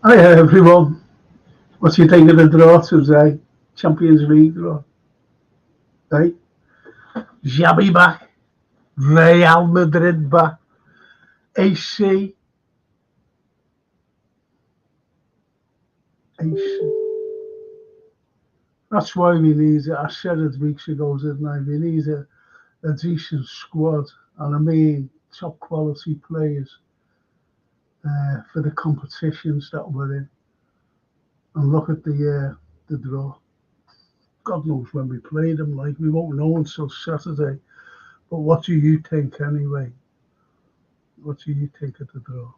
Hi everyone. What do you think of the draw today? Champions League draw. Hey, Xabi back, Real Madrid back, AC, AC. That's why we need it. I said it weeks ago, didn't I? We need a decent squad, and I mean top quality players for the competitions that we're in. And look at the draw. God knows when we play them. Like we won't know until Saturday. But what do you think anyway? What do you think of the draw?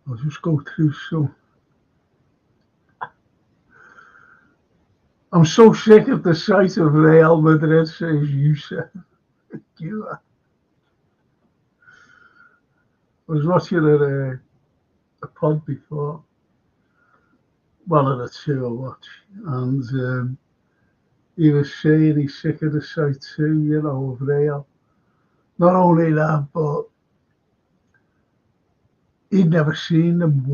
I'll just go through some. I'm so sick of the sight of Real Madrid, says Yusuf. You are. I was watching a pod before, one of the two I watch, and he was saying he's sick of the sight too, of Real. Not only that, but he'd never seen them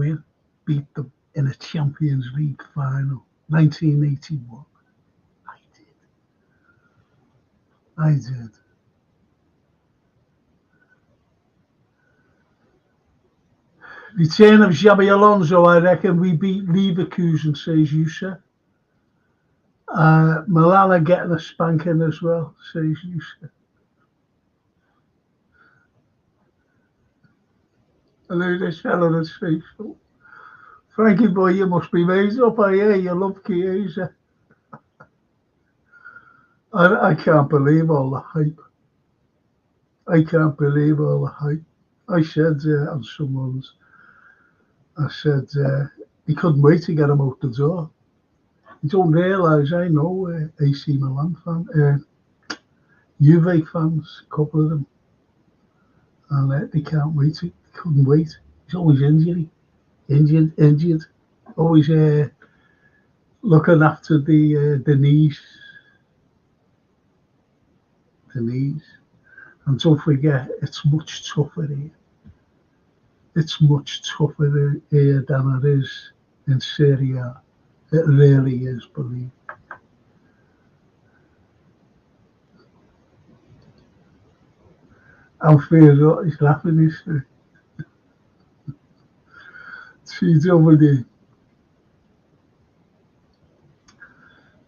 beat them in a Champions League final, 1981. I did. Return of Xabi Alonso, I reckon we beat Leverkusen, says Yusuf. Milan are getting a spanking as well, says Yusuf. I know this fella is faithful. Frankie boy, you must be made up. I hear you love Chiesa. I can't believe all the hype. I can't believe all the hype. I said on someone's, I said he couldn't wait to get him out the door. You don't realise, I know AC Milan fan, Juve fans, a couple of them, and they can't wait. They couldn't wait. He's always injured. Always looking after the knees. And don't forget, it's much tougher here. It's much tougher here than it is in Syria. It really is, believe. Alfredo is laughing, is TW.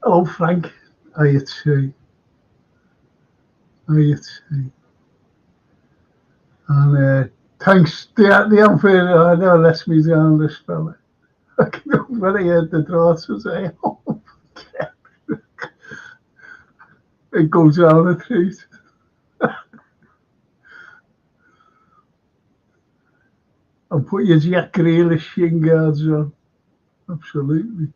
Hello, Frank. How you too? And thanks, the Alfredo. I know lets me down, this fella. I can when I heard the draw today. It goes down a treat. And put your Jack Grealish shin guards on. Absolutely.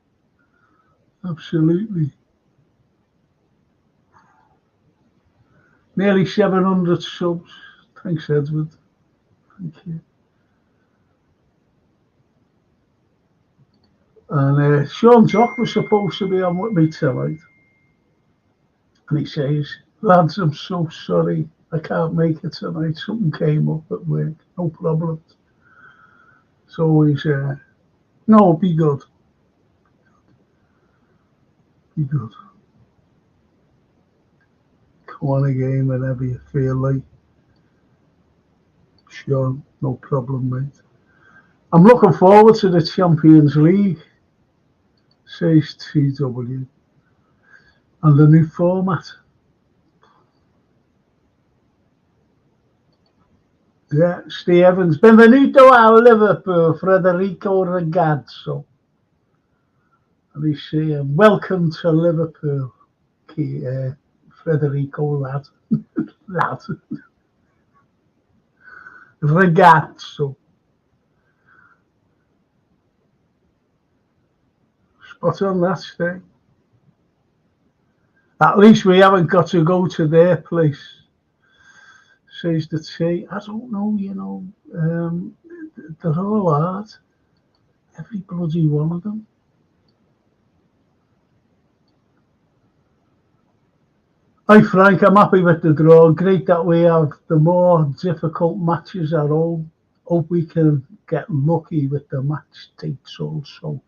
Nearly 700 subs. Thanks, Edward. Thank you. And Sean Jock was supposed to be on with me tonight. And he says, lads, I'm so sorry. I can't make it tonight. Something came up at work. No problem. So he's, no, be good. Come on again whenever you feel like. Sure, no problem, mate. I'm looking forward to the Champions League, says TW. And the new format. Yeah, Steve Evans. Benvenuto a Liverpool, Federico Ragazzo. And he's saying, welcome to Liverpool, Federico lad. Ragazzo. Spot on that, Steve. At least we haven't got to go to their place, says the T. I don't know, they're all hard. Every bloody one of them. Hi Frank, I'm happy with the draw. Great that we have the more difficult matches at home. Hope we can get lucky with the match dates also.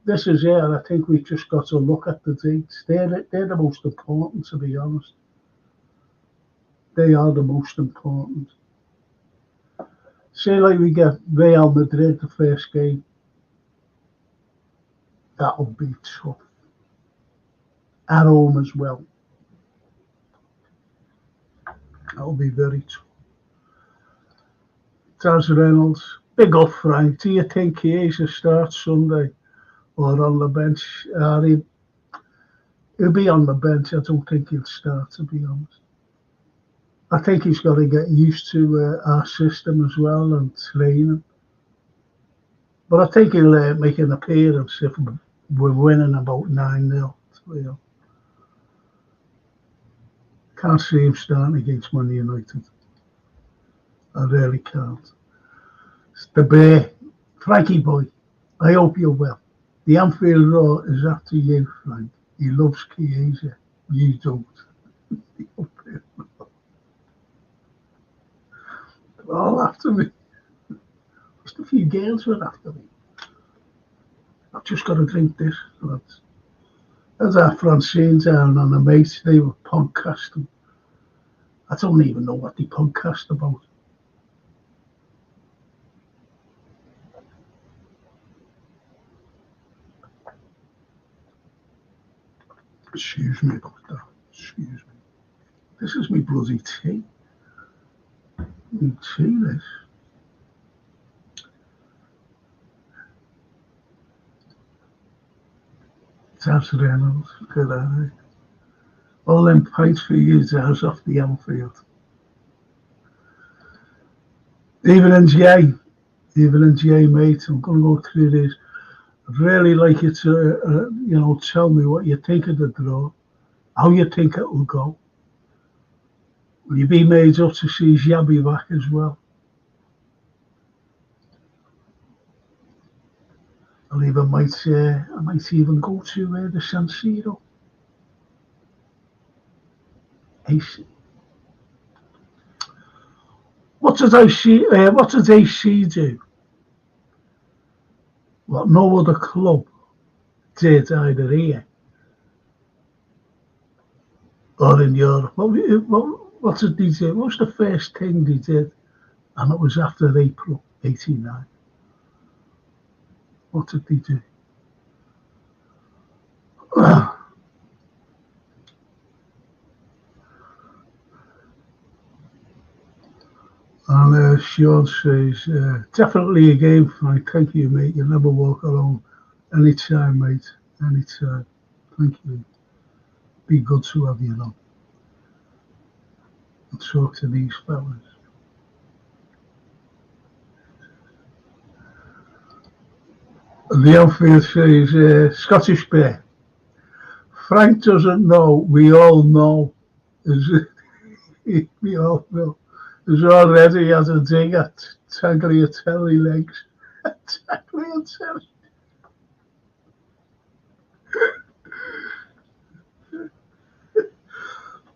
This is it, and I think we've just got to look at the dates. They're the most important, to be honest. They are the most important. Say like we get Real Madrid the first game, that'll be tough. At home as well. That'll be very tough. Taz Reynolds, big up Frank. Do you think he should start Sunday or on the bench? He'll be on the bench. I don't think he'll start, to be honest. I think he's got to get used to our system as well and training. But I think he'll make an appearance if we're winning about 9-0. Can't see him starting against Man United. I really can't. It's the Bear. Frankie boy, I hope you're well. The Anfield Roar is after you, Frank. He loves Chiesa. You don't. They're all after me. Just a few girls were after me. I've just got to drink this. There's our Francine down on the mates. They were podcasting. I don't even know what they podcast about. Excuse me about that. Excuse me. This is me bloody tea. Me tea, this. Taz Reynolds, good eye. All them pints for you, Taz, off the Anfield. Evening, Jay, mate. I'm going to go through this. I'd really like you to, tell me what you think of the draw, how you think it will go. Will you be made up to see Xabi back as well? I might even go to the San Siro. AC. What does AC do? What no other club did either here or in Europe. What did they do? What was the first thing they did? And it was after April '89. What did they do? And Sean says, definitely a game, Frank. Thank you, mate. You never walk alone. Anytime, mate. Anytime. Thank you. Be good to have you on. And talk to these fellas. The outfield says, Scottish Bear. Frank doesn't know. We all know. We all know. There's already has a dig at Tagliatelle legs. Tagliatelle.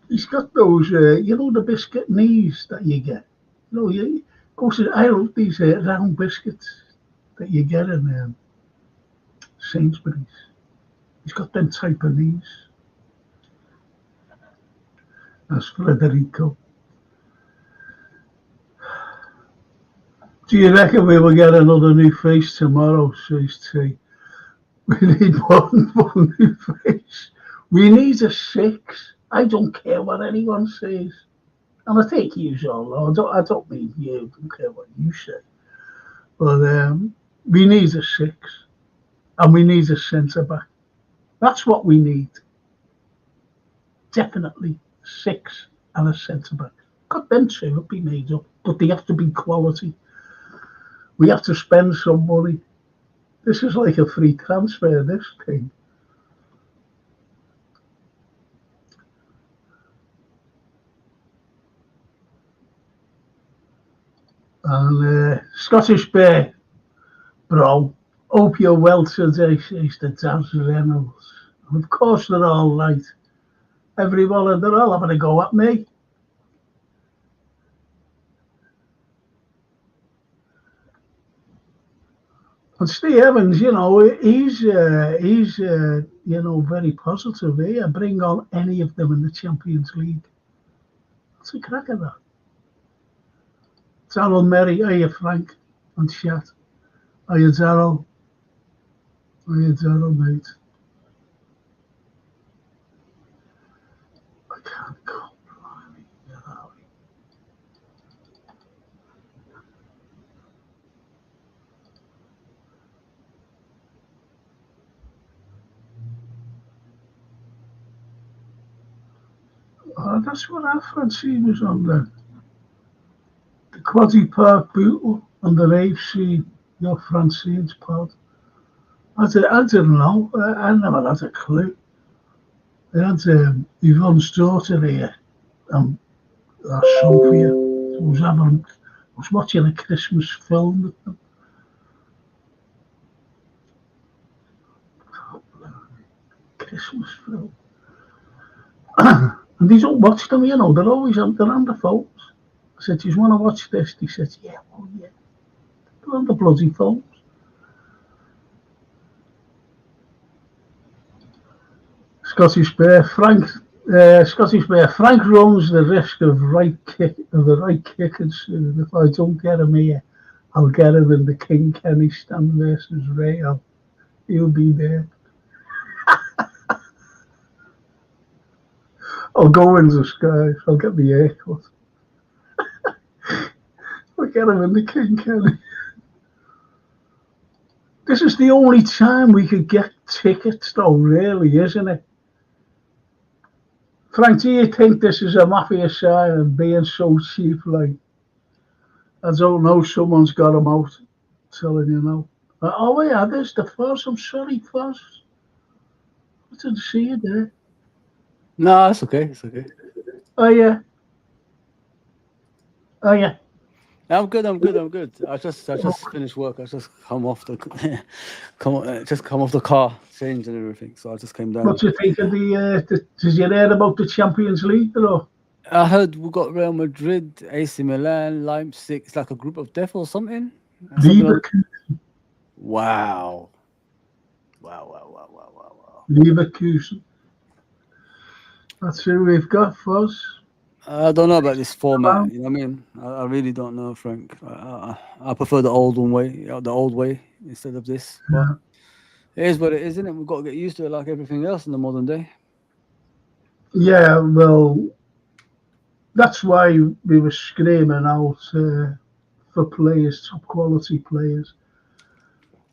He's got those, the biscuit knees that you get. I love these round biscuits that you get in Sainsbury's. He's got them type of knees. That's Federico. Do you reckon we will get another new face tomorrow, says T? We need one new face. We need a 6. I don't care what anyone says. And I think you all know. I don't mean you. I don't care what you say. But we need a 6. And we need a centre-back. That's what we need. Definitely 6 and a centre-back. Got them two would be made up. But they have to be quality. We have to spend some money. This is like a free transfer, this thing. And Scottish Bear, bro, hope you're well today, says the Taz Reynolds. And of course they're all right. Everyone, they're all having a go at me. And Steve Evans, he's very positive here. Bring on any of them in the Champions League. What's the crack of that? Darryl Merry, hiya Frank and chat. Hiya Darryl. Hiya Darryl, mate. I can't go. Oh, that's what I fancy was on there. The Quaddy Park Bootle and the AFC, Francine's pod. I didn't know. I never had a clue. They had Yvonne's daughter here, Sophia, was watching a Christmas film with them. Christmas film. And they don't watch them, they're always on the phones. I said, do you want to watch this? He said, yeah, yeah. They're on the bloody phones. Scottish Bear, Frank runs the risk of the right kickers. If I don't get him here, I'll get him in the King Kenny stand versus Real. He'll be there. I'll go in the skies. I'll get the haircut. I'll get him in the King Kenny. This is the only time we could get tickets, though, really, isn't it? Frank, do you think this is a mafia sign and being so cheap? Like, I don't know, someone's got them out, telling you now. Oh, yeah, there's the Foz. I'm sorry, Foz. I didn't see you there. No, it's okay. It's okay. Oh, yeah. Oh, yeah. I'm good. I just finished work. I just come off the car, changed and everything. So I just came down. What do you think of did you hear about the Champions League or? I heard we got Real Madrid, AC Milan, Leipzig. It's like a group of death or something. Leverkusen. Wow. Leverkusen. That's who we've got, Foz. I don't know about this format. You know what I mean? I really don't know, Frank. I prefer the old way instead of this. Yeah. But it is what it is, isn't it? We've got to get used to it like everything else in the modern day. Yeah, well, that's why we were screaming out for players, top quality players.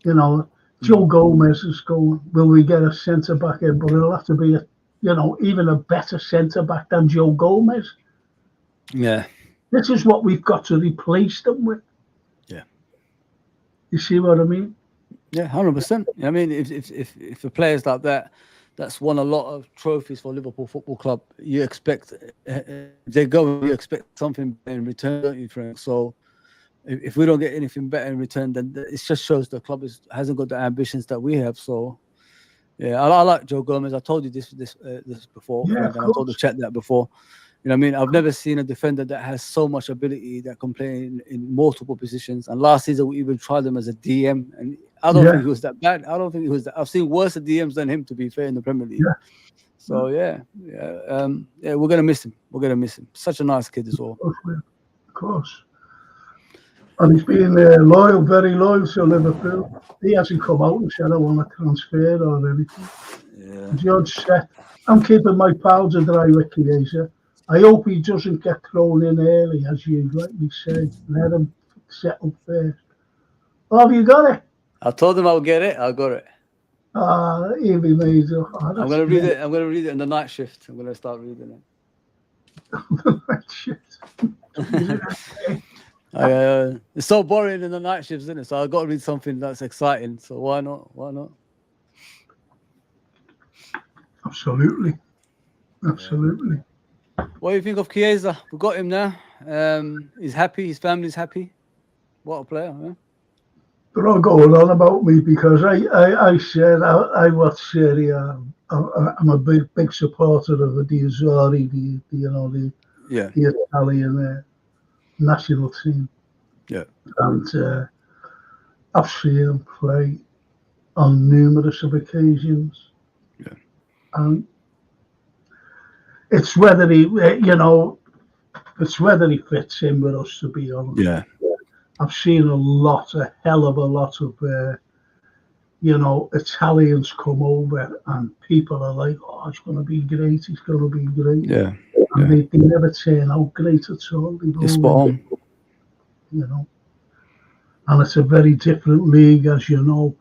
Joe Gomez is going. Will we get a centre back in? But it'll have to be even a better centre back than Joe Gomez. Yeah. This is what we've got to replace them with. Yeah. You see what I mean? Yeah, 100%. I mean, if the players like that, that's won a lot of trophies for Liverpool Football Club. You expect you expect something in return, don't you, Frank? So if we don't get anything better in return, then it just shows the club hasn't got the ambitions that we have. So yeah, I like Joe Gomez. I told you this before, Yeah, Frank, and I told the chat that before. You know what I mean? I've never seen a defender that has so much ability that can play in multiple positions. And last season, we even tried him as a DM. And I don't think he was that bad. I don't think he was that. I've seen worse DMs than him, to be fair, in the Premier League. Yeah. So, yeah, we're going to miss him. We're going to miss him. Such a nice kid as well. Of course. And he's been loyal, very loyal to Liverpool. He hasn't come out and said, I want to transfer or anything. Yeah. George said, I'm keeping my powder dry with Chiesa. I hope he doesn't get thrown in early, as you rightly said. Let him settle first. Oh, have you got it? I told him I'll get it. I got it. He'll be amazing. I'm going to read it. I'm going to read it in the night shift. I'm going to start reading it. Night shift. It's so boring in the night shifts, isn't it? So I've got to read something that's exciting. So why not? Why not? Absolutely. Absolutely. What do you think of Chiesa? We got him now. He's happy. His family's happy. What a player, man. They're all going on about me because I said I watch Serie A. I'm a big supporter of the Azzurri, the Italian national team. Yeah. And I've seen him play on numerous of occasions, Yeah. and it's whether it's whether he fits in with us. To be honest, Yeah. I've seen a hell of a lot of Italians come over, and people are like, "Oh, he's going to be great. He's going to be great," Yeah. and Yeah. they never turn out great at all. They've You're spot always, on. you know, and it's a very different league, as you know.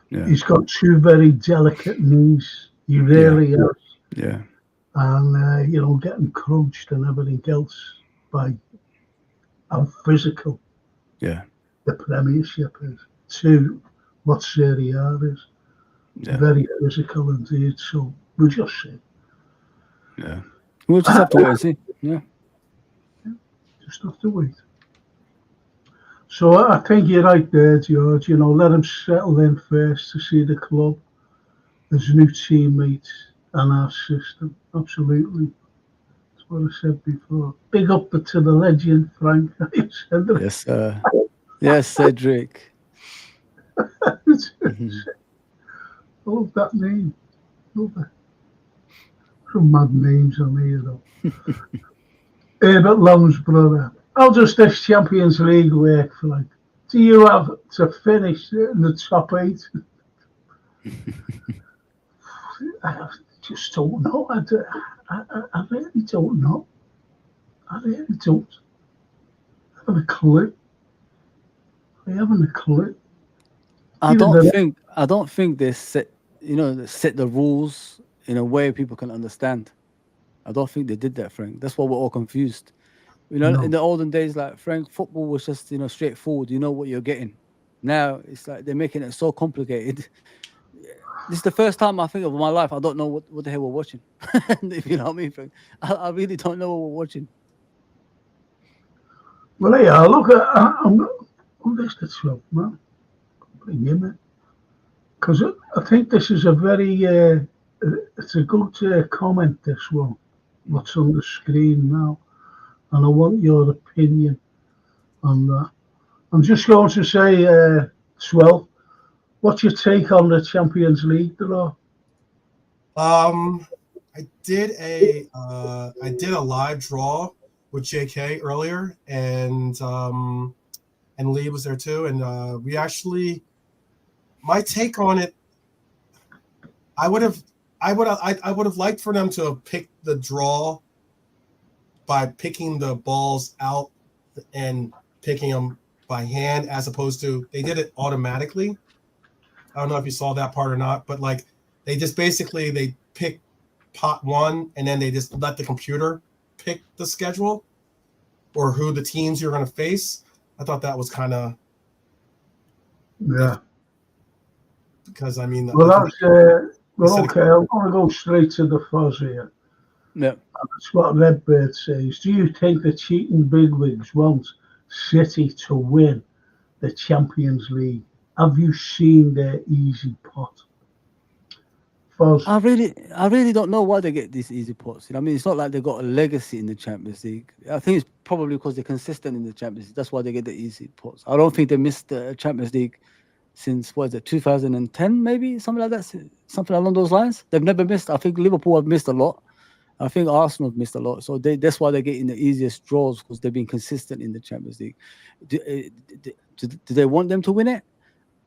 Yeah. He's got two very delicate knees. He Yeah. really has. Yeah. And, getting crunched and everything else by how physical Yeah. the Premiership is to what Serie A is. Yeah. Very physical indeed. So we'll just see. Yeah. We'll just have to wait and see. Yeah. Just have to wait. So I think you're right there, George. Let him settle in first to see the club, his new teammates, and our system. Absolutely. That's what I said before. Big up to the legend, Frank. Yes. Yes, Cedric. I Hmm. love that name. Love it. Some mad names on here, though. Herbert Long's brother. How does this Champions League work, Frank? Do you have to finish in the top eight? I just don't know. I really don't know. I really don't. I haven't a clue. I haven't a clue. I Even don't the think I don't think they set the rules in a way people can understand. I don't think they did that, Frank. That's why we're all confused. In no. the olden days, like Frank, football was just straightforward. You know what you're getting. Now it's like they're making it so complicated. This is the first time I think of my life I don't know what the hell we're watching. If you know what I mean, Frank. I really don't know what we're watching. Well, yeah, look, this the 12th, man. Bring him in. Because I think this is a very, it's a good comment, this one, what's on the screen now. And I want your opinion on that. I'm just going to say, 12, what's your take on the Champions League draw? Um, I did a live draw with JK earlier, and Lee was there too, and we actually my take on it. I would have I would have liked for them to have picked the draw by picking the balls out and picking them by hand, as opposed to they did it automatically. I don't know if you saw that part or not, but like they just basically they pick pot one and then they just let the computer pick the schedule or who the teams you're going to face. I thought that was kind of Yeah. because I mean Well, I think okay, I'm going to go straight to the fuzz here. Yeah. That's what Redbird says. Do you think the cheating bigwigs want City to win the Champions League? Have you seen their easy pot? Fuzz. I really don't know why they get these easy pots. I mean, it's not like they got a legacy in the Champions League. I think it's probably because they're consistent in the Champions League. That's why they get the easy pots. I don't think they missed the Champions League since, what is it, 2010, maybe something like that, something along those lines. They've never missed. I think Liverpool have missed a lot. I think Arsenal have missed a lot. So that's why they're getting the easiest draws, because they've been consistent in the Champions League. Do they want them to win it?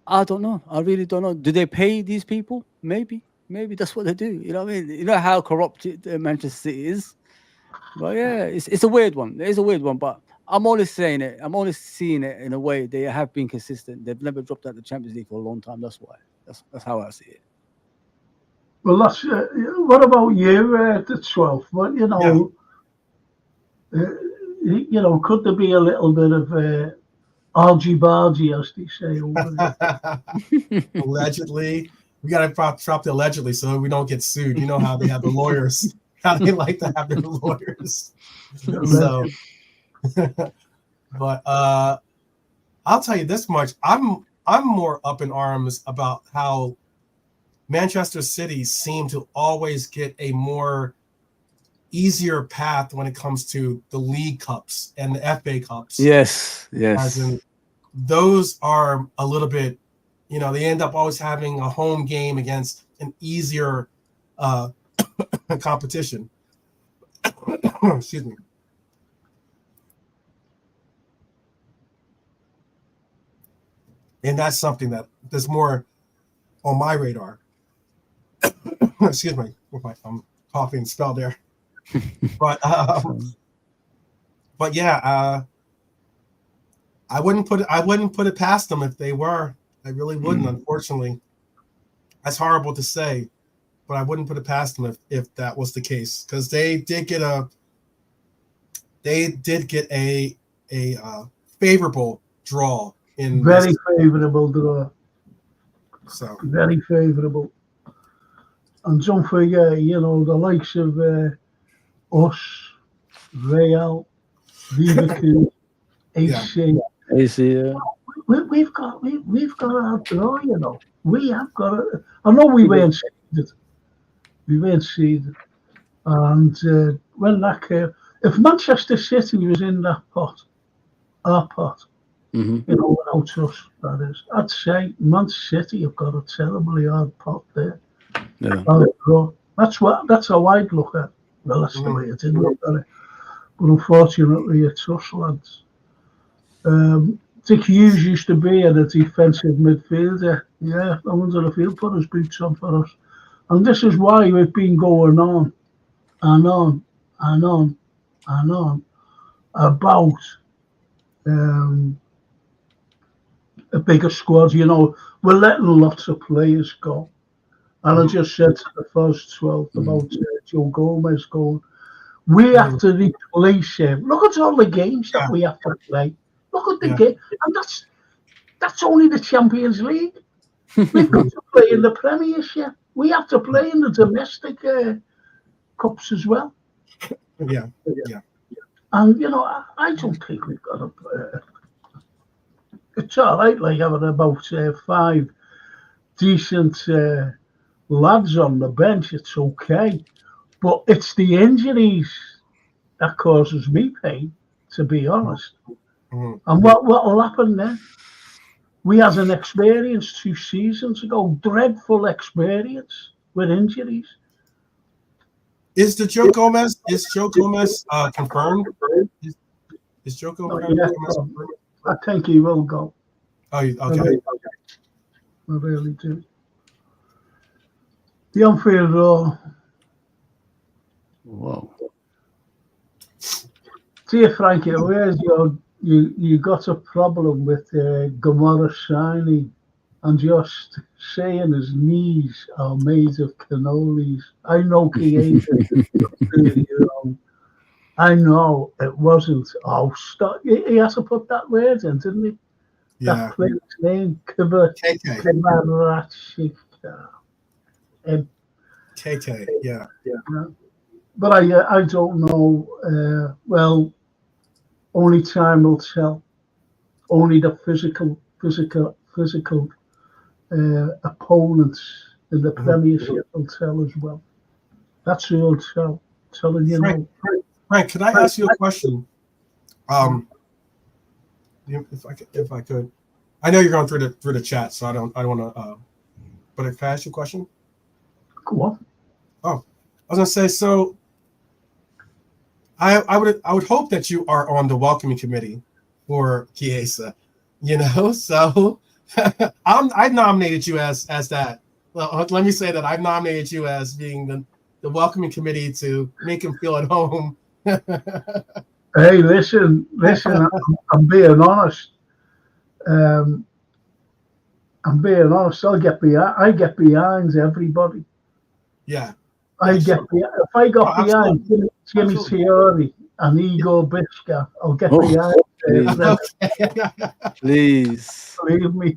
I don't know. I really don't know. Do they pay these people? Maybe. Maybe that's what they do. You know what I mean? You know how corrupt Manchester City is? But yeah, it's a weird one. It is a weird one, but I'm only saying it. I'm only seeing it in a way they have been consistent. They've never dropped out the Champions League for a long time. That's why. That's how I see it. Well, that's what about you, the 12th? Well, could there be a little bit of argy-bargy, as they say over there. Allegedly, we got to drop the allegedly so we don't get sued. You know how they have the lawyers, how they like to have their lawyers. So, but I'll tell you this much: I'm more up in arms about how Manchester City seem to always get a more easier path when it comes to the League Cups and the FA Cups. Yes. As in, those are a little bit, they end up always having a home game against an easier competition. Excuse me. And that's something that's more on my radar. Excuse me, with my coughing spell there. But yeah, I wouldn't put it past them if they were. I really wouldn't. Unfortunately, that's horrible to say, but I wouldn't put it past them if that was the case, because they did get a favorable draw in very favorable draw. So very favorable. And don't forget, the likes of us, Real, Liverpool, AC. AC, We've got our draw, We have got it. I know we weren't seeded. And when that came, if Manchester City was in that pot, our pot, without us, that is, I'd say Man City have got a terribly hard pot there. Yeah. That's how I'd look at it. Well, that's the way I did look at it. But unfortunately, it's us, lads. Dick Hughes used to be a defensive midfielder. Yeah, I wonder if he'll put his boots on for us. And this is why we've been going on and on and on and on about a bigger squad. We're letting lots of players go. And I just said to the first 12 about Joe Gomez going, we have to replace him. Look at all the games that we have to play. Look at the game. And that's only the Champions League. We've got to play in the Premiership. We have to play in the domestic cups as well. Yeah. And, I don't think we've got to... it's all right, like having about 5 decent... lads on the bench, it's okay, but it's the injuries that causes me pain, to be honest. And what will happen then? We had an experience 2 seasons ago, dreadful experience with injuries. Is Joe Gomez confirmed? Is Joe Gomez confirmed? I think he will go. Oh, okay. I really do. The unfair rule. Whoa. Dear Frankie, where's you got a problem with Gamora signing and just saying his knees are made of cannolis. I know Chiesa really wrong. I know it wasn't. Oh, stop. He had to put that word in, didn't he? Yeah. That player's name, Kvaratskhelia. KK, yeah. But I don't know. Well, only time will tell. Only the physical opponents in the Premiership will tell as well. That's all telling you now. Frank, could I ask you a question? If I could, I know you're going through the chat, so I don't want to. But can I ask you a question? Go on. Oh, I was gonna say, so I would hope that you are on the welcoming committee for Chiesa, So I nominated you as that. Well, let me say that I've nominated you as being the welcoming committee to make him feel at home. Hey, listen. I'm being honest. I'm being honest. I get behind everybody. Yeah. If I got behind Jimmy Fiore and Igor Bishka, I'll get behind them. Please. Believe me.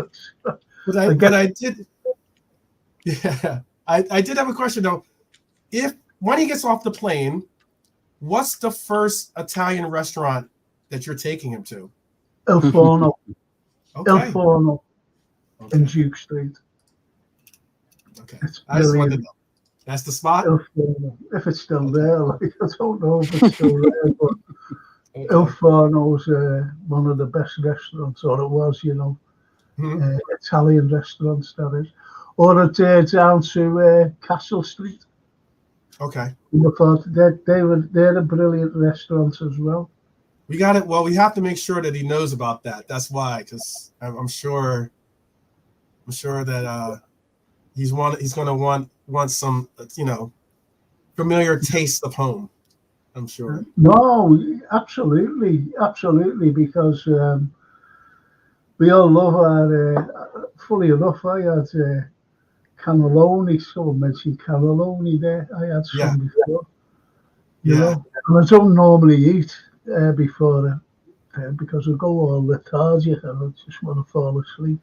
But I did. Yeah, I did have a question though. When he gets off the plane, what's the first Italian restaurant that you're taking him to? Il Forno. Okay. Il Forno in Duke Street. Okay. That's the spot? If it's still there, I don't know if it's still there, but Ilforno's one of the best restaurants, or it was, Italian restaurants, that is. Or down to Castle Street. Okay. They're a brilliant restaurant as well. We got it. Well, we have to make sure that he knows about that. That's why, because I'm sure that he's going to want some, familiar taste of home. I'm sure. No, absolutely, because we all love our. Fully enough, I had cannelloni. Someone mentioned cannelloni there. I had some before. You know, and I don't normally eat before because I go all lethargic and I just want to fall asleep.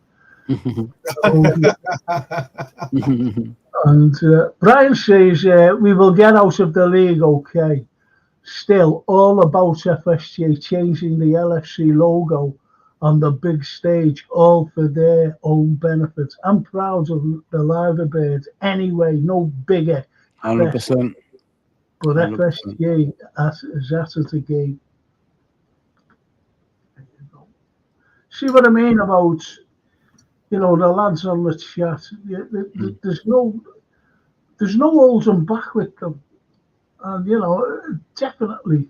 And Brian says we will get out of the league, okay. Still, all about FSG changing the LFC logo on the big stage, all for their own benefit. I'm proud of the Liverbirds anyway, no bigger. 100%. But FSG is at it again. See what I mean about, the lads on the chat. There's no holding back with them. And, definitely,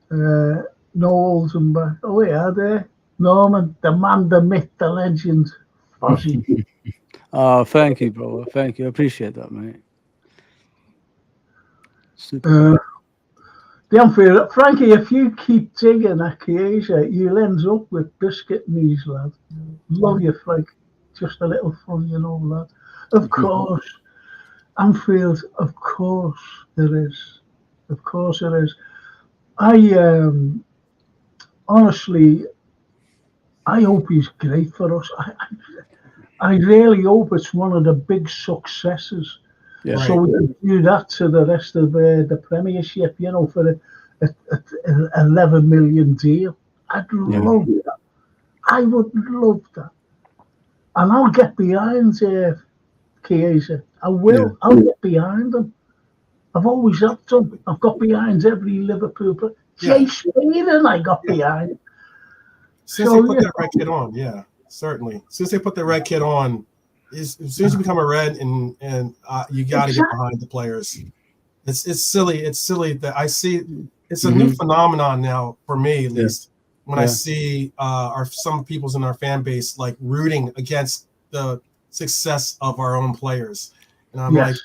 no holding back. Oh, yeah, there. Norman, the man, the myth, the legend, Fozzie. Oh, thank you, brother. Thank you. I appreciate that, mate. Super. Frankie, if you keep digging at Chiesa, you'll end up with biscuit knees, lad. Love you, Frank. Just a little fun, lad. Of course. Anfield, of course there is. Of course there is. I honestly, I hope he's great for us. I really hope it's one of the big successes. Yeah. So we can do that to the rest of the Premiership, for an 11 million deal. I'd love that. I would love that. And I'll get behind Chiesa. I will. Yeah. I'll get behind them. I've always have done. I've got behind every Liverpool player. Jay Speedon, I got behind. Since they put that red kit on, certainly. Since they put the red kit on, as soon as you become a red and you got to get behind the players. It's silly. It's silly that I see. It's a new phenomenon now for me, at least, when I see some people's in our fan base like rooting against the success of our own players, and I'm like,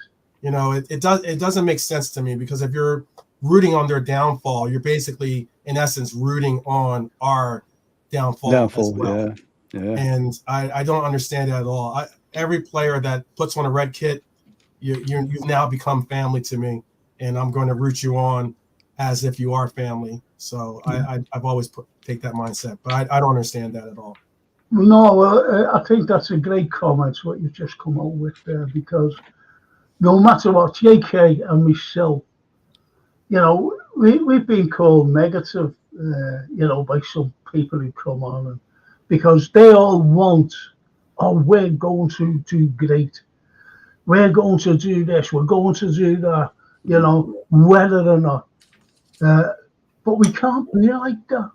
it doesn't make sense to me, because if you're rooting on their downfall, you're basically in essence rooting on our downfall as well. And I don't understand that at all. Every player that puts on a red kit, you've now become family to me, and I'm going to root you on as if you are family. So I've always take that mindset, but I don't understand that at all. No, well, I think that's a great comment, what you've just come out with there, because no matter what, JK and myself, we've been called negative, by some people who come on, and because they all want, we're going to do great. We're going to do this. We're going to do that, whether or not. But we can't be like that.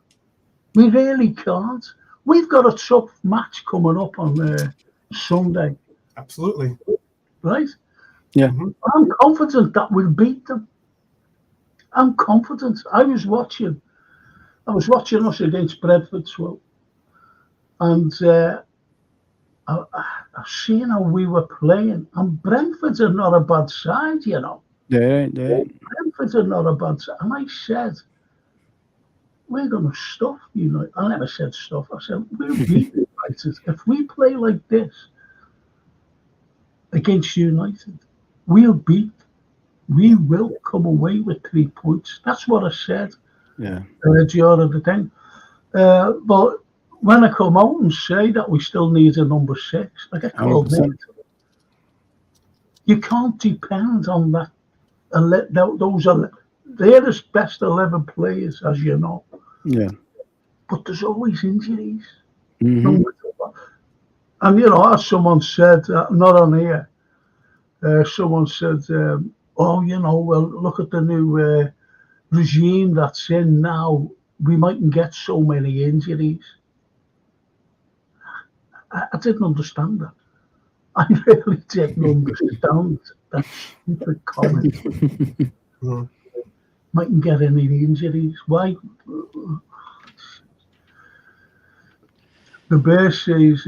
We really can't. We've got a tough match coming up on Sunday. Absolutely. Right? Yeah. I'm confident that we'll beat them. I'm confident. I was watching us against Brentford, and I've seen how we were playing. And Brentford are not a bad side, They ain't. Brentford are not a bad side. And I said, we're going to stuff United. I never said stuff. I said, we'll beat United. If we play like this against United, we will come away with 3 points. That's what I said. Yeah. During the thing. But when I come out and say that we still need a number 6, I get called negative. You can't depend on that. They're the best 11 players, as you know. Yeah. But there's always injuries. And as someone said, not on here, someone said, well, look at the new regime that's in now, we mightn't get so many injuries. I didn't understand that. I really didn't understand that stupid comment. Mhm. Mightn't get any injuries. Why? The bear says,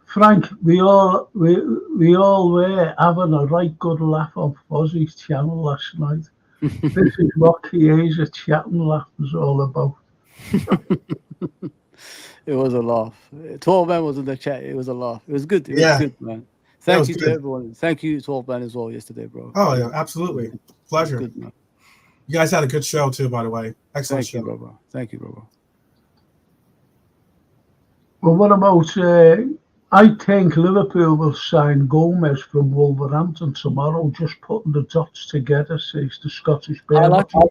Frank, we all were having a right good laugh on Fozzie's channel last night. This is what Chiesa chatting laugh was all about. It was a laugh. 12 man was in the chat. It was a laugh. It was good. It was Yeah, good, man. that Thank was you to good. everyone. Thank you, 12 man, as well yesterday, bro. Oh It yeah, was absolutely. it was Pleasure. good, man. You guys had a good show too, by the way. Excellent Thank you, show. bro. Thank you, bro. Well, what about? I think Liverpool will sign Gomez from Wolverhampton tomorrow. Just putting the dots together, says the Scottish I Bear. like him.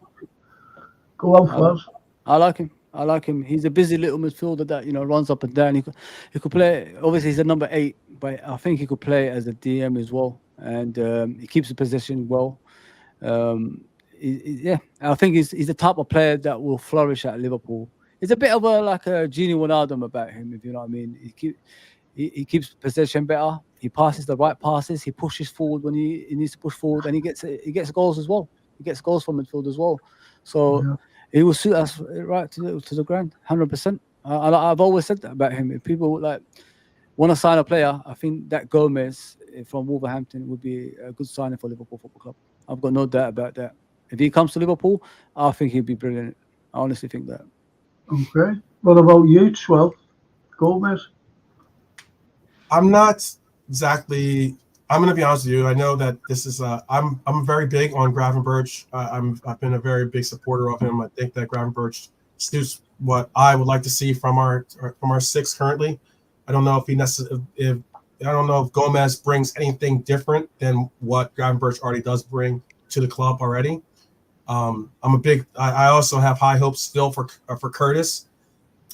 Go on, I like, Foz. I like him. I like him. He's a busy little midfielder that runs up and down. He could play. Obviously, he's a number 8, but I think he could play as a DM as well, and he keeps the possession well. Yeah, I think he's the type of player that will flourish at Liverpool. He's a bit of a Gini Wijnaldum about him, if you know what I mean. He keeps possession better. He passes the right passes. He pushes forward when he needs to push forward, and he gets goals as well. He gets goals from midfield as well. So Yeah. he will suit us right to the ground, 100%. I've always said that about him. If people want to sign a player, I think that Gomez from Wolverhampton would be a good signing for Liverpool Football Club. I've got no doubt about that. If he comes to Liverpool, I think he'd be brilliant. I honestly think that. Okay. What about you, 12? Gomez? I'm not exactly. I'm going to be honest with you. I know that this is. I'm very big on Gravenberch. I've been a very big supporter of him. I think that Gravenberch suits what I would like to see from our 6 currently. I don't know if I don't know if Gomez brings anything different than what Gravenberch already does bring to the club already. I also have high hopes still for Curtis.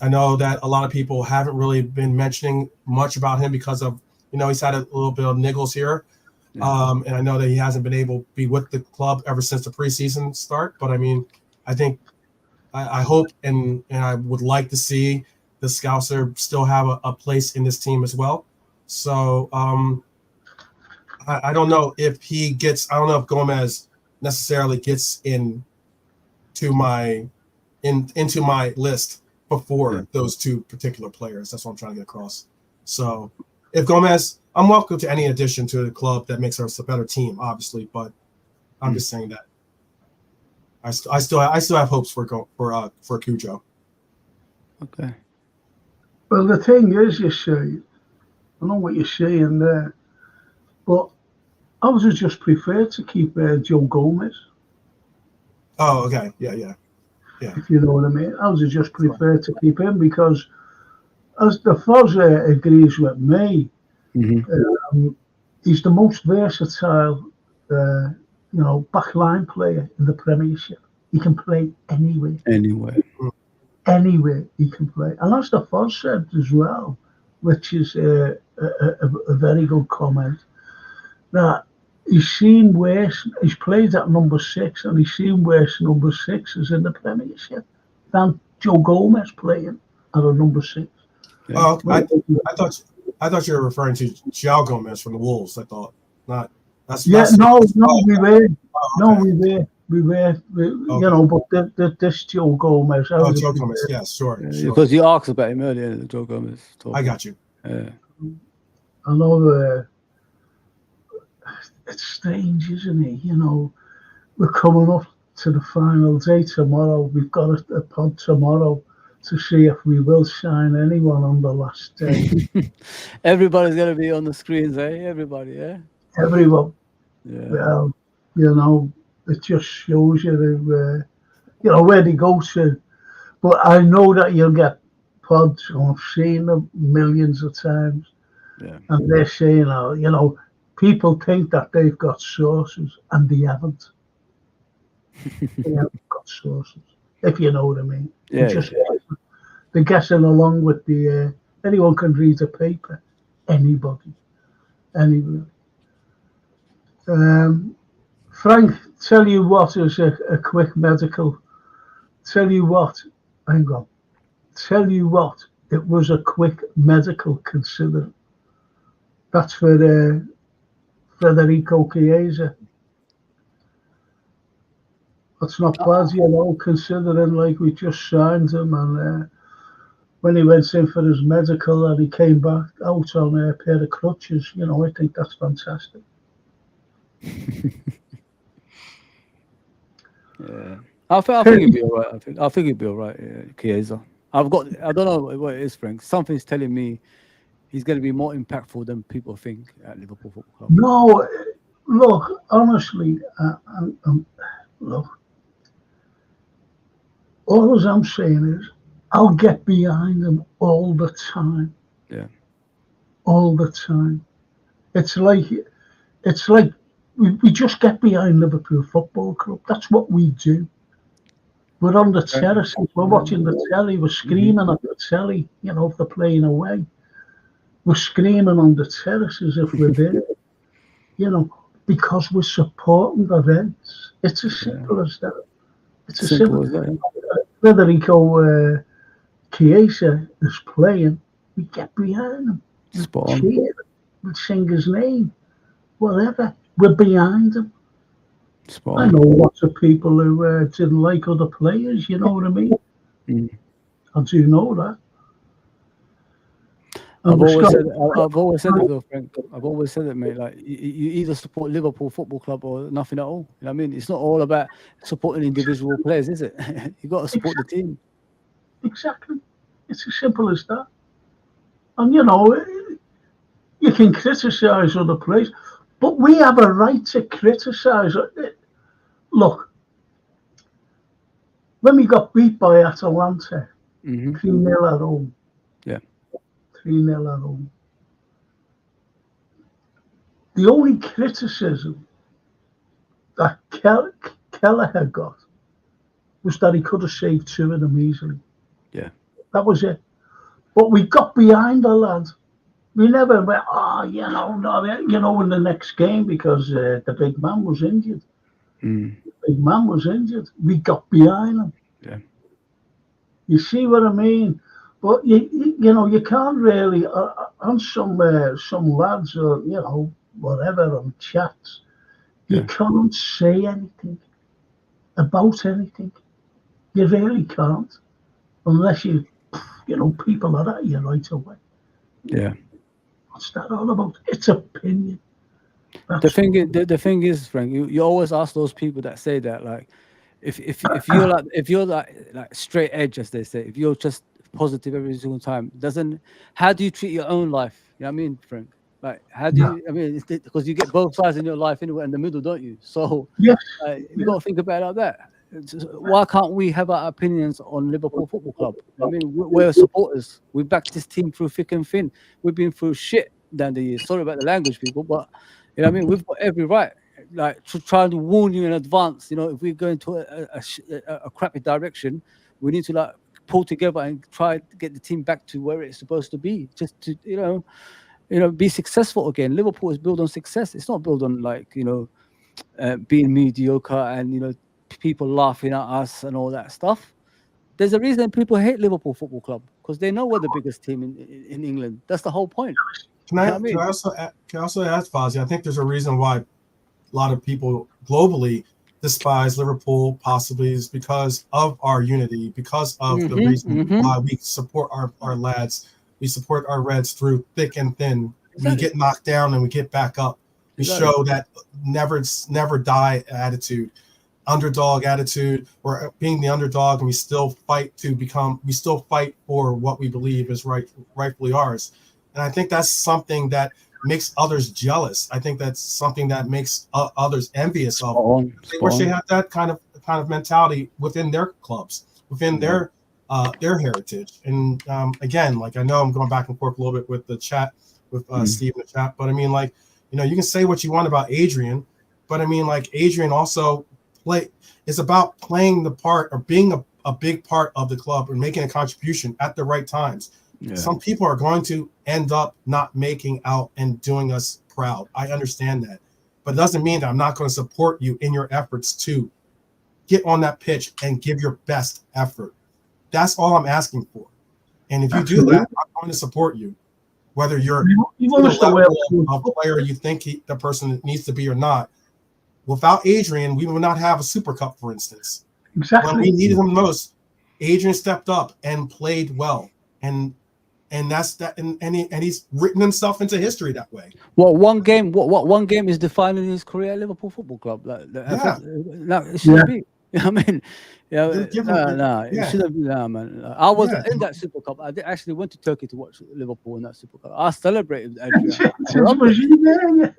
I know that a lot of people haven't really been mentioning much about him because of, he's had a little bit of niggles here. Yeah. And I know that he hasn't been able to be with the club ever since the preseason start. But I mean, I think I hope and I would like to see the Scouser still have a place in this team as well. So I don't know if I don't know if Gomez necessarily gets into my list before those 2 particular players. That's what I'm trying to get across. So if Gomez, I'm welcome to any addition to the club that makes us a better team, obviously, but I'm just saying that I still have hopes for Cujo. Okay. Well, the thing is, you see, I know what you're saying there, but I would just prefer to keep Joe Gomez. Oh, okay. Yeah. If you know what I mean. I would just prefer to keep him because, as the Foz agrees with me, he's the most versatile, backline player in the Premiership. He can play anywhere. Anywhere he can play. And as the Foz said as well, which is a very good comment, that he's seen worse. He's played at number 6, and he's seen worse number 6s in the Premiership than Joe Gomez playing at a number 6. Yeah. Oh, I thought you were referring to João Gomez from the Wolves. I thought not. We were. We were. But this Joe Gomez. Joe Gomez. Yeah, sure. Because you asked about him earlier, Joe Gomez. I got you. Yeah. I know. It's strange, isn't it? We're coming up to the final day tomorrow. We've got a pod tomorrow to see if we will sign anyone on the last day. Everybody's going to be on the screens, eh? Everybody, yeah? Everyone. Yeah. Well, it just shows you, where they go to. But I know that you'll get pods, and I've seen them millions of times. Yeah. And they're saying, people think that they've got sources, and they haven't. They haven't got sources, if you know what I mean. They're guessing along with the anyone can read a paper, anybody, anywhere. Frank, tell you what is a quick medical. Tell you what, hang on. Tell you what, it was a quick medical consider. That's for Federico Chiesa. That's not bad, considering like we just signed him and when he went in for his medical and he came back out on a pair of crutches, I think that's fantastic. Yeah, I think he'll be all right. I think he'll be all right, Chiesa. I don't know what it is, Frank. Something's telling me he's going to be more impactful than people think at Liverpool Football Club. No, look, honestly, look, all I'm saying is I'll get behind him all the time. Yeah. All the time. It's like we just get behind Liverpool Football Club. That's what we do. We're on the terraces, we're watching the telly, we're screaming at the telly, if they're playing away. We're screaming on the terraces if we're there, because we're supporting the events. It's as simple as that. It's as simple as that. Federico Chiesa is playing, we get behind him. Cheer, we sing his name, whatever. We're behind him. I know lots of people who didn't like other players, you know what I mean? I do know that. I've always said it, though, Frank. I've always said it, mate. Like you either support Liverpool Football Club or nothing at all. You know what I mean? It's not all about supporting individual players, is it? You got to support the team. Exactly. It's as simple as that. And you can criticise other players, but we have a right to criticise. Look, when we got beat by Atalanta, 3-0 at home. Yeah. 3-0 at home. The only criticism that Kelleher got was that he could have saved 2 of them easily. Yeah. That was it. But we got behind the lad. We never went, in the next game because the big man was injured. The big man was injured. We got behind him. Yeah. You see what I mean? But you can't really on some lads or whatever on chats. You can't say anything about anything. You really can't, unless people are at you right away. Yeah. What's that all about? It's opinion. The thing is, Frank, you always ask those people that say that, like, if you're like straight edge, as they say, if you're just positive every single time, how do you treat your own life? You know what I mean, Frank? Like, how do you? I mean, because you get both sides in your life anyway, in the middle, don't you? So you got to think about it like that. Why can't we have our opinions on Liverpool Football Club? I mean, we're supporters. We backed this team through thick and thin. We've been through shit down the years. Sorry about the language, people, but you know what I mean. We've got every right, like, to try to warn you in advance. If we're going to a crappy direction, we need to like pull together and try to get the team back to where it's supposed to be. Just to be successful again. Liverpool is built on success. It's not built on like being mediocre and people laughing at us and all that stuff. There's a reason people hate Liverpool Football Club, because they know we're the biggest team in England. That's the whole point. Can I also ask, Fozzie? I think there's a reason why a lot of people globally despise Liverpool, possibly is because of our unity, because of the reason why we support our lads. We support our Reds through thick and thin. Exactly. We get knocked down and we get back up. We show that never die attitude, underdog attitude. We're being the underdog, and we still fight for what we believe is rightfully ours. And I think that's something that makes others jealous. I think that's something that makes others envious of. They wish they had that kind of mentality within their clubs, within their heritage. And again, like, I know I'm going back and forth a little bit with the chat, with Steve in the chat, but I mean, like, you can say what you want about Adrian, but I mean, like, Adrian also is about playing the part or being a big part of the club and making a contribution at the right times. Yeah. Some people are going to end up not making out and doing us proud. I understand that. but it doesn't mean that I'm not going to support you in your efforts to get on that pitch and give your best effort. That's all I'm asking for. And if you do that, I'm going to support you, whether you're You the understand level where of player you think the person needs to be or not. Without Adrian, we would not have a Super Cup, for instance. exactly. When we needed him most, Adrian stepped up and played well, and that's that, and he's written himself into history that way. What one game? What one game is defining his career at Liverpool Football Club? No, it shouldn't be. I mean, no, it shouldn't be. No, man. I was in that Super Cup. I actually went to Turkey to watch Liverpool in that Super Cup. I celebrated with Adrian.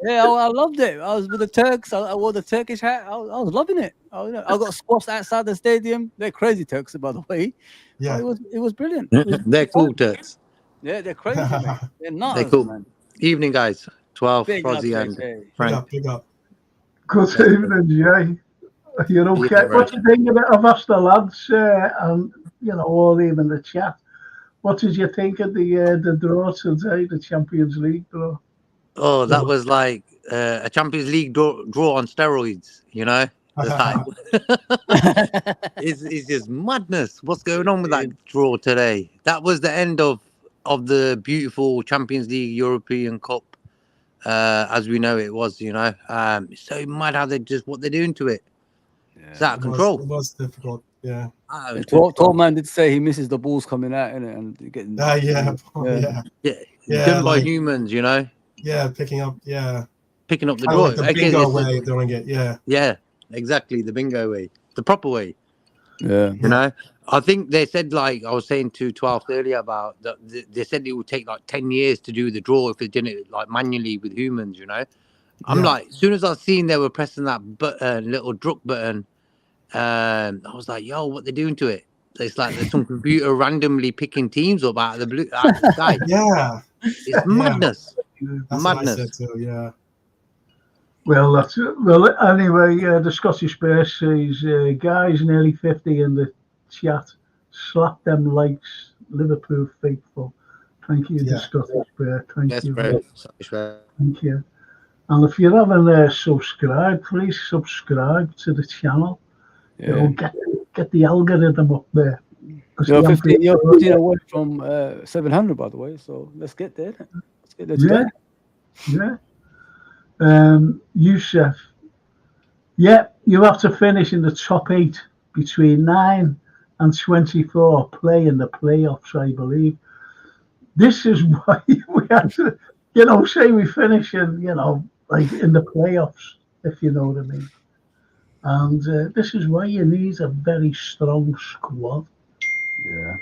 I loved it. I was with the Turks. I wore the Turkish hat. I was loving it. I got squashed outside the stadium. They're crazy Turks, by the way. Yeah, it was brilliant. They're cool Turks. Yeah, they're crazy, man. They're not. They're cool. Man. Evening, guys. 12, Big Fozzie up, and JK. Frank. Big up. Good evening, Jay. You're okay. Yeah, What do you think of it? I've asked the lads, and all even the chat. What did you think of the draw today, the Champions League draw? Oh, that was like a Champions League draw on steroids, you know? It's like, it's just madness. What's going on with that draw today? That was the end of the beautiful Champions League European Cup, as we know it was, It's so mad how what they're doing to it. It's out of control. It was difficult, yeah. Tall man did say he misses the balls coming out, innit, and getting. Done by humans, Yeah, picking up the draw. like the bingo way of doing it, Yeah, exactly, the bingo way, the proper way. Yeah, I think they said, like I was saying to 12 earlier about that, they said it would take like 10 years to do the draw if they did it like manually with humans. I'm like, as soon as I seen they were pressing that button, little druk button, I was like, yo, what they doing to it? It's like there's some computer randomly picking teams up out of the sky. Yeah, it's madness. That's madness. what I said too, yeah. Well, that's it. Well, anyway, the Scottish Bears says, guys, nearly 50 in the chat. Slap them likes, Liverpool faithful. Thank you, the Scottish Bear. Thank you. Thank you. And if you haven't subscribed, please subscribe to the channel. Get the algorithm up there. You're 15 away from 700, by the way. So let's get there. Let's get there today. Youssef. You have to finish in the top 8 between 9 and 24. Play in the playoffs, I believe. This is why we have to, say we finish in, like in the playoffs, if you know what I mean. And this is why you need a very strong squad. Yeah.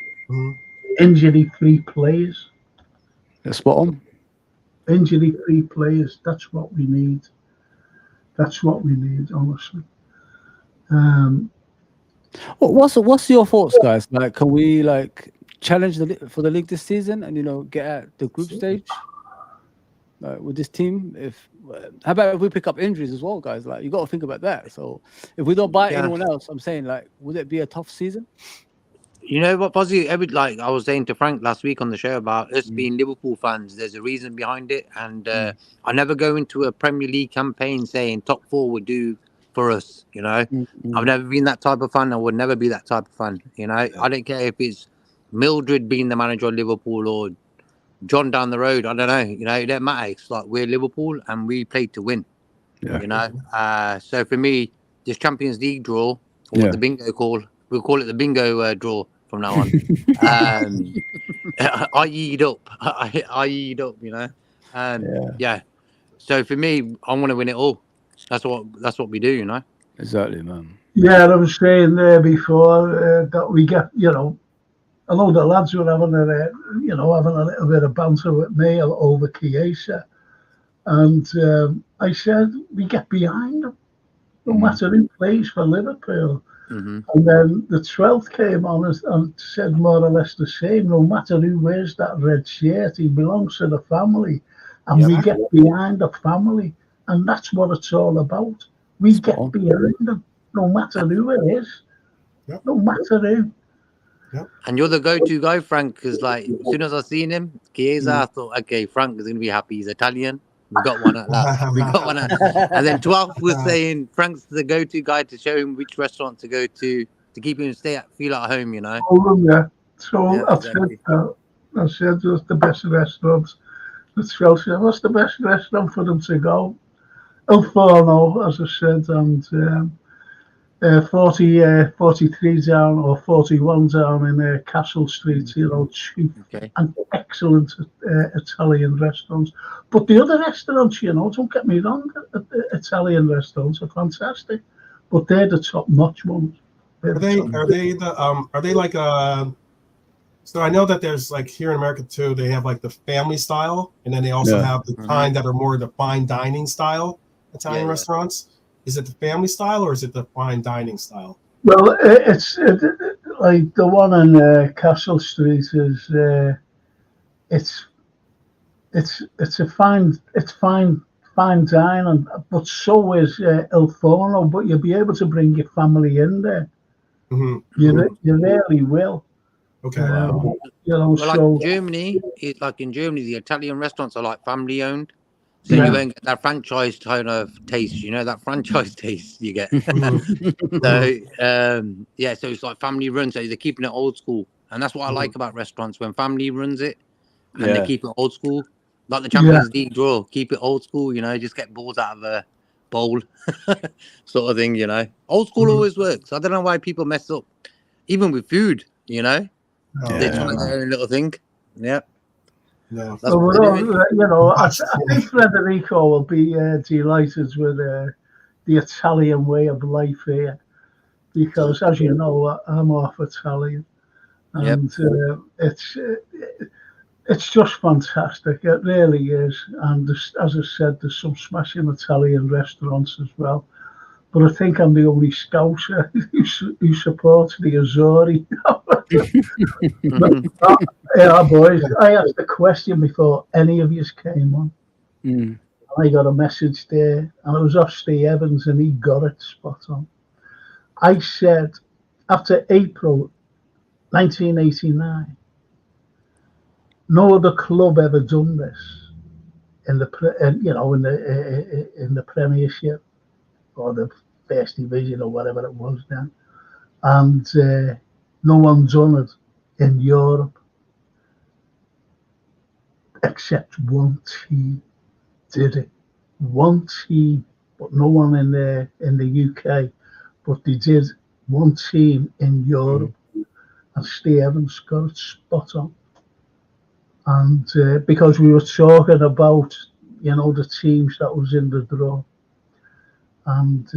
Injury-free players. That's spot on. Injury-free players. That's what we need. That's what we need, honestly. What's your thoughts, guys? Like, can we challenge for the league this season and get at the group stage with this team? How about if we pick up injuries as well, guys? Like, you got to think about that. So if we don't buy anyone else, I'm saying, would it be a tough season? You know what, Fozzie? Like I was saying to Frank last week on the show about us being Liverpool fans, there's a reason behind it. And I never go into a Premier League campaign saying top 4 would do for us, I've never been that type of fan. I would never be that type of fan, I don't care if it's Mildred being the manager of Liverpool or John down the road. I don't know, it don't matter. It's like we're Liverpool and we play to win, So for me, this Champions League draw, or what the bingo we'll call it the bingo draw from now on. I eat up, So for me, I want to win it all. That's what we do, Exactly, man. Yeah, I was saying there before that we get, I know the lads were having a little bit of banter with me over Chiesa, and I said we get behind them, no matter who plays for Liverpool. And then the 12th came on and said more or less the same. No matter who wears that red shirt, he belongs to the family, and we get behind the family, and that's what it's all about. We get behind them, no matter who it is, no matter who. And you're the go-to guy, Frank, because as soon as I seen him, Chiesa, I thought, okay, Frank is going to be happy. He's Italian. We got one at last. We got one at, and then 12th was saying Frank's the go-to guy to show him which restaurant to go to keep him feel at home. You know. Yeah. So Yeah, exactly. I said, what's the best restaurant? The Chelsea. What's the best restaurant for them to go? Il Forno, as I said, and 43 down or 41 down in Castle Street, you know, cheap and excellent Italian restaurants. But the other restaurants, you know, don't get me wrong, Italian restaurants are fantastic, but they're the top-notch ones. Are they like so I know that there's like here in America too, they have like the family style, and then they also have the kind that are more the fine dining style Italian restaurants. Is it the family style or is it the fine dining style? Well, it's like the one in Castle Street is it's a fine dining, but so is Il Forno. But you'll be able to bring your family in there. Mm-hmm. You really will. Okay. You know, well, so like Germany, in Germany, the Italian restaurants are like family owned. So you won't get that franchise kind of taste, you know, that franchise taste you get. So, so it's like family run. So they're keeping it old school. And that's what I like about restaurants, when family runs it and they keep it old school. Like the Champions League draw, keep it old school, you know, just get balls out of a bowl sort of thing, you know. Old school always works. I don't know why people mess up. Even with food, you know. They try their own little thing. Yeah. No. So I think Federico will be delighted with the Italian way of life here, because, as you know, I'm half Italian, and it's just fantastic. It really is. And as I said, there's some smashing Italian restaurants as well. But I think I'm the only Scouser who supports the Azzurri. Yeah, boys, I asked a question before any of you came on. I got a message there, and it was off Steve Evans, and he got it spot on. I said, after April 1989, no other club ever done this in the Premiership or the First Division or whatever it was then, and no one done it in Europe except one team did it. One team, but no one in the UK. But they did, one team in Europe, and Steve Evans got it spot on. And because we were talking about, you know, the teams that was in the draw, and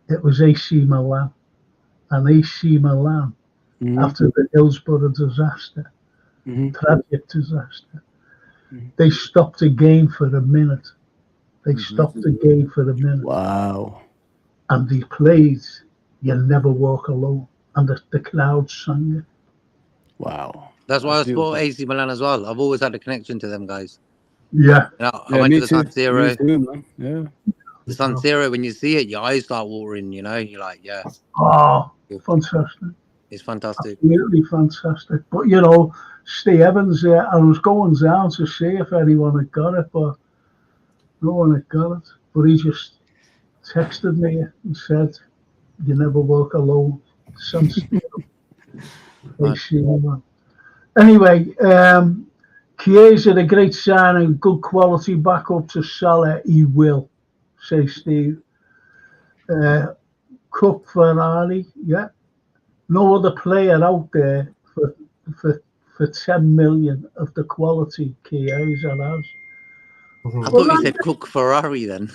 it was AC Milan, and AC Milan, after the Hillsborough disaster, tragic disaster, they stopped the game for a minute. They stopped the game for a minute. Wow. And they played "You Never Walk Alone," and the crowd sang it. Wow. That's why I support AC Milan as well. I've always had a connection to them guys. Yeah. I went to the San Siro. Me too, man. Yeah. The San Siro, when you see it, your eyes start watering, you know? You're like, yeah. Oh, fantastic. It's fantastic. Absolutely fantastic. But, you know, Steve Evans, I was going down to see if anyone had got it, but no one had got it. But he just texted me and said, "You never walk alone." San Siro. Anyway, Chiesa, a great signing, good quality backup to Salah. He will, says Steve. Cook, Ferrari, yeah. No other player out there for 10 million of the quality Chiesa has. I thought you said Cook Ferrari then.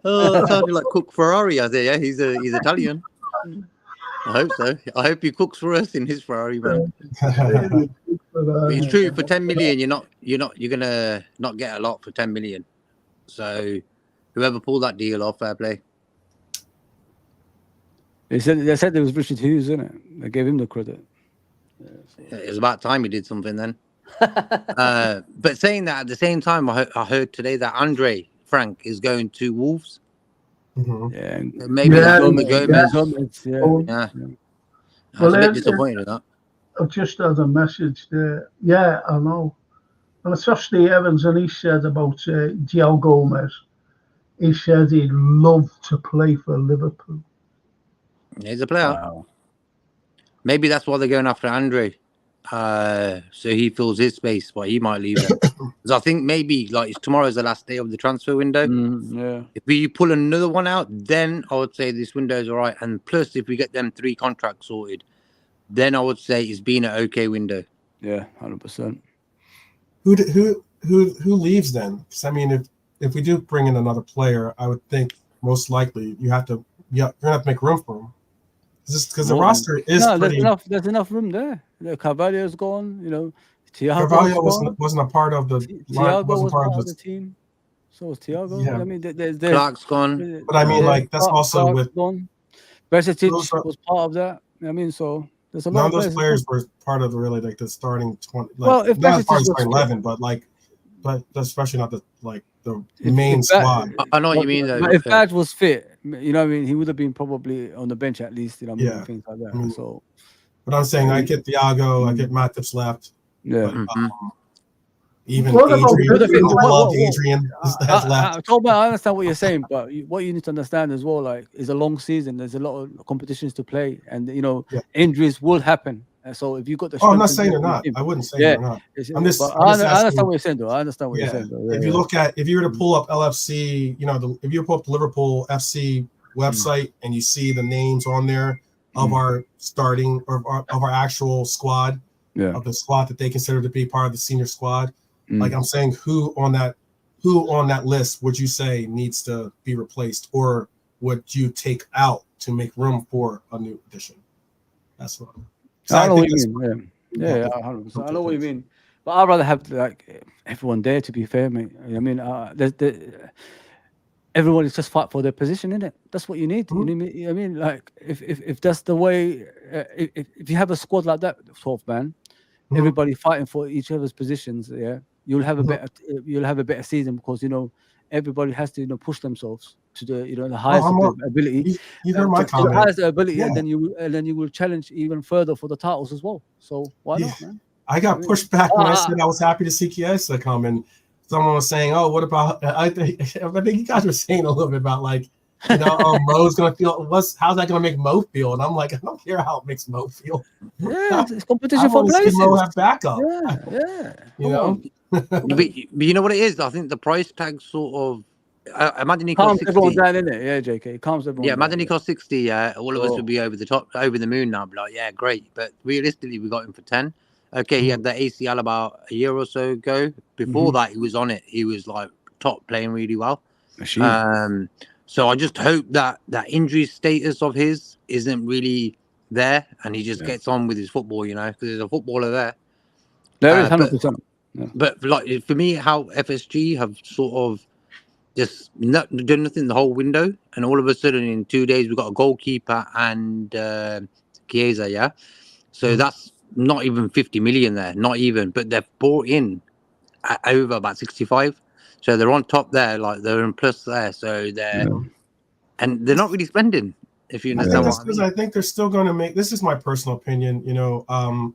Oh, that sounded like Cook Ferrari. I said, yeah, he's Italian. I hope so. I hope he cooks for us in his Ferrari, man. But it's true, for 10 million, you're gonna not get a lot for 10 million. So whoever pulled that deal off, fair play. They said there was Richard Hughes, isn't it? They gave him the credit. It was about time he did something then. But saying that, at the same time, I heard today that Andre Frank is going to Wolves. Yeah, maybe Gomez. Yeah. I was a bit disappointed with that. I've just had a message there. Yeah, I know. And I saw Steve Evans, and he said about Gio Gomez. He said he'd love to play for Liverpool. He's a player. Wow. Maybe that's why they're going after Andre. So he fills his space, but he might leave it. Because I think maybe like tomorrow's the last day of the transfer window. Yeah. If we pull another one out, then I would say this window is all right. And plus, if we get them 3 contracts sorted, then I would say it's been an okay window. Yeah, 100%. Who leaves then? Because I mean, if we do bring in another player, I would think most likely you're gonna have to make room for him. Because the roster is pretty. There's enough room there. Carvalho's gone. You know, Carvalho wasn't a part of the. Thiago was part of the team. So was Thiago. Yeah. I mean, there's Clark's gone. But I mean, like that's also Clark's with. gone. Bersic was part of that. I mean, so there's a lot. None of those players were part of the starting 20. Like, well, if not part of Bersic starting 11, but especially not the main squad. I know what you mean though. But if Badge was fit, you know what I mean, he would have been probably on the bench at least. You know, Yeah. things like that. I mean, so, but I'm saying I get Thiago, I get Matip's left. yeah. But, even What about Adrian, Liverpool? I love Adrian has left. I understand what you're saying, but what you need to understand as well, like, is a long season. There's a lot of competitions to play, and injuries will happen. And so if you got the, I'm not saying they're not. I wouldn't say they're not. I understand what you're saying, though. I understand what you're saying, though. If you were to pull up LFC, if you pull up the Liverpool FC website and you see the names on there of our starting or of our actual squad, of the squad that they consider to be part of the senior squad, like I'm saying, who on that list would you say needs to be replaced, or would you take out to make room for a new addition? That's what. I know what you mean. Yeah, 100%. I know what you mean, but I'd rather have everyone there. To be fair, mate. I mean, everyone is just fight for their position, innit? That's what you need. Mm-hmm. I mean, like if that's the way, if you have a squad like that, 12 man, everybody fighting for each other's positions, you'll have a better season because everybody has to push themselves to the highest ability. You heard my comment. The highest ability, and then you will challenge even further for the titles as well. So why not, man? I got pushed back when I said I was happy to see Chiesa come, and someone was saying, "Oh, what about?" I think you guys were saying a little bit about Mo's gonna feel. How's that gonna make Mo feel? And I'm like, I don't care how it makes Mo feel. Yeah, it's competition for places. Mo have backup. Yeah. But you know what it is? I think the price tag sort of. Imagine he costs 60. Calms everyone down, innit? Yeah, JK. Calms everyone down. Yeah, imagine he costs 60. All of us would be over the moon now. Be like, yeah, great. But realistically, we got him for 10. Okay, he had the ACL about a year or so ago. Before that, he was on it. He was like top, playing really well. So I just hope that injury status of his isn't really there, and he just gets on with his football, because there's a footballer there. There is 100%. But like for me, how FSG have sort of just done nothing the whole window, and all of a sudden in 2 days we've got a goalkeeper and Chiesa, yeah. So that's not even 50 million there, not even. But they've brought in over about 65, so they're on top there, like they're in plus there. So and they're not really spending. If you understand what I mean. I think they're still going to make. This is my personal opinion.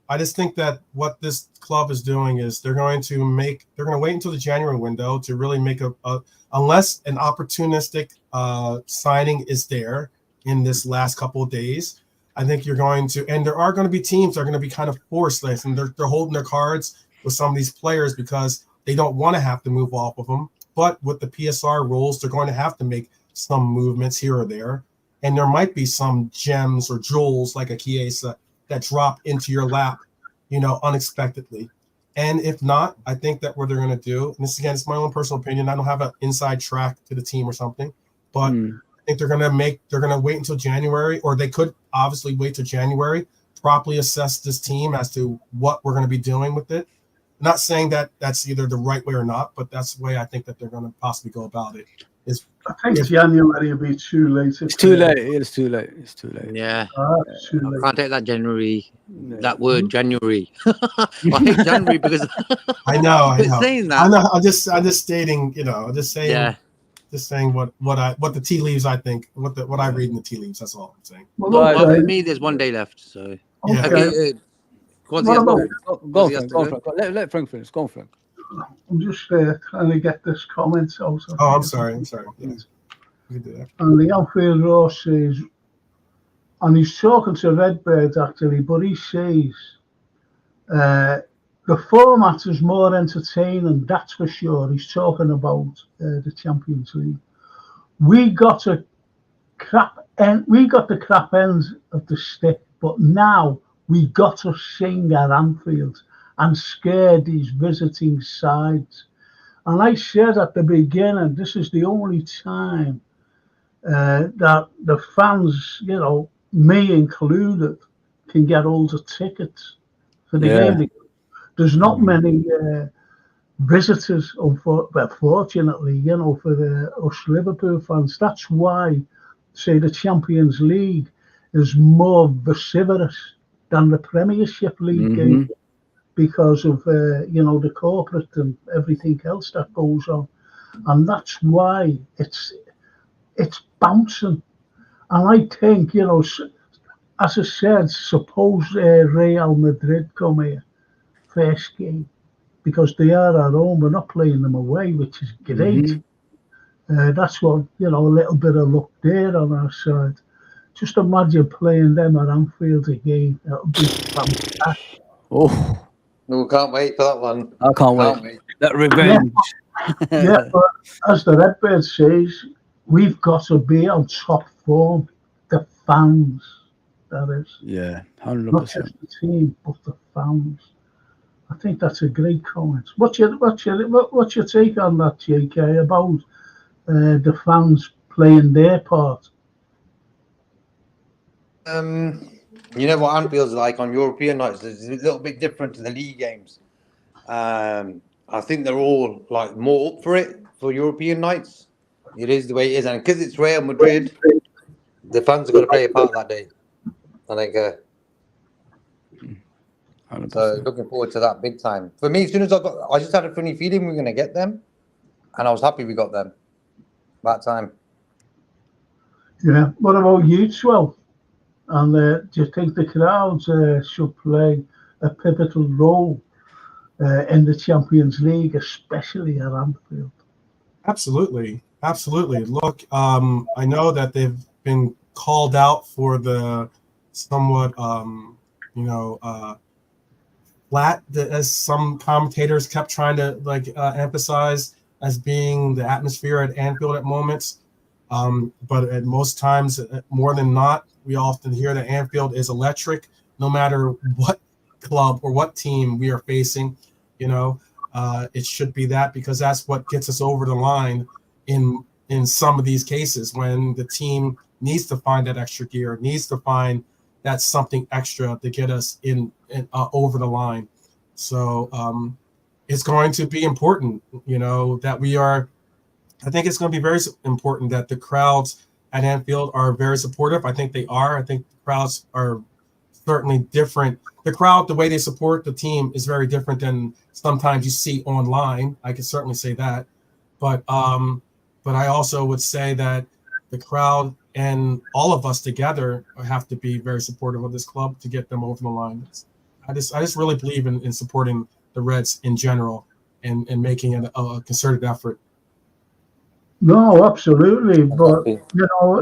I just think that what this club is doing is they're going to wait until the January window to really make unless an opportunistic signing is there in this last couple of days. I think you're going to, and there are going to be teams that are going to be kind of forced, and they're holding their cards with some of these players because they don't want to have to move off of them. But with the PSR rules, they're going to have to make some movements here or there. And there might be some gems or jewels like a Chiesa that drop into your lap, unexpectedly. And if not, I think that what they're going to do, and this again is my own personal opinion. I don't have an inside track to the team or something, but I think they're going to wait until January, or they could obviously wait till January, properly assess this team as to what we're going to be doing with it. I'm not saying that that's either the right way or not, but that's the way I think that they're going to possibly go about it. I think January will be too late. It's too late. It's too late. Yeah. Too late. I can't take that January. That word January. I hate January because I know. Saying that. I know. I'm just stating. Just saying. Yeah. Just saying what the tea leaves. I think what I read in the tea leaves. That's all I'm saying. Well, for me, there's 1 day left. So okay. What about? Go, Frank. Go, Frank. Let Frank finish. Go, Frank. I'm just trying to get this comment out. Oh, I'm sorry. Yes. You can do that. And the Anfield Roar says, and he's talking to Redbird actually, but he says the format is more entertaining, that's for sure. He's talking about the Champions League. We got the crap end of the stick, but now we got to sing at Anfield and scare these visiting sides. And I said at the beginning, this is the only time that the fans, me included, can get all the tickets for the game. There's not many visitors, fortunately, for us Liverpool fans. That's why, say, the Champions League is more vociferous than the Premiership League game because of, the corporate and everything else that goes on. And that's why it's bouncing. And I think, as I said, suppose Real Madrid come here, first game, because they are at home. We're not playing them away, which is great. That's what, a little bit of luck there on our side. Just imagine playing them at Anfield again. It'll be fantastic. Oh, no, can't wait for that one. I can't wait. That revenge. Yeah, but as the Redbird says, we've got to be on top form. The fans, that is. Yeah, 100%. Not just the team, but the fans. I think that's a great comment. What's your take on that, JK, about the fans playing their part? You know what Anfield's like on European nights? It's a little bit different to the league games. I think they're all like more up for it for European nights. It is the way it is, and because it's Real Madrid, the fans are going to play a part that day. I think. So looking forward to that big time. For me, as soon as I just had a funny feeling we were going to get them, and I was happy we got them that time. Yeah. What about you, Swell? And do you think the crowds should play a pivotal role in the Champions League, especially at Anfield? Absolutely. Look, I know that they've been called out for the somewhat, flat, as some commentators kept trying to emphasize as being the atmosphere at Anfield at moments. But at most times, more than not, we often hear that Anfield is electric, no matter what club or what team we are facing. It should be that, because that's what gets us over the line in some of these cases when the team needs to find that extra gear, needs to find that something extra to get us in over the line. So it's going to be important, that we are. I think it's going to be very important that the crowds at Anfield are very supportive. I think they are. I think the crowds are certainly different. The crowd, the way they support the team is very different than sometimes you see online. I can certainly say that. But I also would say that the crowd and all of us together have to be very supportive of this club to get them over the line. I just really believe in supporting the Reds in general and making it a concerted effort. No, absolutely, but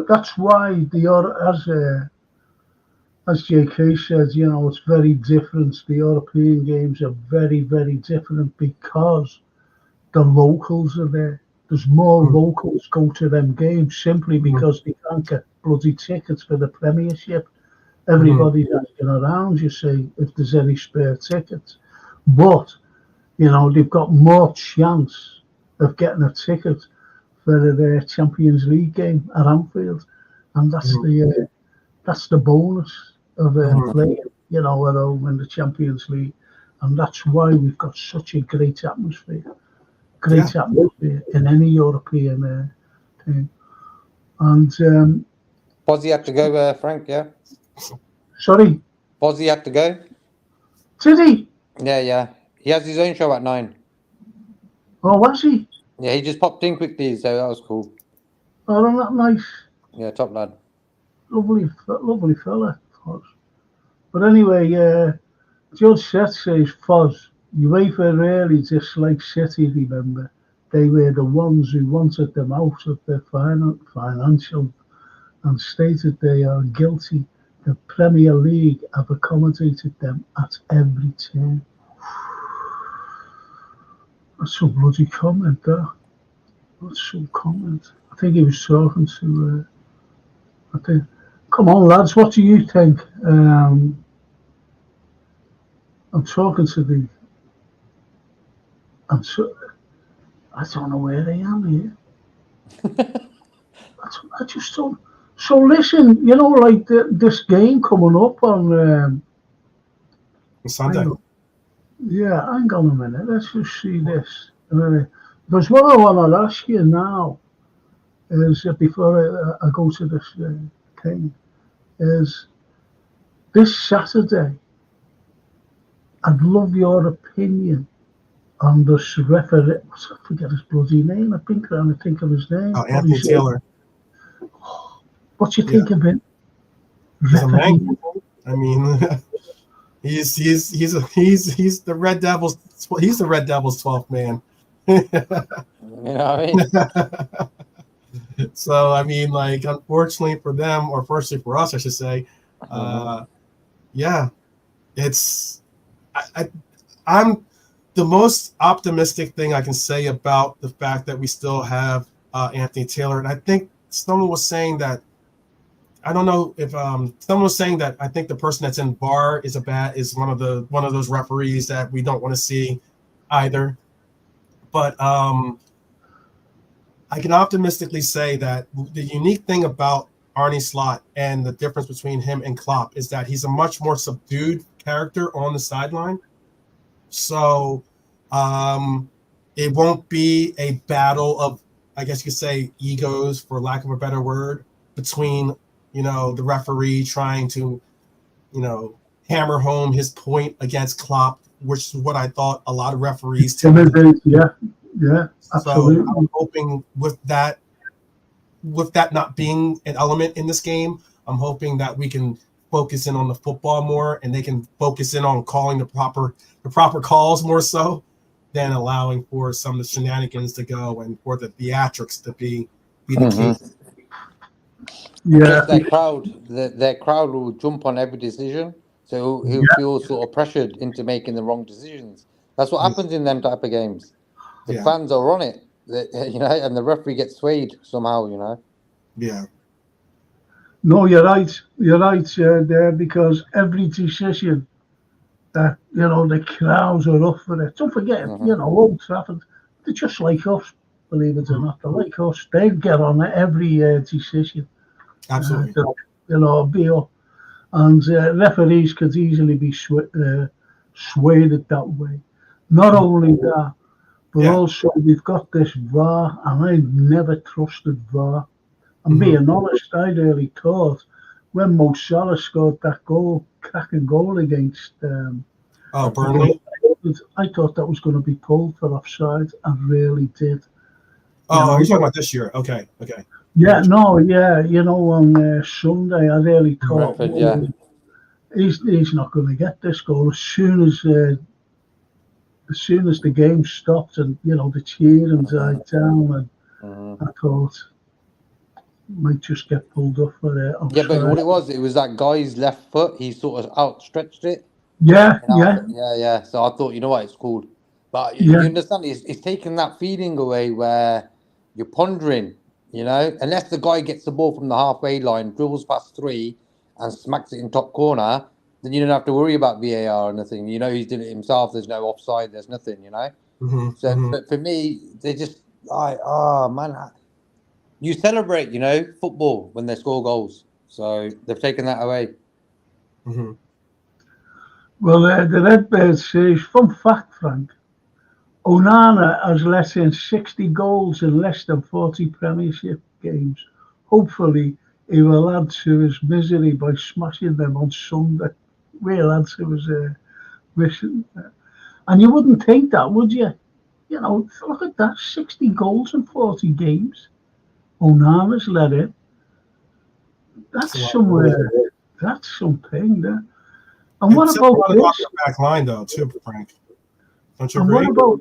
that's why as JK says, it's very different. The European games are very, very different because the locals are there. There's more locals go to them games simply because they can't get bloody tickets for the Premiership. Everybody's asking around, you see, if there's any spare tickets. But, they've got more chance of getting a ticket for the Champions League game at Anfield. And that's the bonus of playing, at home in the Champions League. And that's why we've got such a great atmosphere. Atmosphere in any European team. And Fozzie had to go, Frank, yeah? Sorry? Fozzie had to go? Did he? Yeah. He has his own show at 9. Oh, was he? Yeah, he just popped in quickly, so that was cool. Oh, isn't that nice? Yeah, top lad. Lovely fella. But anyway, Judge Seth says, Foz, UEFA really dislikes City, remember? They were the ones who wanted them out of their financial and stated they are guilty. The Premier League have accommodated them at every turn. That's some bloody comment, that. That's some comment. I think he was talking to, I think, come on, lads, what do you think? I'm talking to the, I'm so, I don't know where I am here. I just don't. So listen, like this game coming up on Sunday. Hang on a minute. Let's just see this. There's what I want to ask you now is before I go to this thing is this Saturday. I'd love your opinion on this referee. I forget his bloody name. I've been trying to think of his name. Oh, Anthony Taylor. What you think of him? He's a man. I mean, he's the Red Devils. He's the Red Devils' 12th man. You know what I mean? So I mean, like, unfortunately for them, or fortunately for us, I should say, yeah, it's I'm the most optimistic thing I can say about the fact that we still have Anthony Taylor, and I think someone was saying that. I don't know if someone was saying that I think the person that's in VAR is one of those referees that we don't want to see either. But I can optimistically say that the unique thing about Arne Slot and the difference between him and Klopp is that he's a much more subdued character on the sideline. So it won't be a battle of, I guess you could say, egos, for lack of a better word, between the referee trying to, hammer home his point against Klopp, which is what I thought a lot of referees tend to do. Yeah, absolutely. So I'm hoping with that not being an element in this game, I'm hoping that we can focus in on the football more, and they can focus in on calling the proper calls more so than allowing for some of the shenanigans to go and for the theatrics to be the key. Yeah, their crowd will jump on every decision, so he'll feel sort of pressured into making the wrong decisions. That's what happens in them type of games. The fans are on it, and the referee gets swayed somehow, Yeah. No, you're right. You're right there, because every decision that the crowds are up for it. Don't forget, Old Trafford, they're just like us, believe it or not. They're like us. They get on every decision. Absolutely. Be up. And referees could easily be swayed that way. Not only that, but also we've got this VAR, and I never trusted VAR. And being honest, I really thought when Mo Salah scored that cracking goal against Burnley, I thought that was going to be pulled for offside. I really did. Oh, you're talking about this year? Okay. Yeah, no, yeah. On Sunday, I really thought he's not going to get this goal. As soon as the game stopped and the cheering died down, and I thought might just get pulled up for it. Yeah, but what it was that guy's left foot. He sort of outstretched it. Yeah. So I thought, it's called. But you understand, it's taking that feeling away where you're pondering. Unless the guy gets the ball from the halfway line, dribbles past 3 and smacks it in top corner, then you don't have to worry about VAR or nothing. He's doing it himself. There's no offside. There's nothing, But for me, they just, you celebrate, football when they score goals. So they've taken that away. Mm-hmm. Well, the Redbird says, fun fact, Frank, Onana has let in 60 goals in less than 40 Premiership games. Hopefully, he will add to his misery by smashing them on Sunday. We'll add to his mission. And you wouldn't think that, would you? Look at that, 60 goals in 40 games. Onana's let in. That's something there. And what says a about lot about this? their back line, though, too, Frank. Don't you And agree? what about?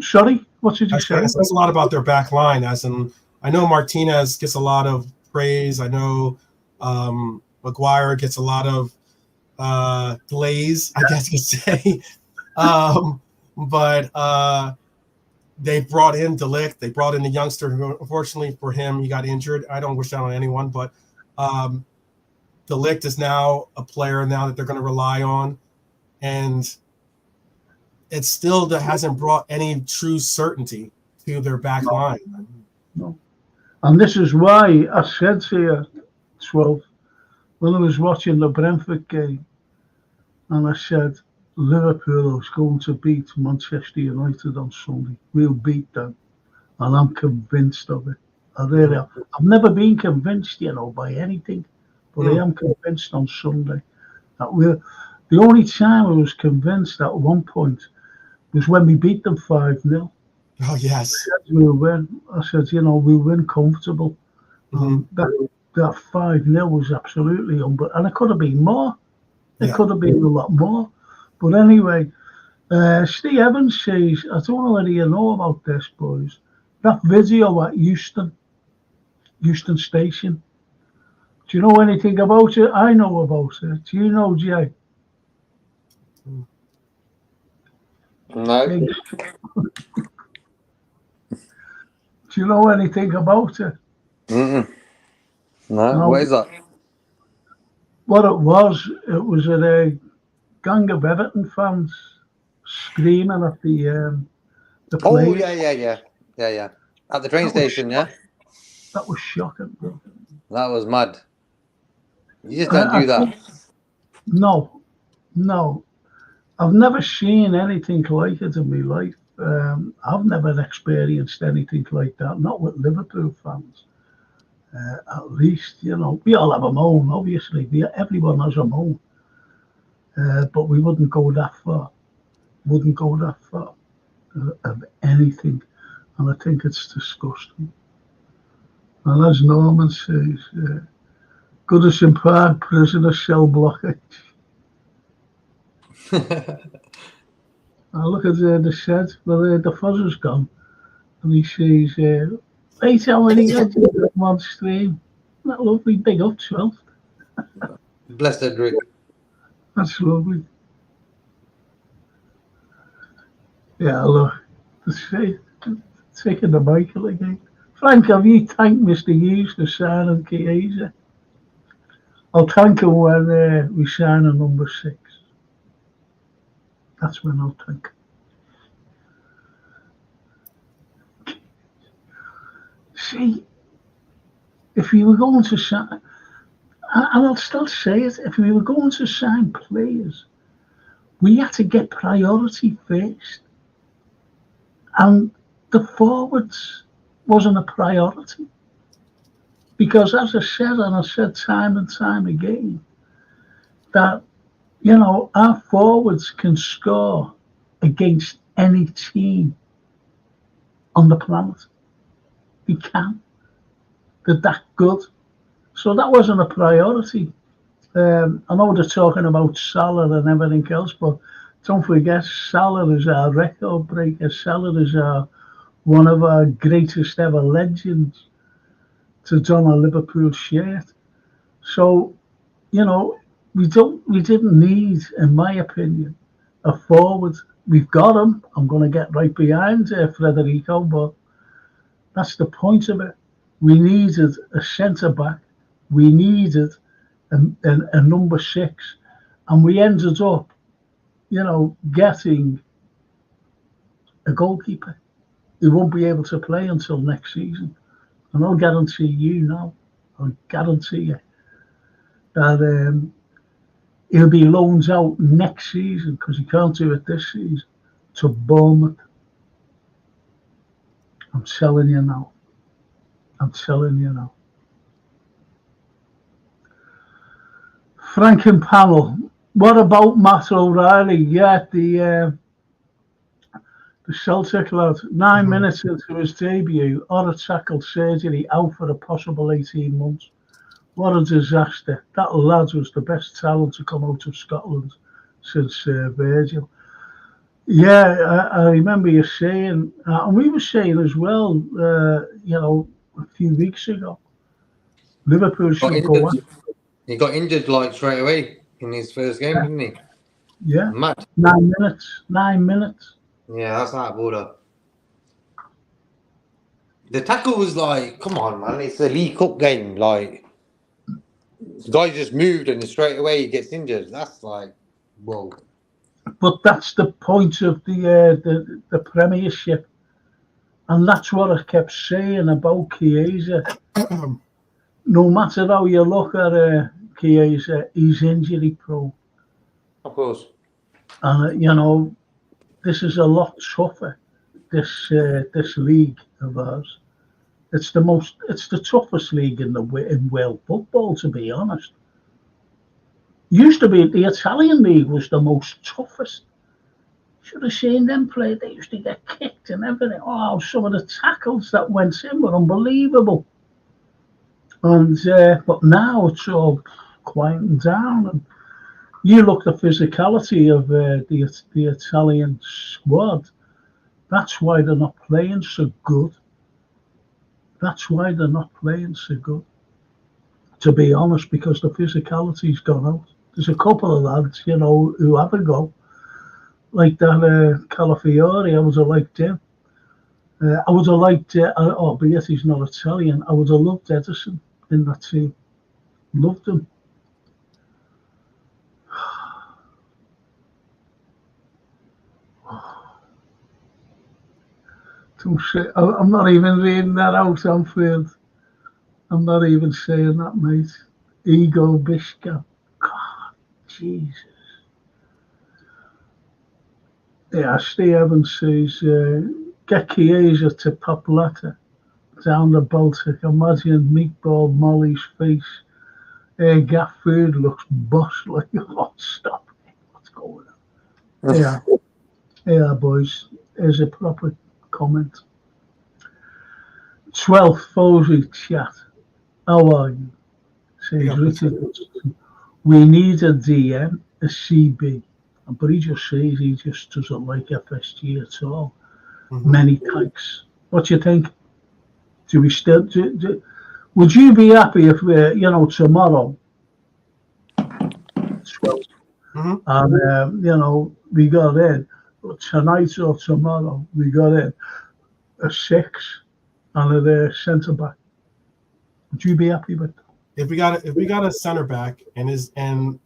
Sorry, what did you I say? said it says a lot about their back line. As in, I know Martinez gets a lot of praise. I know Maguire gets a lot of glaze, I guess you say. But they brought in De Ligt. They brought in the youngster who, unfortunately for him, he got injured. I don't wish that on anyone, but De Ligt is now a player now that they're going to rely on. And it still hasn't brought any true certainty to their back line. No. And this is why I said to you, 12, when I was watching the Brentford game, and I said, Liverpool is going to beat Manchester United on Sunday. We'll beat them. And I'm convinced of it. I really am. I've never been convinced, by anything, but I am convinced on Sunday that we're. The only time I was convinced at one point was when we beat them 5-0. Oh, yes. We'll win. I said, we'll win comfortable. That 5-0 was absolutely unbelievable. And it could have been more. It could have been a lot more. But anyway, Steve Evans says, I don't know whether you know about this, boys. That video at Euston Station. Do you know anything about it? I know about it. Do you know, Jay? No. Do you know anything about it? No. What is that? What it was a gang of Everton fans screaming at the players. Oh, yeah. At the train station, yeah? That was shocking, bro. That was mad. You just don't do that. No. I've never seen anything like it in my life. I've never experienced anything like that, not with Liverpool fans. At least, we all have a moan, obviously. Everyone has a moan. But we wouldn't go that far. Of anything. And I think it's disgusting. And as Norman says, Goodison Park prisoner cell blockage. I look at the shed where the fuzz has gone, and he says, "Wait how many guys on stream? That lovely big up 12. Bless that Rick. That's lovely." Yeah, look, taking the mic again. Frank, have you thanked Mr. Hughes for signing Chiesa? I'll thank him when we sign a number 6. That's when I'll thank him. See, if we were going to sign, and I'll still say it, if we were going to sign players, we had to get priority first. And the forwards wasn't a priority. Because as I said, and I said time and time again, that, our forwards can score against any team on the planet. They can. They're that good. So that wasn't a priority. I know they're talking about Salah and everything else, but don't forget, Salah is our record breaker. Salah is one of our greatest ever legends to don a Liverpool shirt. So, we didn't need, in my opinion, a forward. We've got him. I'm going to get right behind Federico, but that's the point of it. We needed a centre back. We needed a number 6, and we ended up, getting a goalkeeper who won't be able to play until next season. And I'll guarantee you now, that he'll be loaned out next season because he can't do it this season to Bournemouth. I'm telling you now. Frank and Panel, what about Matt O'Reilly? Yeah, the Celtic lad, 9 minutes into his debut, on a tackle surgery, out for a possible 18 months. What a disaster. That lad was the best talent to come out of Scotland since Virgil. Yeah, I remember you saying, and we were saying as well, a few weeks ago, Liverpool Got should go on. injured. He got injured like straight away in his first game, didn't he? Yeah, Mad. 9 minutes. 9 minutes. Yeah, that's out of order. The tackle was like, come on, man, it's a League Cup game. Like, the guy just moved and straight away he gets injured. That's like, whoa. But that's the point of the Premiership, and that's what I kept saying about Chiesa. No matter how you look at Chiesa, he's injury prone, Of course. and this is a lot tougher. This league of ours, it's the toughest league in world football, to be honest. Used to be the Italian league was the most toughest. Should have seen them play. They used to get kicked and everything. Oh, some of the tackles that went in were unbelievable. And but now it's all quieting down. And you look at the physicality of the Italian squad. That's why they're not playing so good. That's why they're not playing so good. To be honest, because the physicality's gone out. There's a couple of lads, who have a go. Like that Calafiori, I would have liked him. I would have liked, albeit he's not Italian, I would have loved Edison in that team. Loved him. I'm not even reading that out, Anfield. I'm not even saying that, mate. Ego Bisca. God, Jesus. Yeah, Steve Evans says, get Chiesa to Papletta down the Baltic. Imagine Meatball Molly's face. Gaff food looks boss like, oh, stop it. What's going on? Yeah, boys. Here's a proper comment. 12th Fozy chat. How are you? Says Richard. We need a DM, a CB. But he just says he just doesn't like FSG at all. Mm-hmm. Many thanks. What do you think? Do we still? Would you be happy if tomorrow, 12, and we got in tonight or tomorrow we got in a 6 and a centre back? Would you be happy with that? If we got a center back and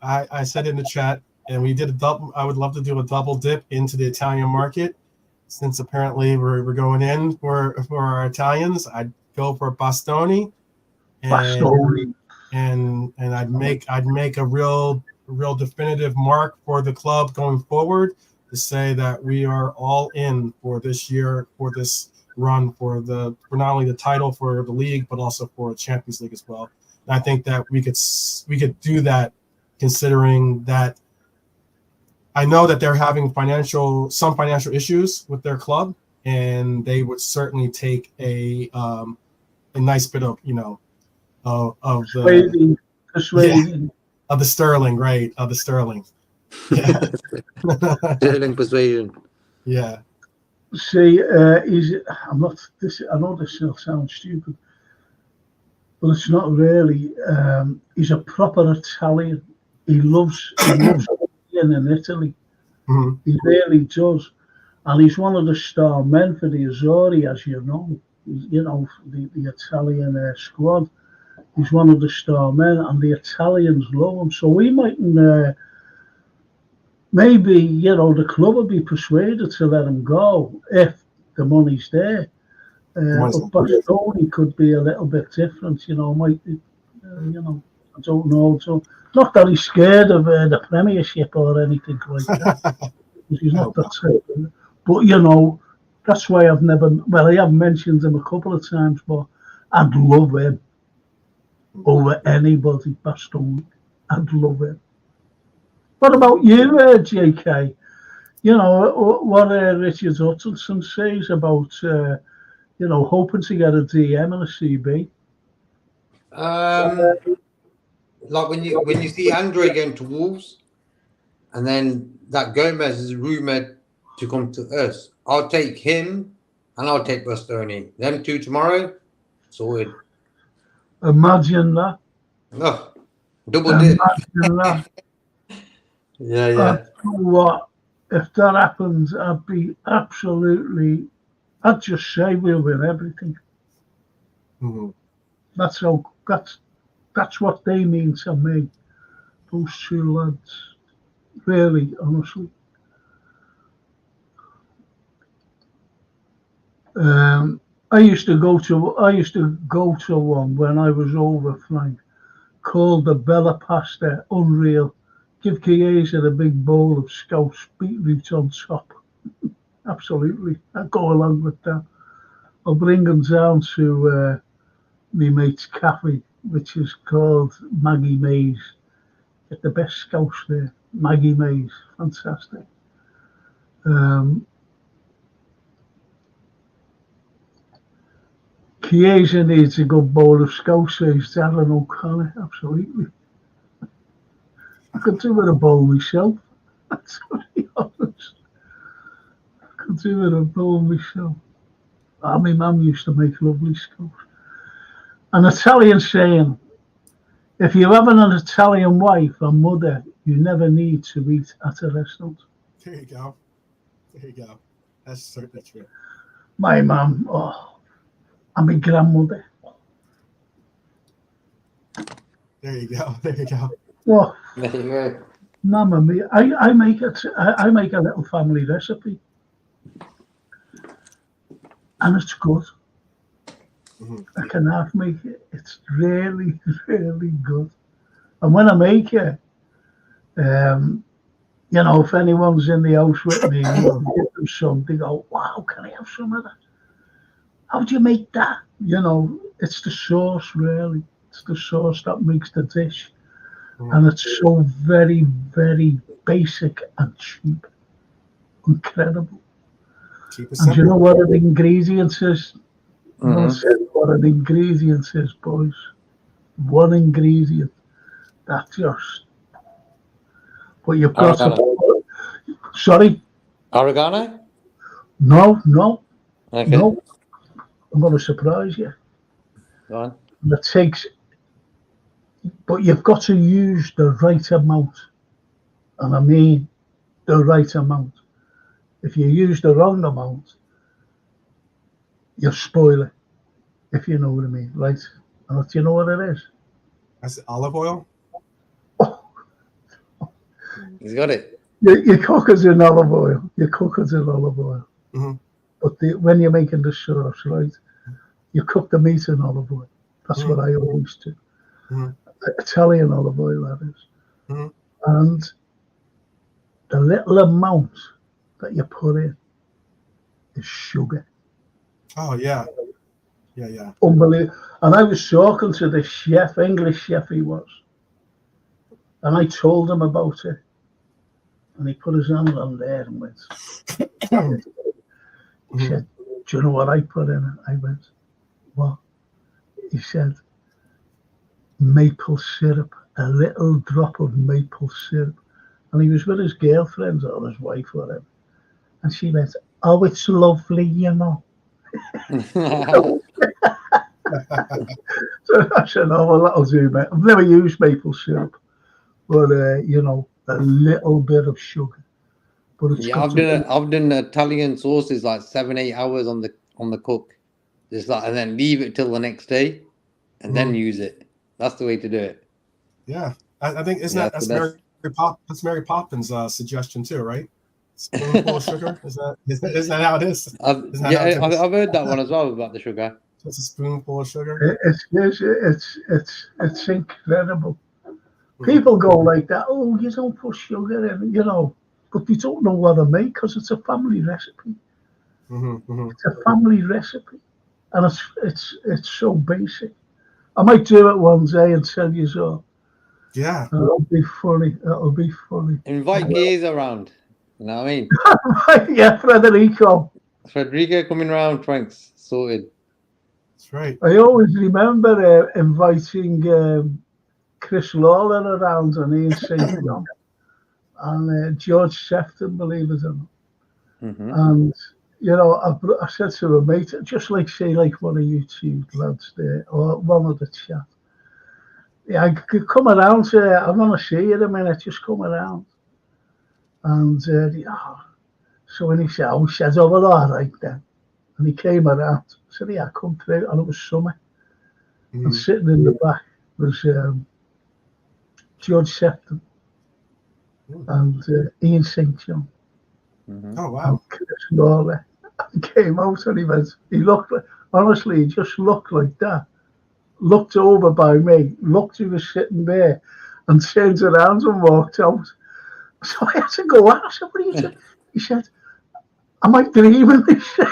I said in the chat. And we did a double. I would love to do a double dip into the Italian market, since apparently we're going in for our Italians. I'd go for Bastoni, and I'd make a real definitive mark for the club going forward to say that we are all in for this year, for this run, for not only the title for the league but also for Champions League as well. And I think that we could do that, considering that. I know that they're having some financial issues with their club, and they would certainly take a nice bit of of the sterling, right? Of the sterling, yeah. Sterling persuasion. Yeah. See, I'm not. I know this will sound stupid, but it's not really. He's a proper Italian. He loves in Italy. Mm-hmm. He really does, and he's one of the star men for the Azzurri, as you know. The Italian squad. He's one of the star men, and the Italians love him. So we mightn't. Maybe the club would be persuaded to let him go if the money's there. But Bastoni could be a little bit different. Might be, I don't know. So. Not that he's scared of the Premiership or anything like that. He's not that type. But, that's why I've never... Well, I have mentioned him a couple of times, but I'd love him over anybody, Bastoni. I'd love him. What about you, JK? What Richard Hutchinson says about, hoping to get a DM and a CB? Like when you see Andre going to Wolves, and then that Gomez is rumored to come to us. I'll take him, and I'll take Bastoni. Them two tomorrow, sorted. Imagine that. Oh, double dip. Imagine that. Yeah. What if that happens? I'd be absolutely. I'd just say we'll win everything. Mhm. That's what they mean to me. Those two lads, really, honestly. I used to go to one when I was over flying, called the Bella Pasta. Unreal. Give Chiesa a big bowl of Scouse beetroot on top. Absolutely, I'd go along with that. I'll bring them down to my mate's cafe, which is called Maggie Mays. Get the best Scouse there. Maggie Mays, fantastic. Chiesa needs a good bowl of Scouse, says Darren O'Connor. Absolutely. I could do with a bowl myself. To be honest. I could do with a bowl myself. My mum used to make lovely Scouse. An Italian saying, if you're having an Italian wife and mother, you never need to eat at a restaurant. There you go. That's certainly true. My mum, and my grandmother. There you go. Well, There you go. Mamma mia, I make a little family recipe, and it's good. Mhm. I can half make it. It's really, really good. And when I make it, if anyone's in the house with me, give them some, they go, wow, can I have some of that? How do you make that? It's the sauce, really. It's the sauce that makes the dish. And it's so very, very basic and cheap. Incredible. Keep it And do you simple. know what the ingredients is? Mhm. I'll tell you what the ingredients is, boys. One ingredient. That's just. But you've got to. Sorry? Oregano? No. Okay. No. I'm going to surprise you. Go on. And it takes. But you've got to use the right amount. And I mean the right amount. If you use the wrong amount, you'll spoil it. If you know what I mean, right? And do you know what it is? That's olive oil. Oh, He's got it. you cook it in olive oil. Mhm. But when you're making the sauce, right, you cook the meat in olive oil. That's what I always do. Mhm. Italian olive oil, that is. Mhm. And the little amount that you put in is sugar. Oh yeah. Unbelievable. And I was talking to the chef, English chef he was, and I told him about it. And he put his hand on there and went, he said, do you know what I put in it? I went, what? He said, maple syrup, a little drop of maple syrup. And he was with his girlfriend or his wife or whatever. And she went, oh, it's lovely, you know. So I said, oh, well, that'll do, mate. I've never used maple syrup, but, a little bit of sugar. But it's Yeah, I've done Italian sauces like 7-8 hours on the cook, just like, and then leave it till the next day, and then use it. That's the way to do it. Yeah, I think that's Mary Poppins' suggestion too, right? Spoonful of sugar. Isn't that how it is? I've heard that one as well about the sugar. Just a spoonful of sugar. It's incredible. People go like that. Oh, you don't put sugar in, but they don't know what I make because it's a family recipe. It's a family recipe, and it's so basic. I might do it one day and tell you so. Yeah, it'll be funny. Invite Gears around. You know what I mean? Yeah, Federico. Federico coming around, Franks sorted. that's right. I always remember inviting Chris Lawler around and Ian St. John. and George Sefton, believe it or not. Mm-hmm. And you know, I said to a mate, just like say like one of you two lads there, or one of the chat. Yeah, I could come around. I want to see you in a minute. Just come around. And so when he said, "Oh," he said, "Oh, well, all right then." And he came around. I said, "Yeah, come through." And it was summer. And sitting in the back was George Sefton and Ian St. John. Mm-hmm. Oh wow! And Chris Lawley. He came out and he looked like, honestly, he just looked like that. Looked over by me, looked who was sitting there, and turned around and walked out. So I had to go out. I said, "What are you doing?" He said, "Am I dreaming?" He said,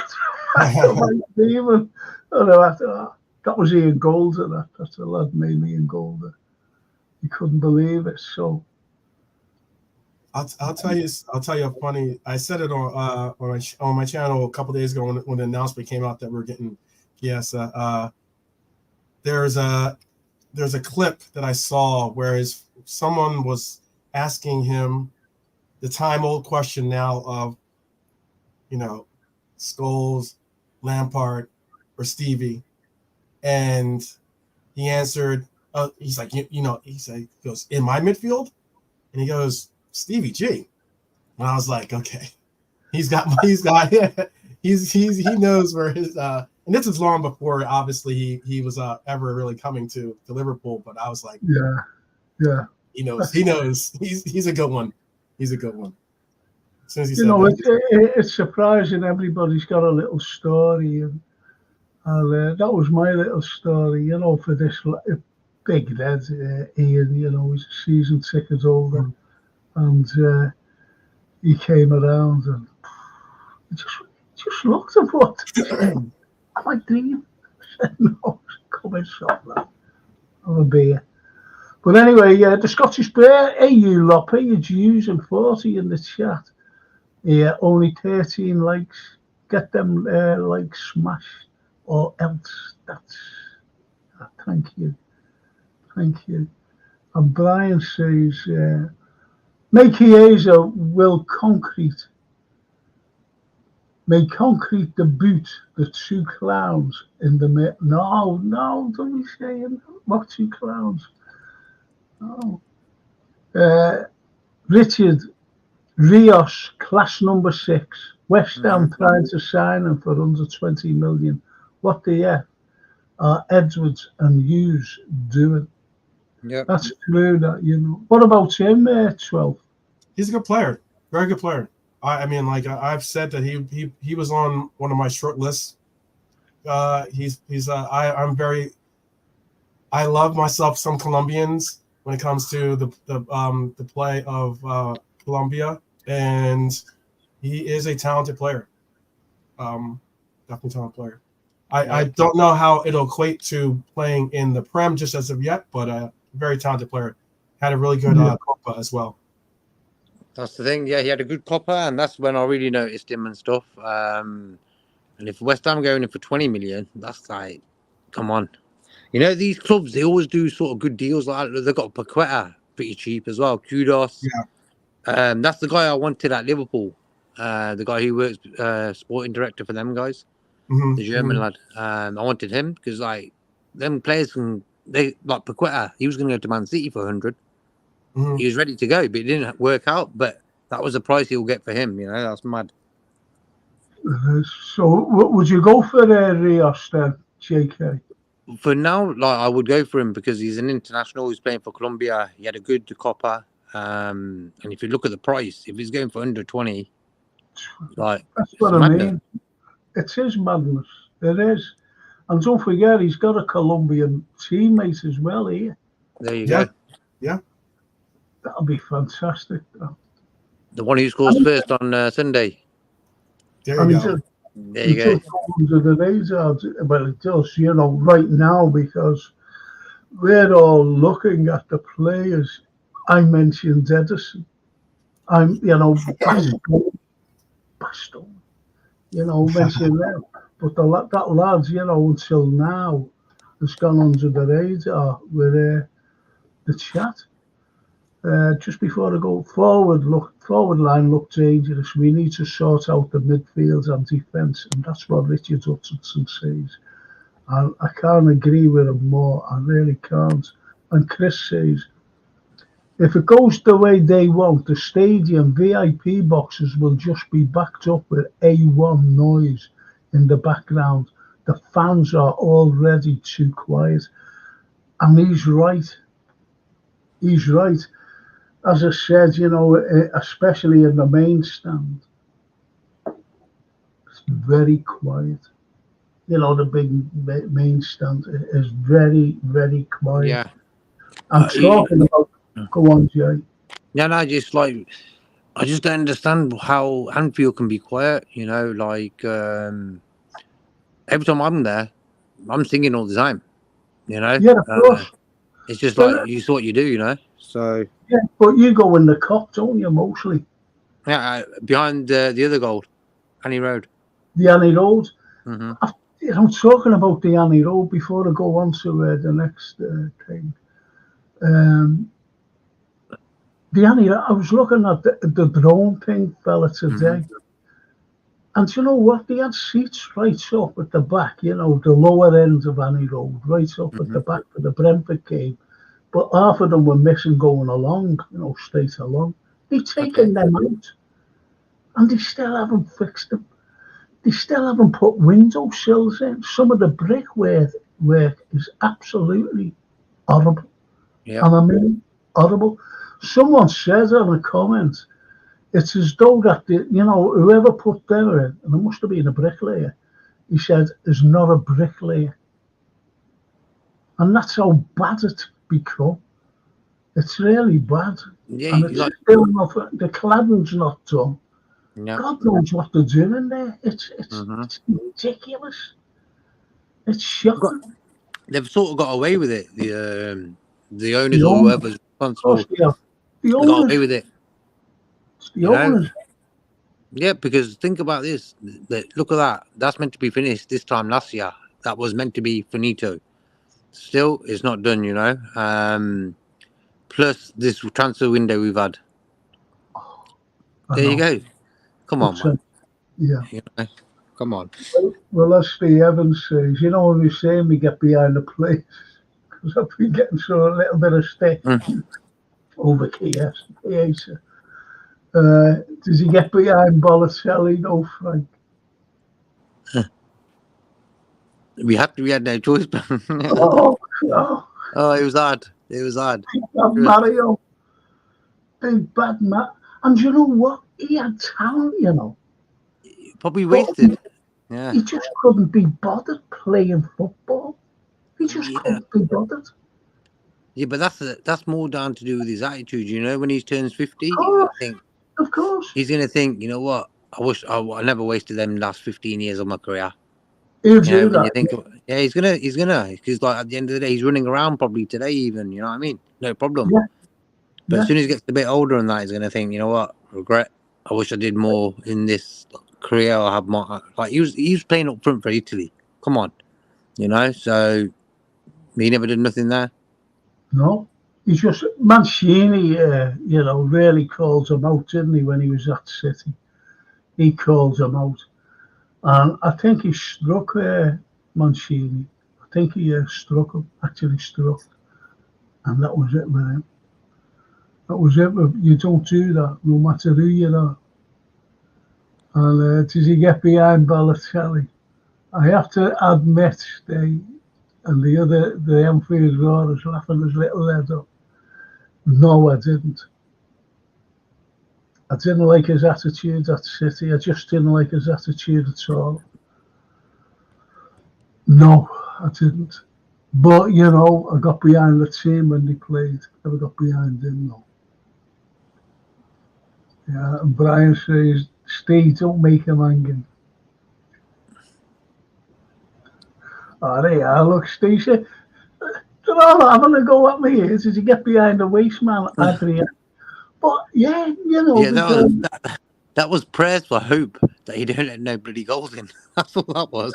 "Am I dreaming?" And I thought, that was Ian Golder. That's the lad named Ian Golder. He couldn't believe it. So I'll tell you a funny. I said it on my channel a couple days ago when the announcement came out that we're getting Chiesa. There's a clip that I saw where someone was asking him the time-old question now of, Scholes, Lampard, or Stevie, and he answered. He's like, he goes, "In my midfield," and he goes, "Stevie G." And I was like, okay, he knows where his and this is long before obviously he was ever really coming to Liverpool, but I was like, yeah, he knows he's a good one. He's a good one. As soon as he said it's surprising. Everybody's got a little story, and that was my little story, for this big lad, Ian. He's a season ticket holder, and he came around and he just looked at what. Am I dreaming? I said, "No, come in, shop that. Have a beer." But anyway, the Scottish Bear, hey, you lot, pay your dues, and 40 in the chat. Yeah, only 13 likes. Get them likes smashed, or else thank you. And Brian says, May Chiesa may concrete the boot the two clowns in the middle. No, don't be saying what two clowns. No. Richard Rios, class number 6. West Ham trying to sign him for under 20 million. What the F are Edwards and Hughes doing? Yeah, that's true. That What about him? 12. He's a good player, very good player. I mean, like I've said that he was on one of my short lists. I love myself some Colombians when it comes to the play of Colombia, and he is a talented player. Definitely talented player. I don't know how it'll equate to playing in the Prem just as of yet, but very talented player. Had a really good Copa as well. that's the thing. Yeah, he had a good Copa, and that's when I really noticed him and stuff. And if West Ham going in for 20 million, that's like, come on. These clubs, they always do sort of good deals like that. They've got Paqueta pretty cheap as well. Kudos. Yeah. That's the guy I wanted at Liverpool. The guy who works sporting director for them guys. The German lad. I wanted him because like them players like Paqueta, he was going to go to Man City for 100. He was ready to go, but it didn't work out. But that was the price he'll get for him. That's mad. So would you go for Rios then, JK? For now, like I would go for him because he's an international. He's playing for Colombia. He had a good Copa. And if you look at the price, if he's going for under 20, like that's what I mean. It is madness. It is. And don't forget, he's got a Colombian teammate as well here. There you go. Yeah. That'll be fantastic. The one who scores first on Sunday. There you go. There you go. Under the radar, well, it does, right now, because we're all looking at the players. I mentioned Edison. Baston. Mentioned them. But that lad, until now, has gone under the radar with the chat. just before I go forward line looked dangerous. We need to sort out the midfield and defence, and that's what Richard Hutchinson says. I can't agree with him more. I really can't. And Chris says, if it goes the way they want, the stadium VIP boxes will just be backed up with A1 noise in the background. The fans are already too quiet. And he's right. He's right. As I said, especially in the main stand, it's very quiet. The big main stand is very, very quiet. Yeah. I'm talking about. Go on, Jay. Yeah, no, I just don't understand how Anfield can be quiet. Every time I'm there, I'm singing all the time. Yeah, of course. It's just like you saw what you do. So yeah, but you go in the cop, don't you? Mostly. Yeah, behind the other goal, Annie Road. The Annie Road. Mm-hmm. I'm talking about the Annie Road before I go on to the next thing. The Annie, I was looking at the drone thing, fella, today. Mm-hmm. And you know what? They had seats right up at the back, the lower end of Annie Road, right up at the back for the Brentford game. But half of them were missing going along, straight along. They've taken them out. And they still haven't fixed them. They still haven't put window sills in. Some of the brickwork is absolutely horrible. Yeah. And I mean, horrible. Someone said in a comment, it's as though that, whoever put them in, and it must have been a bricklayer, he said, is not a bricklayer. And that's how bad it's become. It's really bad. Yeah, and it's still not, the cladding's not done. Yeah. God knows what they're doing there. It's ridiculous. It's shocking. They've sort of got away with it. The owners or whoever's responsible. The owners got away with it. It's the owners. Yeah, because think about this. Look at that. That's meant to be finished this time last year. That was meant to be finito. Still, it's not done, Plus this transfer window we've had. There you go. Come on, man. Yeah. Come on. Well, as Steve Evans says, when we say we get behind the place, because I've been getting through a little bit of stick over Chiesa. Does he get behind Balotelli? No, Frank. We had no choice. Oh, it was hard. It was hard. Mario. Big bad Matt. And you know what? He had talent, Probably wasted. Yeah. He just couldn't be bothered playing football. He just couldn't be bothered. Yeah, but that's more down to do with his attitude. When he turns 50, I think, of course, he's gonna think, you know what? I wish I never wasted them last 15 years of my career. He'll do that. He's gonna, because like at the end of the day, he's running around probably today, even. You know what I mean? No problem. Yeah. But as soon as he gets a bit older and that, he's gonna think, you know what? Regret. I wish I did more in this career. I have more. Like he was playing up front for Italy. Come on, So he never did nothing there. No, he's just Mancini. Really called him out, didn't he? When he was at City, he called him out, and I think he struck Mancini. I think he struck him. Actually struck, and that was it with him. That was it. You don't do that, no matter who you are. And does he get behind Balotelli? I have to admit, the Enfield Roar is laughing his little head up. No, I didn't. I didn't like his attitude at City. I just didn't like his attitude at all. No, I didn't. But, I got behind the team when they played. I got behind him, no. Yeah, and Brian says, Steve, don't make him angry. Oh, there you are. Look, Steve said, they're all having a go at me here. Did you get behind the waist, man, Adrian? But, yeah, that was prayers for hope that he don't let no bloody goals in. That's all that was.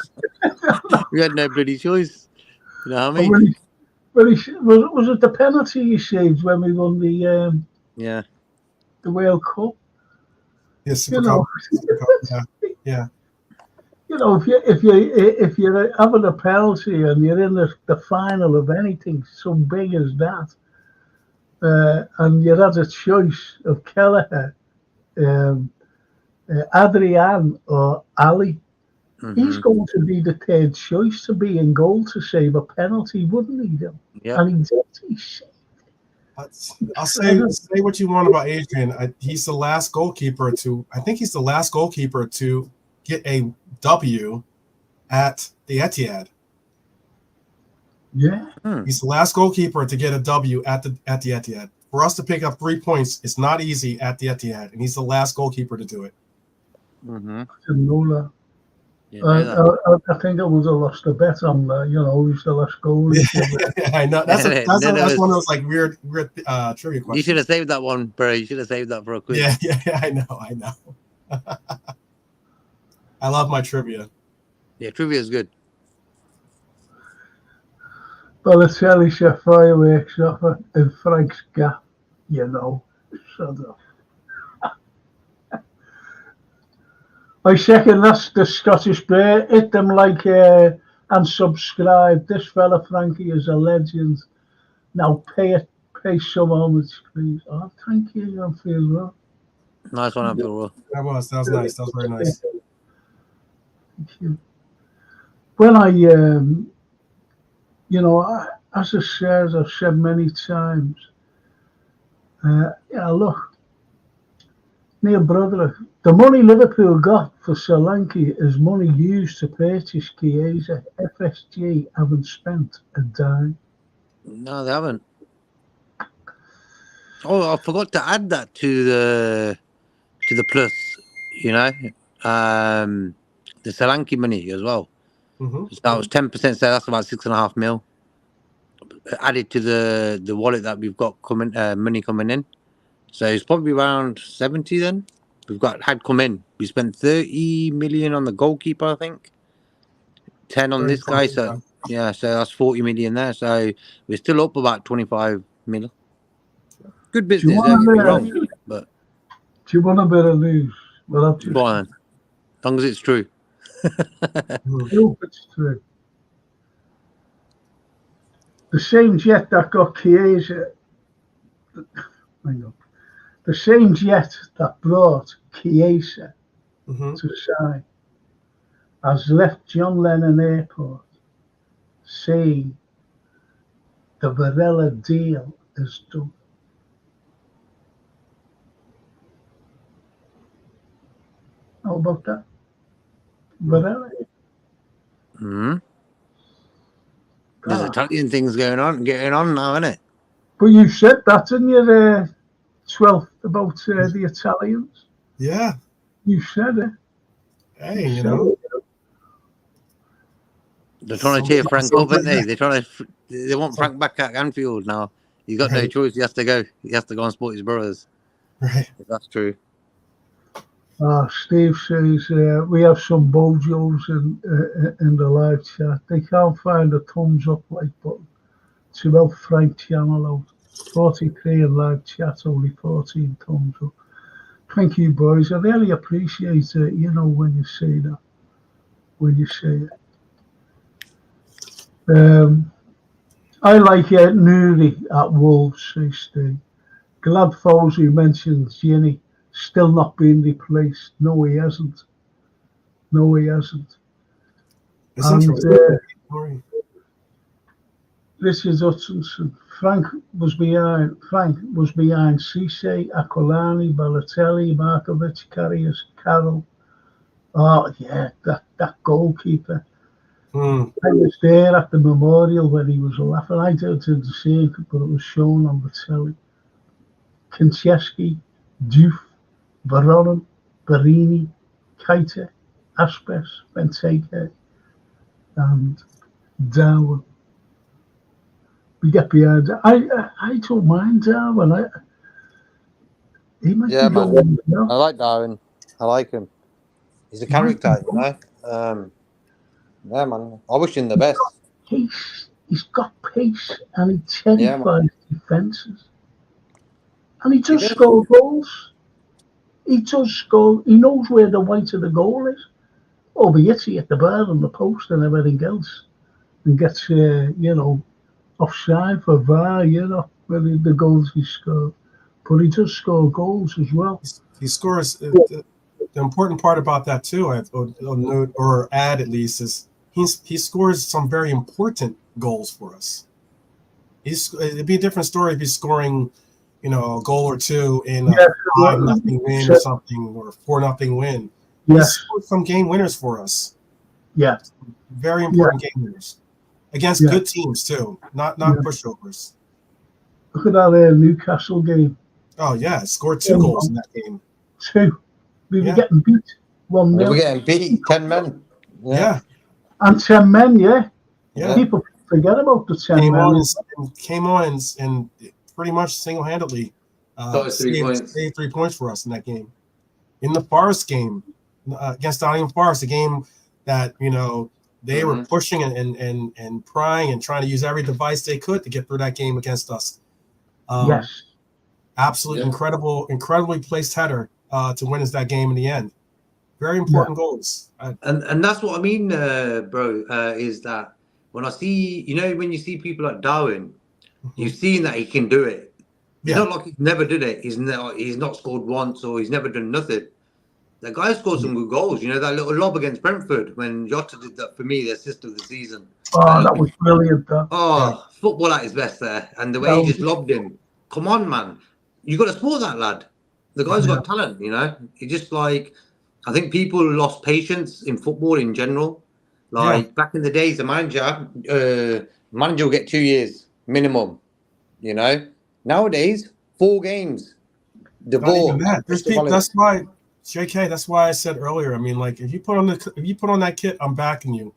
We had no bloody choice. You know what I mean? Was it the penalty he saved when we won the Yeah. the World Cup. Yeah, You Super know, Cup. Yeah. you know, if you're having a penalty and you're in the final of anything so big as that, and you had a choice of Kelleher, um, Adrian or Ali, he's Mm-hmm. going to be the third choice to be in goal to save a penalty, wouldn't he? Though? Yeah. And he did. He saved I'll say what you want about Adrian. He's the last goalkeeper to. I think he's the last goalkeeper to get a W at the Etihad. Yeah. He's the last goalkeeper to get a W at the Etihad. For us to pick up 3 points, it's not easy at the Etihad, and he's the last goalkeeper to do it. Mm-hmm. I didn't know that. You know that. I think I would have lost a bet on that. You know, who's the last goal? Yeah, I know. That's one of those like weird trivia questions. You should have saved that one, bro. You should have saved that for a quiz. Yeah, I know. I love my trivia. Yeah, trivia is good. Balotelli chef fireworks offer in Frank's gap. You know, shut up. I second that's the Scottish Bear. Hit them like and subscribe. This fella Frankie is a legend. Now pay some homage, please. Oh, thank you. I feel well. Nice one, Abdul. That was nice. That was very nice. Thank you. When I, you know, as I've said many times, yeah, look, Neil Brother, the money Liverpool got for Solanke is money used to purchase Chiesa. FSG haven't spent a dime. No, they haven't. Oh, I forgot to add that to the plus. You know, the Solanke money as well. Mm-hmm. So that was 10%. So that's about 6.5 mil added to the wallet that we've got coming, money coming in. So it's probably around 70 then. We've had come in. We spent 30 million on the goalkeeper, I think. 10 on this guy. So yeah, so that's 40 million there. So we're still up about 25 mil. Good business, don't get me wrong. But do you want a bit of news? Well, I've just go on. As long as it's true. hope it's true. The same jet that got Chiesa, hang on. The same jet that brought Chiesa to sign has left John Lennon Airport saying the Varela deal is done. How about that? Varela. Mm-hmm. There's Italian things getting on now, isn't it? But you said that in your 12th about the Italians. Yeah. You said it. Hey, you know. They're trying to cheer Frank up, aren't they? They want Frank back at Anfield now. He's got no choice. He has to go. He has to go and support his brothers. Right. If that's true. Steve says we have some bojos in the live chat. They can't find a thumbs up like button to help Frank channel out. 43 in live chat, only 14 thumbs up. Thank you, boys. I really appreciate it. You know when you say that, when you say it. I like Nuri at Wolves, says Steve. Glad Fawzi mentions Ginny still not being replaced. No, he hasn't. No, he hasn't. It's and interesting. Richard Hutchinson. Frank was behind Cisse, Aquilani, Balotelli, Markovic, Karius, Carroll. Oh yeah, that goalkeeper. I was there at the memorial when he was laughing. I didn't see it, but it was shown on the telly. Kincheski, Diouf, Baronin, Barini, Keita, Aspes, Benteke, and Darwin. We get behind. I don't mind Darwin. He might be going. Man. I like Darwin. I like him. He's a character, you know. Yeah, man. I wish him the best. He's got pace and he terrifies defences. And he does score goals. He does score. He knows where the white of the goal is. Albeit he hit the bar and the post and everything else. And gets, offside for VAR, when the goals he scored. But he does score goals as well. He scores. The important part about that too, or note or add at least, is he scores some very important goals for us. It'd be a different story if he's scoring, a goal or two in a 5-0 win or something, or 4-0 win. He scored some game winners for us. Yeah, very important game winners against good teams too, not pushovers. Look at that Newcastle game. Oh yeah, scored 2 goals in that game. 2. We were getting beat 1-0. We were getting beat 10 men. Yeah. And 10 men. Yeah. People forget about the 10 men. Came on and pretty much single-handedly saved 3 points for us in that game. In the Forest game against Nottingham Forest, a game that they were pushing and prying and trying to use every device they could to get through that game against us. Absolutely incredibly placed header to win us that game in the end. Very important goals. And that's what I mean, bro, is that when I see, when you see people like Darwin, you've seen that he can do it. It's not like he's never did it. He's not scored once or he's never done nothing. The guy scored some good goals. That little lob against Brentford when Jota did that for me, the assist of the season. Oh, that was brilliant. Football at his best there. And the way he just lobbed him. Come on, man. You got to support that lad. The guy's got talent, He just I think people lost patience in football in general. Back in the days, the manager will get 2 years minimum, Nowadays, 4 games. That's why, JK, that's why I said earlier, if you put on that kit, I'm backing you.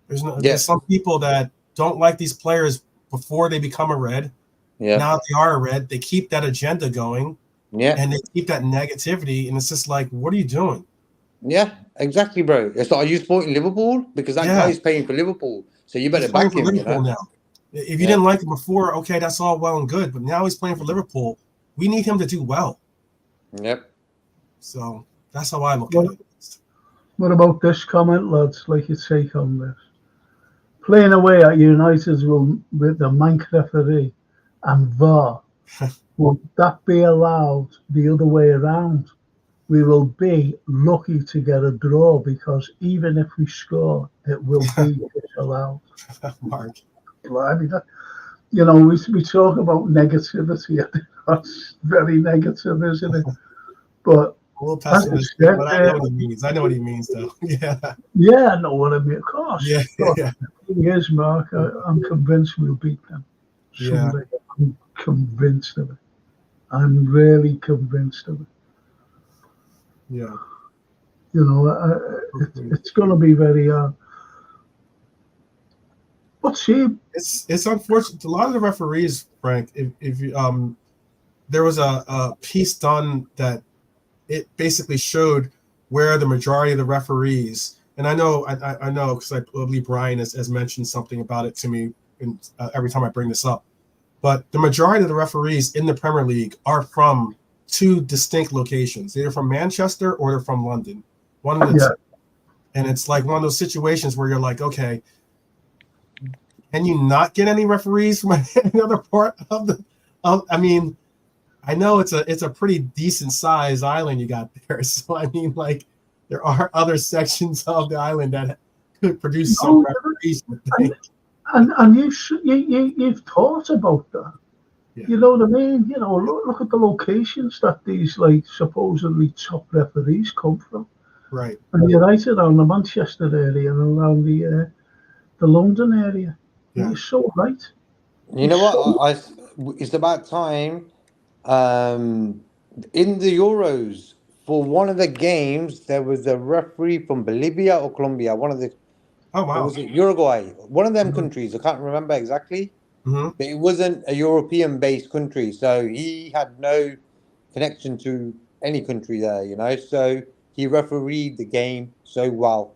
There's some people that don't like these players before they become a Red. Yeah. Now they are a Red, they keep that agenda going. Yeah. And they keep that negativity, and it's just like, what are you doing? Yeah, exactly, bro. It's like, are you supporting Liverpool? Because that guy's paying for Liverpool, so you better back him. Liverpool now. If you didn't like him before, okay, that's all well and good. But now he's playing for Liverpool. We need him to do well. Yep. So that's how I look at it. What about this comment, lads? Like your take on this? Playing away at United with the Manc referee and VAR. Would that be allowed the other way around? We will be lucky to get a draw because even if we score, it will be disallowed. Mark. We talk about negativity. That's very negative, isn't it? But but I know what he means. I know what he means, though. Yeah, I know what I mean. Of course. Yeah. The thing is, Mark, I'm convinced we'll beat them. Someday. I'm convinced of it. I'm really convinced of it. Yeah. It's going to be very hard. It's unfortunate. A lot of the referees, Frank, if you, there was a piece done that it basically showed where the majority of the referees, and I know because I believe Brian has mentioned something about it to me every time I bring this up, but the majority of the referees in the Premier League are from 2 distinct locations. They're from Manchester or they're from London. One of the two. And it's like one of those situations where you're like, okay, can you not get any referees from another part of the? I know it's a pretty decent sized island you got there. So there are other sections of the island that could produce some referees. And you've thought about that. Yeah. You know what I mean? Look at the locations that these supposedly top referees come from. Right. And you're right around the Manchester area and around the London area. Yeah. You're so right. You know what? It's about time. In the Euros, for one of the games, there was a referee from Bolivia or Colombia. One of the was it Uruguay? One of them countries. I can't remember exactly. But it wasn't a European-based country, so he had no connection to any country there, So he refereed the game so well.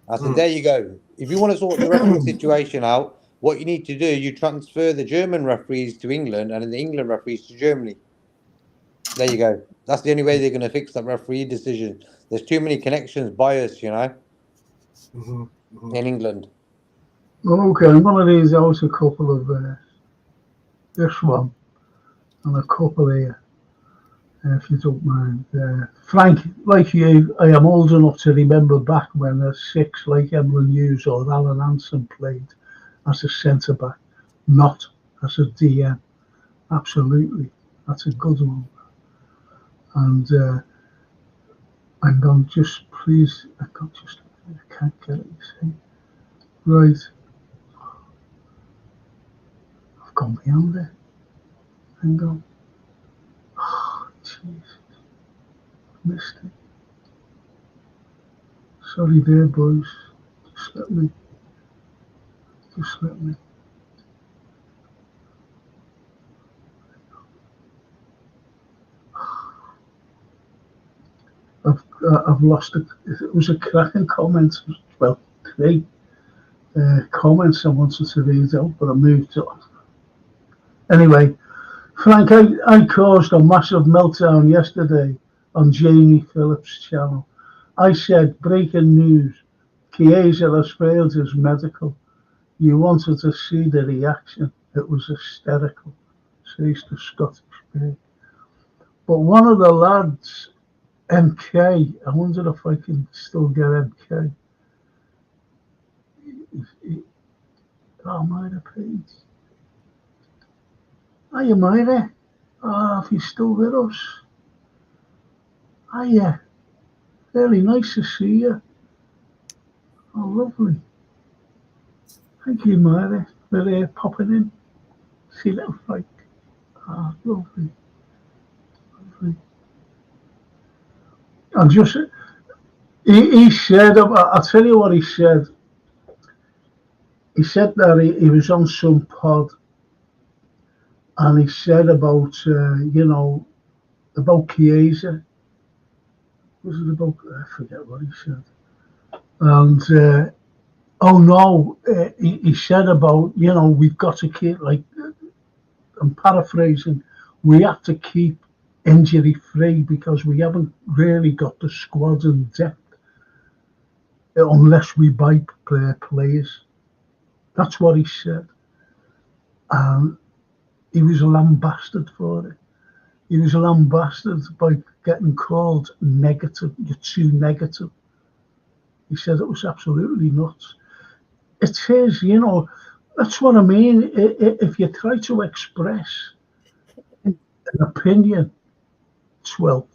I said, there you go. If you want to sort the referee situation out, what you need to do, you transfer the German referees to England and the England referees to Germany. There you go. That's the only way they're going to fix that referee decision. There's too many connections, bias, Mm-hmm. Mm-hmm. in England. Okay, I'm going to read out a couple of this one and a couple here, if you don't mind. Frank, like you, I am old enough to remember back when a six like Emlyn Hughes or Alan Hansen played as a centre back, not as a DM. Absolutely, that's a good one. And I'm going to just please, I can't get it. You see, right? I've gone beyond it. Hang on. Oh, Jesus. Missed it. Sorry there, boys. Just let me. I've lost it. It was a cracking comment. Well, 3 comments I wanted to read out, but I moved on. Anyway, Frank, I caused a massive meltdown yesterday on Jamie Phillips' channel. I said, breaking news, Chiesa has failed his medical. You wanted to see the reaction. It was hysterical, says the Scottish Big. But one of the lads, MK, I wonder if I can still get MK. Oh, Myra Page. Hiya, Myra. Oh, if you're still with us. Hiya. Very nice to see you. Oh, lovely. Thank you, Myra, for popping in. See little Frank. Oh, lovely. And just, he said, I'll tell you what he said. He said that he was on some pod and he said about, about Chiesa. Was it about, I forget what he said. And, he said about, we've got to keep, like, I'm paraphrasing, we have to keep injury free because we haven't really got the squad and depth unless we buy players. That's what he said. And he was lambasted for it. He was lambasted by getting called negative. You're too negative. He said it was absolutely nuts. It is, that's what I mean. If you try to express an opinion,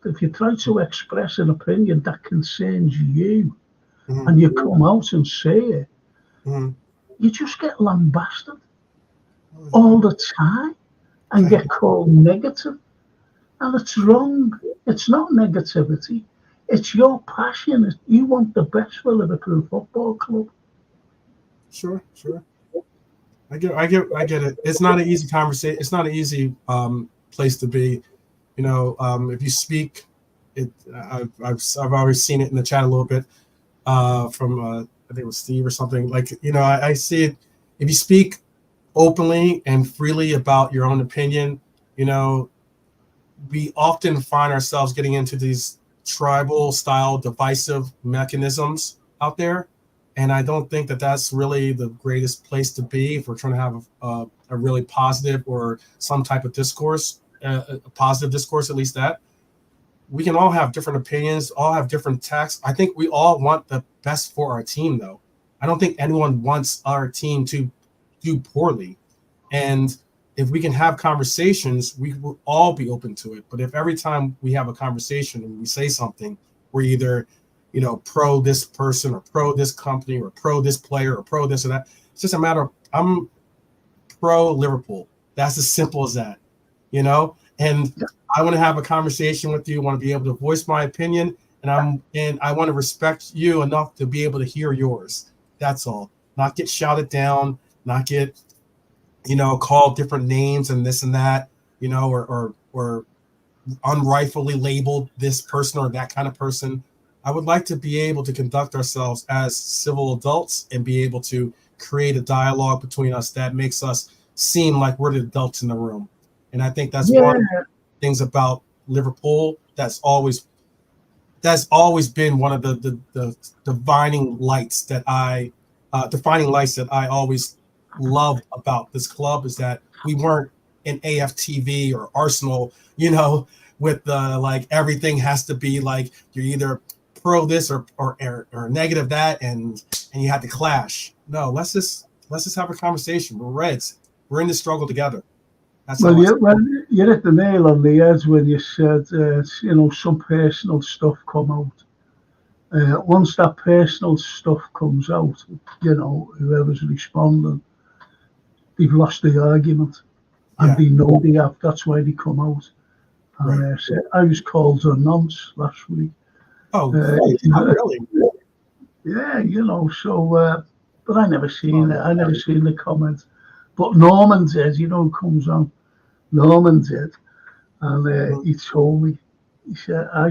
if you try to express an opinion that concerns you, and you come out and say it, you just get lambasted all the time and get called negative. And it's wrong. It's not negativity. It's your passion. You want the best for Liverpool Football Club. Sure. I get it. It's not an easy conversation. It's not an easy place to be. If you speak, I've already seen it in the chat a little bit from I think it was Steve or something. Like, I see it. If you speak openly and freely about your own opinion, we often find ourselves getting into these tribal style divisive mechanisms out there. And I don't think that that's really the greatest place to be if we're trying to have a really positive or some type of discourse, a positive discourse, at least that. We can all have different opinions, all have different tactics. I think we all want the best for our team, though. I don't think anyone wants our team to do poorly. And if we can have conversations, we will all be open to it. But if every time we have a conversation and we say something, we're either pro this person or pro this company or pro this player or pro this or that. It's just a matter of I'm pro Liverpool. That's as simple as that, And I want to have a conversation with you. I want to be able to voice my opinion, and I want to respect you enough to be able to hear yours. That's all. Not get shouted down, not get called different names and this and that, or unrightfully labeled this person or that kind of person. I would like to be able to conduct ourselves as civil adults and be able to create a dialogue between us that makes us seem like we're the adults in the room. And I think that's one of the things about Liverpool. That's always been one of the defining lights that I always loved about this club, is that we weren't an AFTV or Arsenal, with the like everything has to be like you're either pro this or negative that, and you had to clash. No, let's just have a conversation. We're Reds. We're in this struggle together. That's well, you hit the nail on the head when you said, some personal stuff come out. Once that personal stuff comes out, whoever's responding, they've lost the argument, and they know they have. That's why they come out. And Right. I was called a nonce last week. Oh, really? Yeah, so, but I never seen it. I never seen the comment. But Norman did, comes on. Norman did. And he told me, I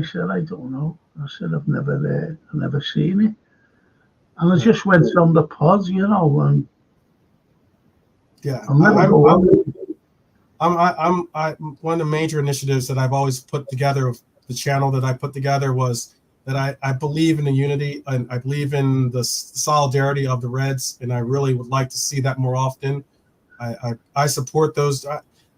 said, I don't know. I said, I've never seen it. And I just went on the pod, and Yeah. I'll never go on. I'm one of the major initiatives that I've always put together of the channel that I put together was that I believe in the unity, and I believe in the solidarity of the Reds, and I really would like to see that more often. I support those.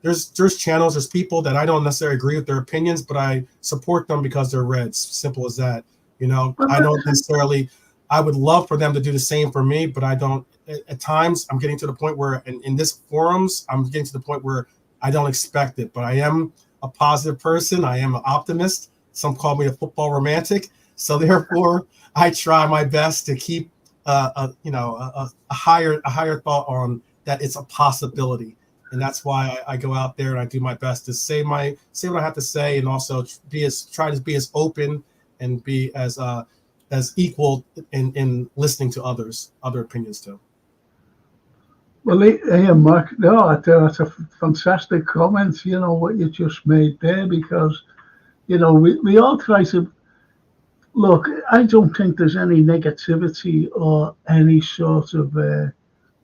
There's channels, there's people that I don't necessarily agree with their opinions, but I support them because they're Reds. Simple as that. I don't necessarily. I would love for them to do the same for me, but I don't. At times, I'm getting to the point where, in this forums, I'm getting to the point where I don't expect it. But I am a positive person. I am an optimist. Some call me a football romantic. So therefore, I try my best to keep a higher thought on that it's a possibility. And that's why I go out there and I do my best to say what I have to say, and also try to be as open and be as equal in listening to other opinions too. Well, Mark, no, that's a fantastic comment, what you just made there, because, we all try to, look, I don't think there's any negativity or any sort of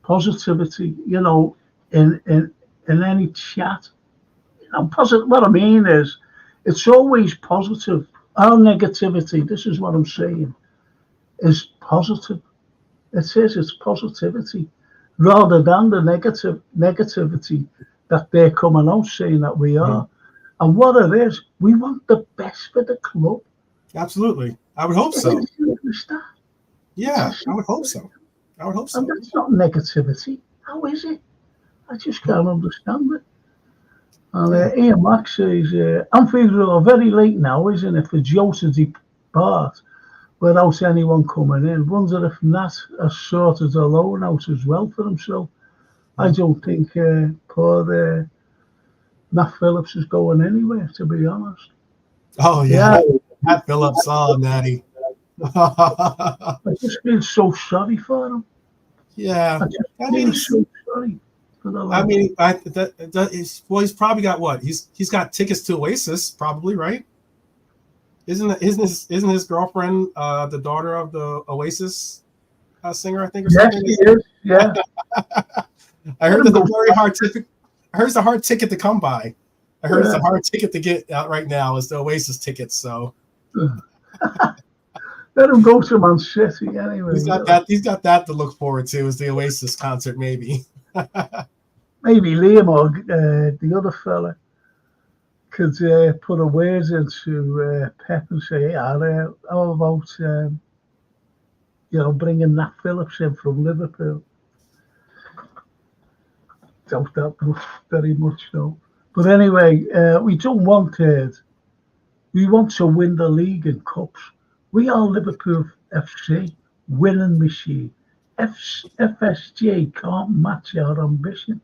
positivity, in any chat. Positive. What I mean is, it's always positive. Our negativity, this is what I'm saying, is positive. It says it's positivity, rather than the negativity that they're coming out saying that we are. Mm-hmm. And what it is, we want the best for the club. Absolutely. I would hope so. Yeah, I would hope so. And that's not negativity. How is it? I just can't understand it. And Ian Max says, Anfield are very late now, isn't it, for Joe to depart without anyone coming in? Wonder if Nat has sorted a loan out as well for himself. I don't think poor Nat Phillips is going anywhere, to be honest. Oh, yeah. Nat Phillips, Natty. I just feel so sorry for him. Yeah. I feel so sorry. I mean, he's probably got what? He's got tickets to Oasis, probably, right? Isn't his girlfriend the daughter of the Oasis singer? I think. Or something? Yes, she is. Yeah. I heard that very hard ticket. I heard it's a hard ticket to come by. I heard it's a hard ticket to get out right now. Is the Oasis tickets? So. Let him go to Man City anyway. He's got that. He's got that to look forward to. Is the Oasis concert maybe? Maybe Liam or the other fella could put a word into Pep and say, how about bringing Nat Phillips in from Liverpool? Doubt that very much, though. But anyway, we don't want it. We want to win the league and cups. We are Liverpool FC, winning machine. FSG can't match our ambition.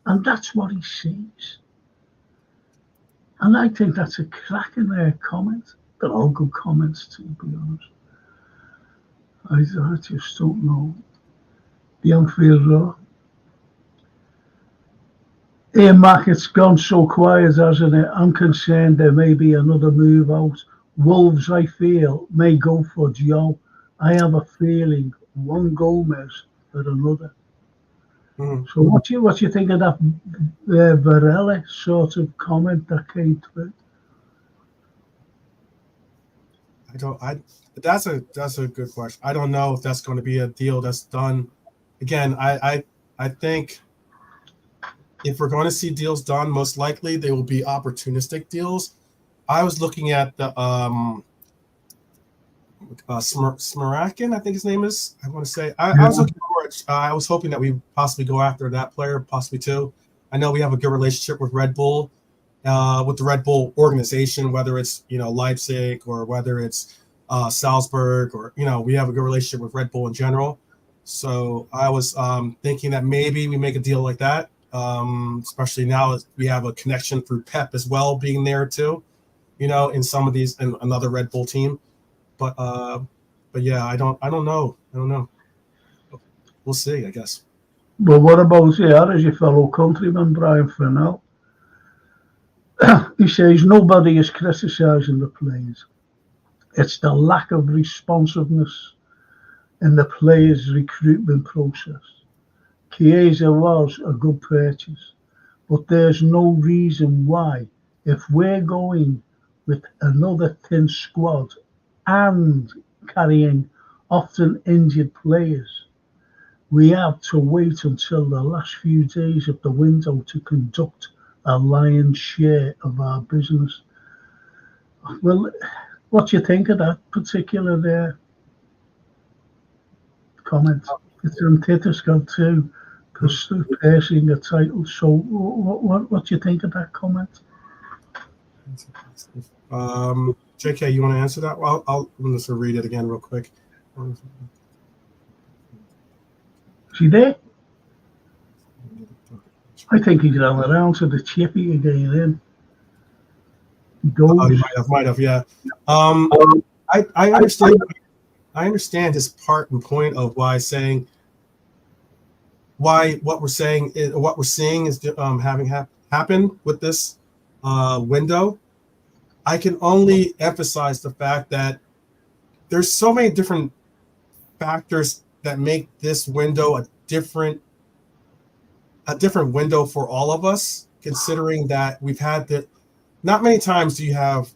And that's what he sees. And I think that's a cracking comment. They're all good comments, to be honest. I just don't know. The Anfield Road. Ian Mack, it's gone so quiet, hasn't it? I'm concerned there may be another move out. Wolves, I feel, may go for Joe. I have a feeling one Gomez for another. Mm-hmm. So what you think of that Varela sort of comment that came through? That's a good question. I don't know if that's going to be a deal that's done. Again, I think if we're going to see deals done, most likely they will be opportunistic deals. I was looking at the Smarakin, I think his name is. I want to say I was looking for it. I was hoping that we possibly go after that player, possibly too. I know we have a good relationship with Red Bull, with the Red Bull organization, whether it's Leipzig or whether it's Salzburg, or we have a good relationship with Red Bull in general. So I was thinking that maybe we make a deal like that, especially now that we have a connection through Pep as well being there too, in some of these and another Red Bull team. But yeah, I don't know. We'll see, I guess. But what about as your fellow countryman, Brian Fennell? He says nobody is criticising the players. It's the lack of responsiveness in the players' recruitment process. Chiesa was a good purchase, but there's no reason why, if we're going with another thin squad and carrying often injured players, we have to wait until the last few days of the window to conduct a lion's share of our business. Well, what do you think of that particular comment? It's antithesis to pursuing a title. So, what do you think of that comment? JK, you want to answer that? Well, I'll just read it again real quick. Is he there? I think he's run around to the chippy again. Then he goes. He might have, yeah. I understand. I understand his part and point of why what we're seeing is having happened with this window. I can only emphasize the fact that there's so many different factors that make this window a different window for all of us, considering that we've had not many times do you have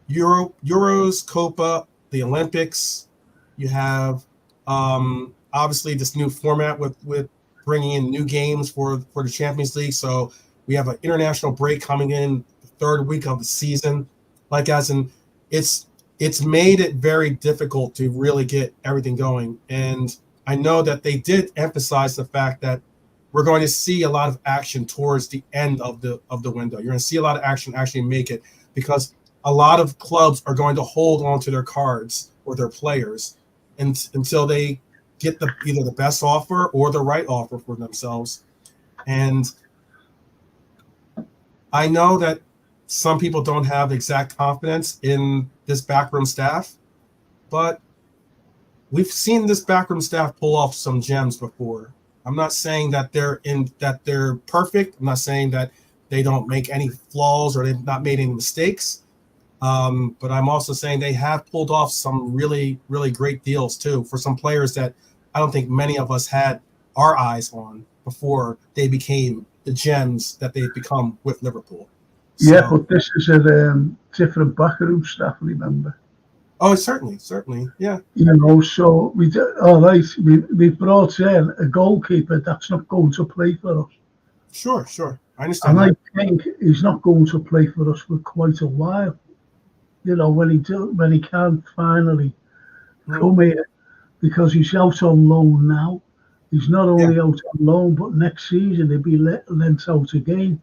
Euros, Copa, the Olympics. You have obviously this new format with bringing in new games for the Champions League. So we have an international break coming in the third week of the season. It's made it very difficult to really get everything going. And I know that they did emphasize the fact that we're going to see a lot of action towards the end of the window. You're going to see a lot of action actually make it, because a lot of clubs are going to hold on to their cards or their players until they get either the best offer or the right offer for themselves. And I know that some people don't have exact confidence in this backroom staff, but we've seen this backroom staff pull off some gems before. I'm not saying that they're perfect. I'm not saying that they don't make any flaws or they've not made any mistakes. But I'm also saying they have pulled off some really, really great deals too for some players that I don't think many of us had our eyes on before they became the gems that they've become with Liverpool. Yeah, but this is a different backroom staff, remember? Oh, certainly, yeah. So we brought in a goalkeeper that's not going to play for us. Sure, I understand. And I think he's not going to play for us for quite a while. When he can finally come here, because he's out on loan now. He's not only out on loan, but next season he'll be lent out again,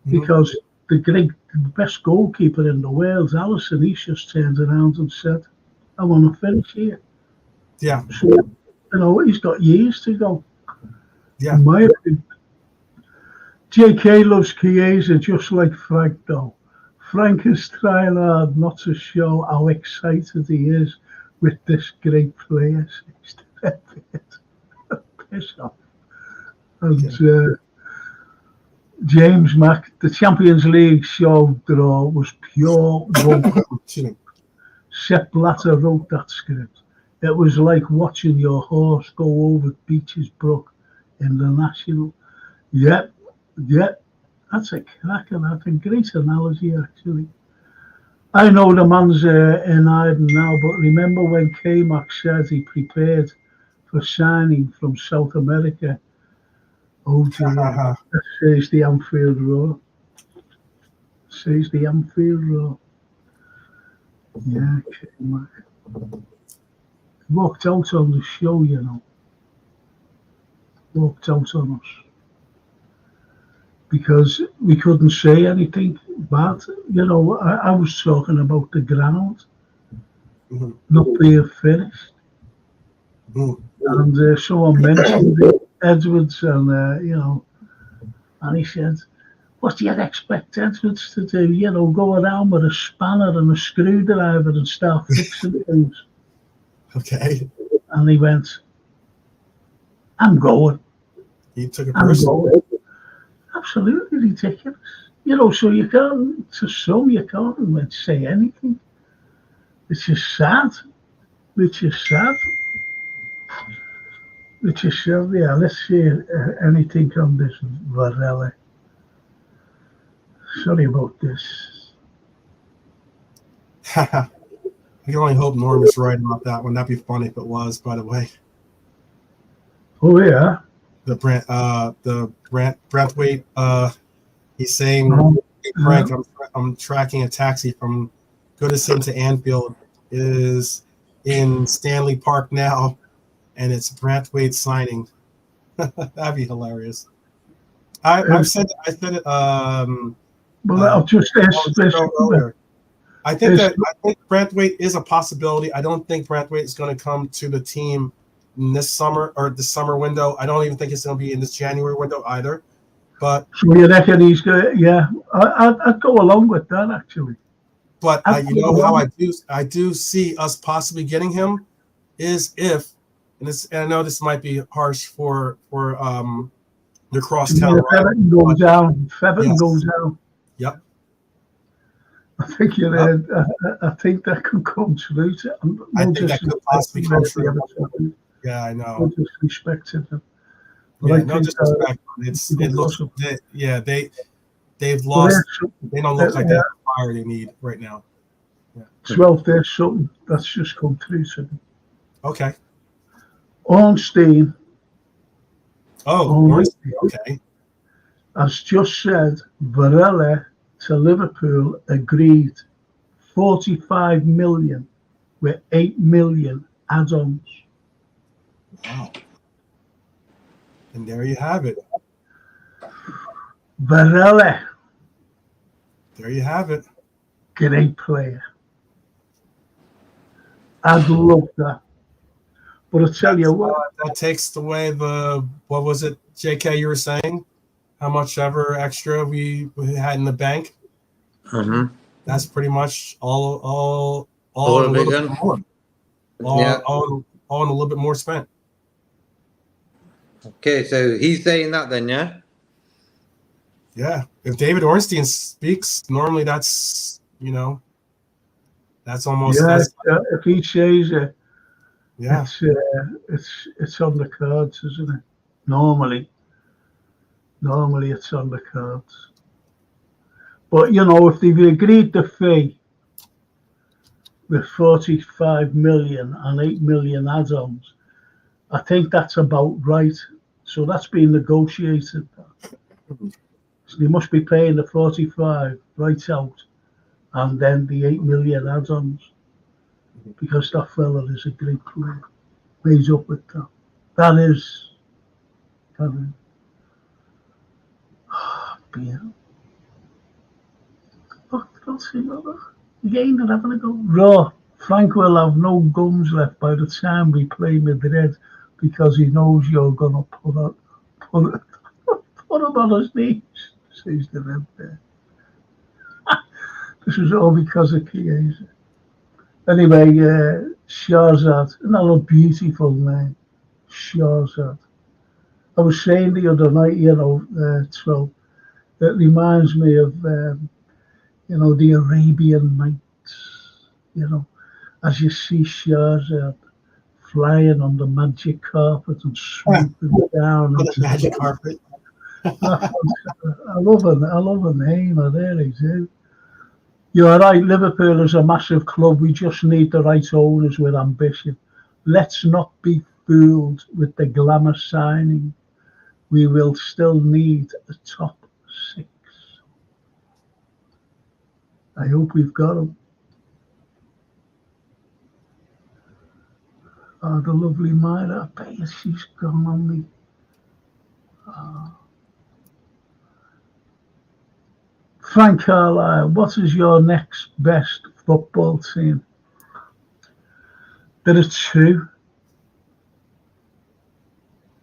because the best goalkeeper in the world, Alisson, he's just turned around and said, I want to finish here. Yeah. So, he's got years to go. Yeah. In my opinion. JK loves Chiesa just like Frank, though. Frank is trying hard not to show how excited he is with this great player. Piss off. And James Mack, the Champions League show draw was pure woke. Sepp Blatter wrote that script. It was like watching your horse go over Beech's Brook in the National. Yep. That's a cracking, that's a great analogy, actually. I know the man's in Ireland now, but remember when K-Mac said he prepared for signing from South America? Oh dear, that says the Anfield Road. Says the Anfield Road. Yeah, K-Mac. Walked out on the show, you know. Walked out on us. Because we couldn't say anything bad. You know, I was talking about the ground not being finished. And someone mentioned Edwards, and you know, and he said, "What do you expect Edwards to do? You know, go around with a spanner and a screwdriver and start fixing things?" Okay. And he went, "I'm going." He took it personal. Absolutely ridiculous. You know, so you can't, to some, you can't say anything. It's just sad. Which is sad. Which is sad. Yeah, let's see anything on this Varela. Sorry about this. I can only hope Norm is right about that one. That'd be funny if it was, by the way. Oh yeah. The Brantwaite, he's saying, "Hey Frank, I'm tracking a taxi from Goodison to Anfield. It is in Stanley Park now, and it's Brantwaite signing." That'd be hilarious. I said it. Well, I'll just ask this earlier. I think Brantwaite is a possibility. I don't think Brantwaite is going to come to the team in this summer or the summer window. I don't even think it's going to be in this January window either. But so you reckon he's good? Yeah, I'd go along with that actually. But you know how I do see us possibly getting him is if, and I know this might be harsh for the crosstown. Feverton goes down. Feverton goes down. Yep. I think I think that could come true. I think that could possibly come true. Yeah, I know. No disrespect to them. Yeah, no disrespect. It looks. They've lost. They don't look like they have the fire they need right now. Yeah. 12 there's something that's just come through to them. Okay. Ornstein. Oh, Ornstein. Okay. Has just said Varela to Liverpool agreed 45 million with 8 million add-ons. Wow. And there you have it. Varela. There you have it. Great player. I'd love that. But I tell you what. That takes away what was it, JK, you were saying? How much ever extra we had in the bank? Mm-hmm. That's pretty much all a little bit more. All a little bit more spent. Okay, so he's saying that then, yeah? Yeah. If David Ornstein speaks, normally that's, that's almost. Yeah, if he says it, yeah, it's on the cards, isn't it? Normally it's on the cards. But, if they've agreed the fee with 45 million and 8 million add-ons, I think that's about right. So that's been negotiated. So they must be paying the 45 right out and then the 8 million add-ons because that fella is a great player. He's up with that. That is. Beer. Let's see again, they're having a go. Raw. Frank will have no gums left by the time we play Madrid because he knows you're going to put him on his knees, says the red there. This is all because of Chiesa. Anyway, Shahzad, another beautiful name, Shahzad. I was saying the other night, 12, it reminds me of, the Arabian Nights, as you see Shahzad flying on the magic carpet and swooping down. The magic carpet. I love a name, I really do. You're right, Liverpool is a massive club. We just need the right owners with ambition. Let's not be fooled with the glamour signing. We will still need a top 6. I hope we've got them. Oh, the lovely Myra. I bet you she's gone on me. Frank Carlyle, what is your next best football team? There are two.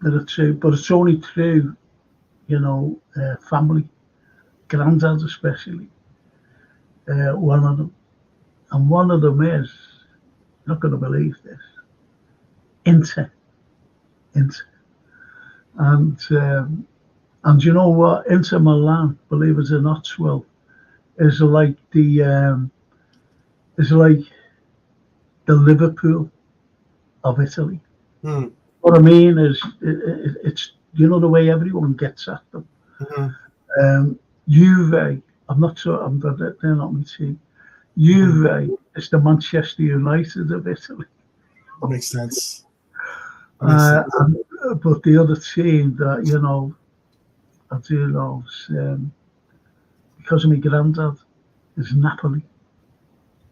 But it's only through, family, granddads especially. One of them. And one of them is, you're not going to believe this, Inter. And you know what? Inter Milan, believe it or not, is like the Liverpool of Italy. What I mean is, it's the way everyone gets at them. Juve, I'm not sure. They're not my team. Juve is the Manchester United of Italy. That makes sense. But the other team that I do know because of my granddad is Napoli.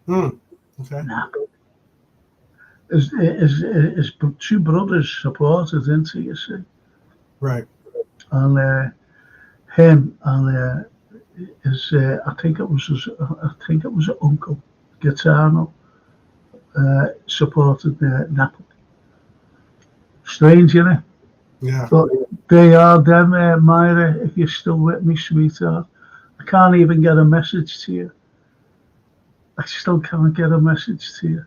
Okay. Napoli. His two brothers supported Inter, you see. Right. And him and his I think it was his uncle Gaetano supported Napoli. Strange, isn't it? Yeah. But they are them, Myra. If you're still with me, sweetheart, I can't even get a message to you. I still can't get a message to you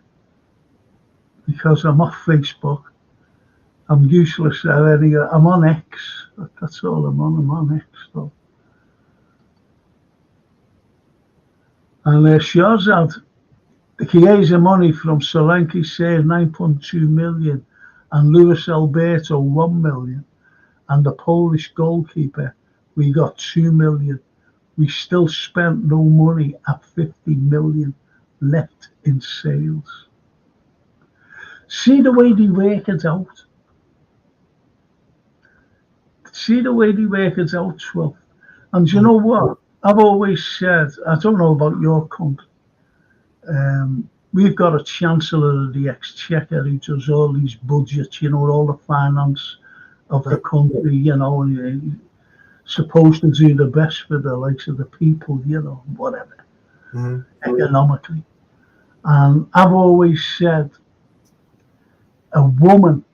because I'm off Facebook. I'm useless at any. I'm on X. That's all I'm on. I'm on X though. And Shazad, the Chiesa money from Solanke saved 9.2 million, and Luis Alberto 1 million, and the Polish goalkeeper we got 2 million. We still spent no money at 50 million left in sales. See the way they work it out. Well. And you know what? I've always said, I don't know about your country. We've got a Chancellor of the Exchequer who does all these budgets, all the finance of the country, and he's supposed to do the best for the likes of the people, whatever, economically. And I've always said a woman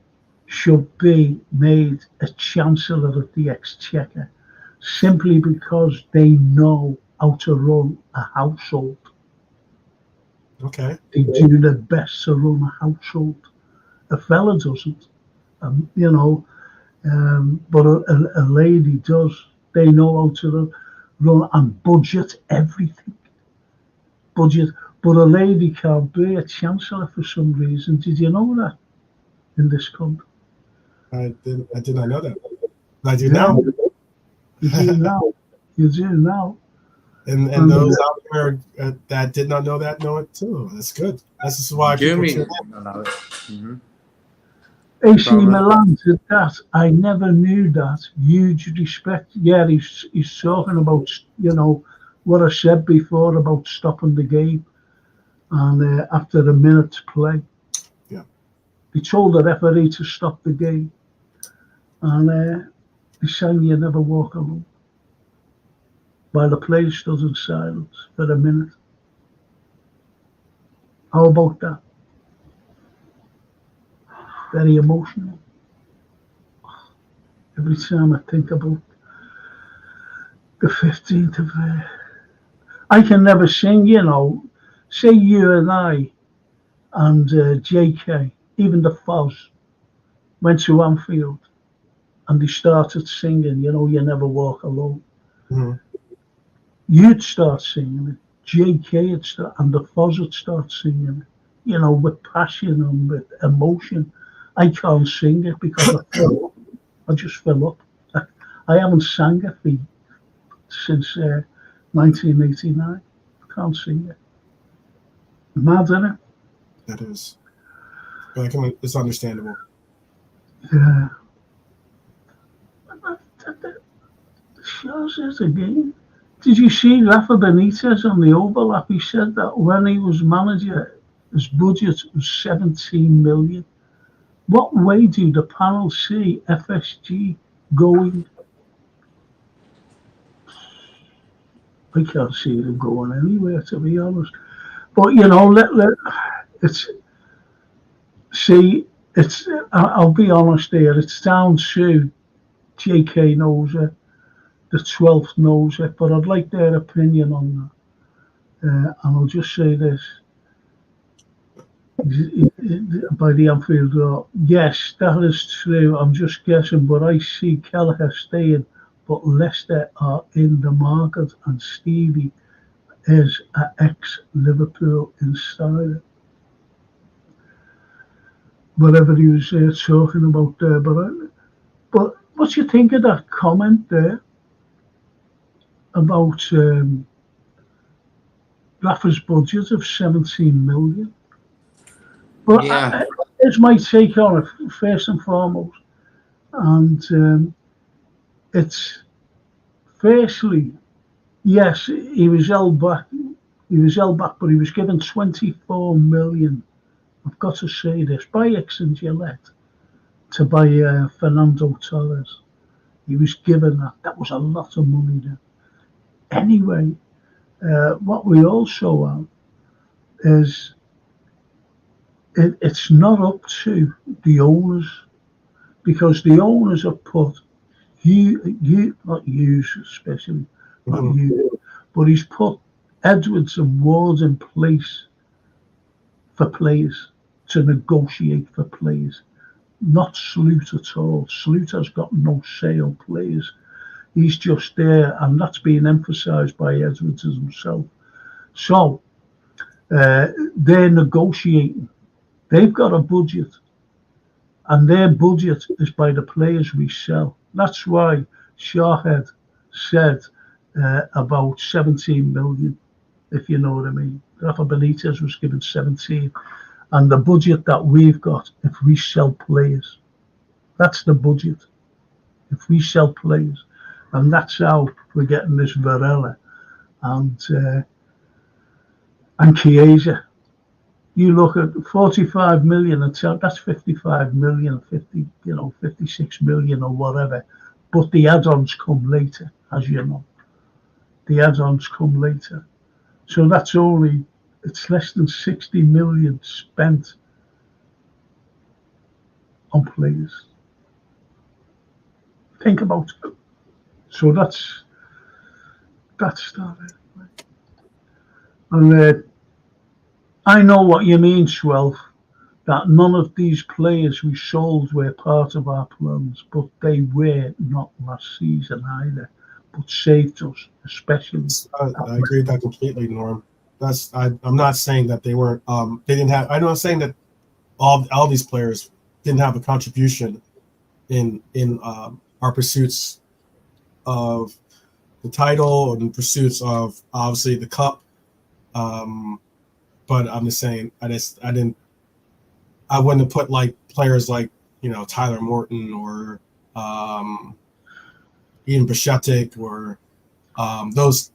should be made a Chancellor of the Exchequer simply because they know how to run a household. Okay. They do their best to run a household. A fella doesn't, but a lady does. They know how to run and budget everything. But a lady can't be a Chancellor for some reason. Did you know that in this country? I did not know that. I do now. You do now. You do now. And those out there that did not know that know it too. That's good. This is why people tune in. AC Milan did that. I never knew that. Huge respect. Yeah, he's talking about what I said before about stopping the game, and after a minute to play, they told the referee to stop the game, and they sang "You Never Walk Alone" while the play stood in silence for a minute. How about that? Very emotional. Every time I think about the 15th of I can never sing, say you and I and JK, even the Foz, went to Anfield and they started singing, You Never Walk Alone. You'd start singing it, JK would start, and the Foz would start singing it, with passion and with emotion. I can't sing it because I just fell up. I haven't sang it since 1989. I can't see it. Mad, isn't it? That is. But it's understandable. Yeah. Shows us again. Did you see Rafa Benitez on the overlap? He said that when he was manager, his budget was 17 million. What way do the panel see FSG going? I can't see them going anywhere, to be honest. But it's I'll be honest here. It's down to JK knows it, the 12th knows it, but I'd like their opinion on that. And I'll just say this. By the Anfield Road. Yes, that is true. I'm just guessing, but I see Kelleher staying, but Leicester are in the market, and Stevie is an ex-Liverpool insider. Whatever he was talking about there, but what do you think of that comment there about Rafa's budget of 17 million? But Yeah. here's my take on it, first and foremost. And it's firstly, yes, he was held back. But he was given 24 million. I've got to say this, by Exxon Gillette to buy Fernando Torres. He was given that. That was a lot of money then. Anyway, what we also have is it's not up to the owners, because the owners have put not Hughes especially, not Hughes, but he's put Edwards and Ward in place for players, to negotiate for players, not Sloot at all. Sloot has got no say on players. He's just there, and that's being emphasised by Edwards himself. So they're negotiating. They've got a budget, and their budget is by the players we sell. That's why Shawhead said about 17 million, if you know what I mean. Rafa Benitez was given 17, and the budget that we've got, if we sell players, that's the budget. If we sell players, and that's how we're getting this Varela and Chiesa. You look at 45 million, that's 55 million, 56 million or whatever. But the add-ons come later, as you know. The add-ons come later. So it's less than 60 million spent on players. Think about it. So that's that. And I know what you mean, Swelf, that none of these players we sold were part of our plans, but they were not last season either, but saved us, especially. I agree with that completely, Norm. I'm not saying that they weren't. They didn't have. I'm not saying that all these players didn't have a contribution in our pursuits of the title and pursuits of obviously the cup. But I'm just saying, I wouldn't have put like players like Tyler Morton or Ian Bashcetic or those